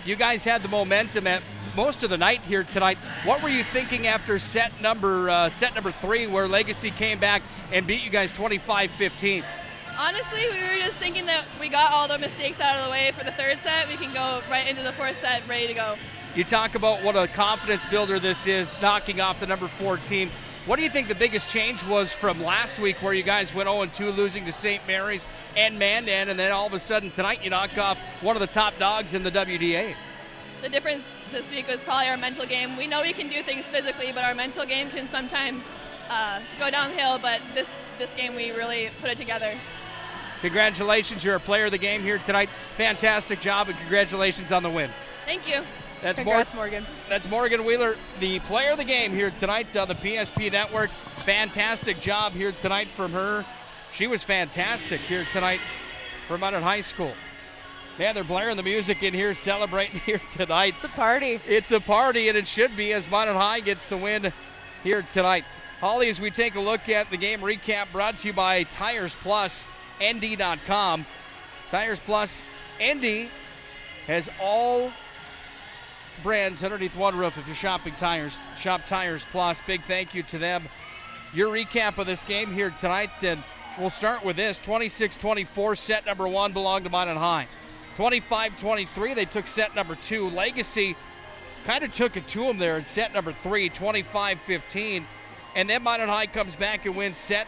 [SPEAKER 11] You guys had the momentum at most of the night here tonight. What were you thinking after set number 3, where Legacy came back and beat you guys 25-15?
[SPEAKER 12] Honestly, we were just thinking that we got all the mistakes out of the way for the 3rd set. We can go right into the 4th set ready to go.
[SPEAKER 11] You talk about what a confidence builder this is, knocking off the number 4 team. What do you think the biggest change was from last week, where you guys went 0-2, losing to St. Mary's and Mandan, and then all of a sudden tonight you knock off one of the top dogs in the WDA?
[SPEAKER 12] the difference this week was probably our mental game. We know we can do things physically, but our mental game can sometimes go downhill, but this game we really put it together.
[SPEAKER 11] Congratulations, you're a player of the game here tonight. Fantastic job, and congratulations on the win.
[SPEAKER 12] Thank you.
[SPEAKER 9] Congrats, Morgan.
[SPEAKER 11] That's Morgan Wheeler, the player of the game here tonight on the PSP Network. Fantastic job here tonight from her. She was fantastic here tonight from Minot High School. Man, they're blaring the music in here, celebrating here tonight.
[SPEAKER 9] It's a party.
[SPEAKER 11] It's a party, and it should be as Minot High gets the win here tonight. Holly, as we take a look at the game recap brought to you by Tires Plus, ND.com. Tires Plus, ND has all brands underneath one roof. If you're shopping tires, shop Tires Plus. Big thank you to them. Your recap of this game here tonight, and we'll start with this. 26-24, set number 1 belonged to Minot High. 25-23, they took set number 2. Legacy kind of took it to them there in set number 3, 25-15. And then Minot High comes back and wins set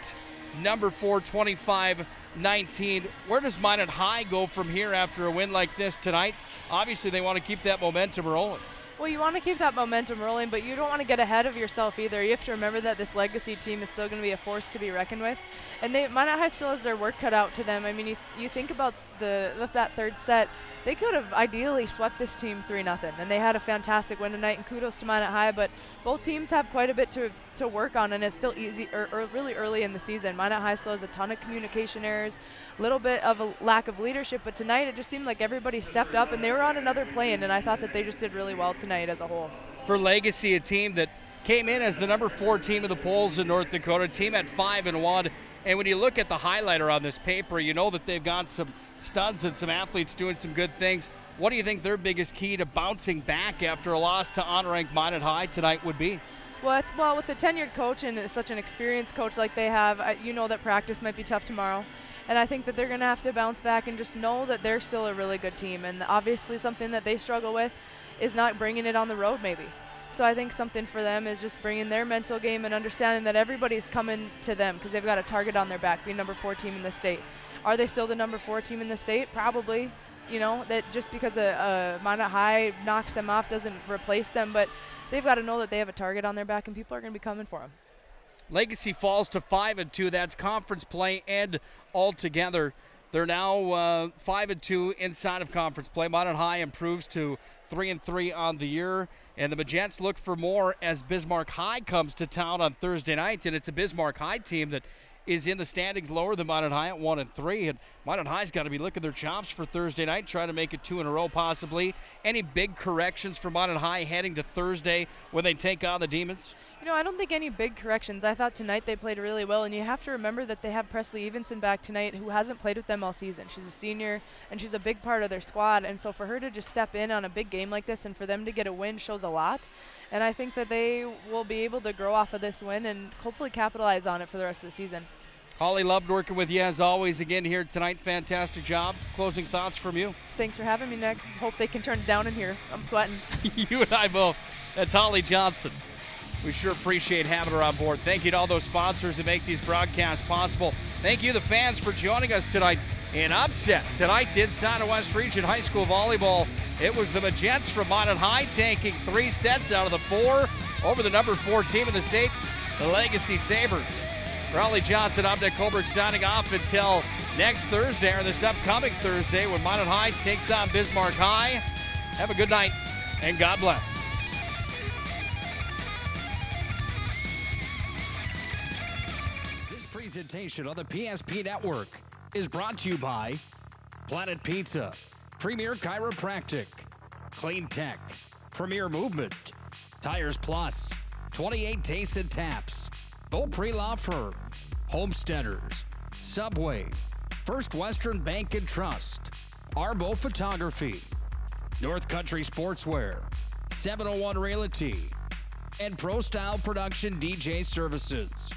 [SPEAKER 11] number 4, 25-19. Where does Minot High go from here after a win like this tonight? Obviously, they want to keep that momentum rolling.
[SPEAKER 9] Well, you want to keep that momentum rolling, but you don't want to get ahead of yourself either. You have to remember that this Legacy team is still going to be a force to be reckoned with. And Minot High still has their work cut out to them. I mean, you think about that third set, they could have ideally swept this team 3-0. And they had a fantastic win tonight, and kudos to Minot High. But both teams have quite a bit to work on, and it's still really early in the season. Minot High still has a ton of communication errors, a little bit of a lack of leadership. But tonight it just seemed like everybody stepped up, and they were on another plane. And I thought that they just did really well tonight as a whole.
[SPEAKER 11] For Legacy, a team that came in as the number 4 team of the polls in North Dakota, team at 5-1. And when you look at the highlighter on this paper, you know that they've got some studs and some athletes doing some good things. What do you think their biggest key to bouncing back after a loss to unranked Minot High tonight would be?
[SPEAKER 9] Well, with a tenured coach and such an experienced coach like they have, you know that practice might be tough tomorrow. And I think that they're going to have to bounce back and just know that they're still a really good team. And obviously something that they struggle with is not bringing it on the road maybe. So I think something for them is just bringing their mental game and understanding that everybody's coming to them because they've got a target on their back, being number 4 team in the state. Are they still the number 4 team in the state? Probably. You know, that just because Minot High knocks them off doesn't replace them, but they've got to know that they have a target on their back and people are going to be coming for them.
[SPEAKER 11] Legacy falls to 5-2. That's conference play and altogether. They're now 5-2 inside of conference play. Minot High improves to 3-3 on the year. And the Magents look for more as Bismarck High comes to town on Thursday night. And it's a Bismarck High team that is in the standings lower than Minot High at 1-3. And Minot High's got to be licking their chops for Thursday night, trying to make it 2 in a row possibly. Any big corrections for Minot High heading to Thursday when they take on the Demons?
[SPEAKER 9] You know, I don't think any big corrections. I thought tonight they played really well, and you have to remember that they have Presley Evenson back tonight, who hasn't played with them all season. She's a senior, and she's a big part of their squad, and so for her to just step in on a big game like this and for them to get a win shows a lot. And I think that they will be able to grow off of this win and hopefully capitalize on it for the rest of the season.
[SPEAKER 11] Holly, loved working with you as always again here tonight. Fantastic job. Closing thoughts from you?
[SPEAKER 9] Thanks for having me, Nick. Hope they can turn it down in here. I'm sweating.
[SPEAKER 11] You and I both. That's Holly Johnson. We sure appreciate having her on board. Thank you to all those sponsors that make these broadcasts possible. Thank you, the fans, for joining us tonight. An upset tonight inside of West Region High School volleyball. It was the Magents from Minot High taking 3 sets out of the 4 over the number 4 team in the state, the Legacy Sabres. For Holly Johnson, I'm Nick Colbert signing off until next Thursday, or this upcoming Thursday, when Minot High takes on Bismarck High. Have a good night, and God bless.
[SPEAKER 2] This presentation on the PSP Network is brought to you by Planet Pizza, Premier Chiropractic, Clean Tech, Premier Movement, Tires Plus, 28 Tastes and Taps, Beaupre Law Firm, Homesteaders, Subway, First Western Bank and Trust, Arbo Photography, North Country Sportswear, 701 Realty, and Pro Style Production DJ Services.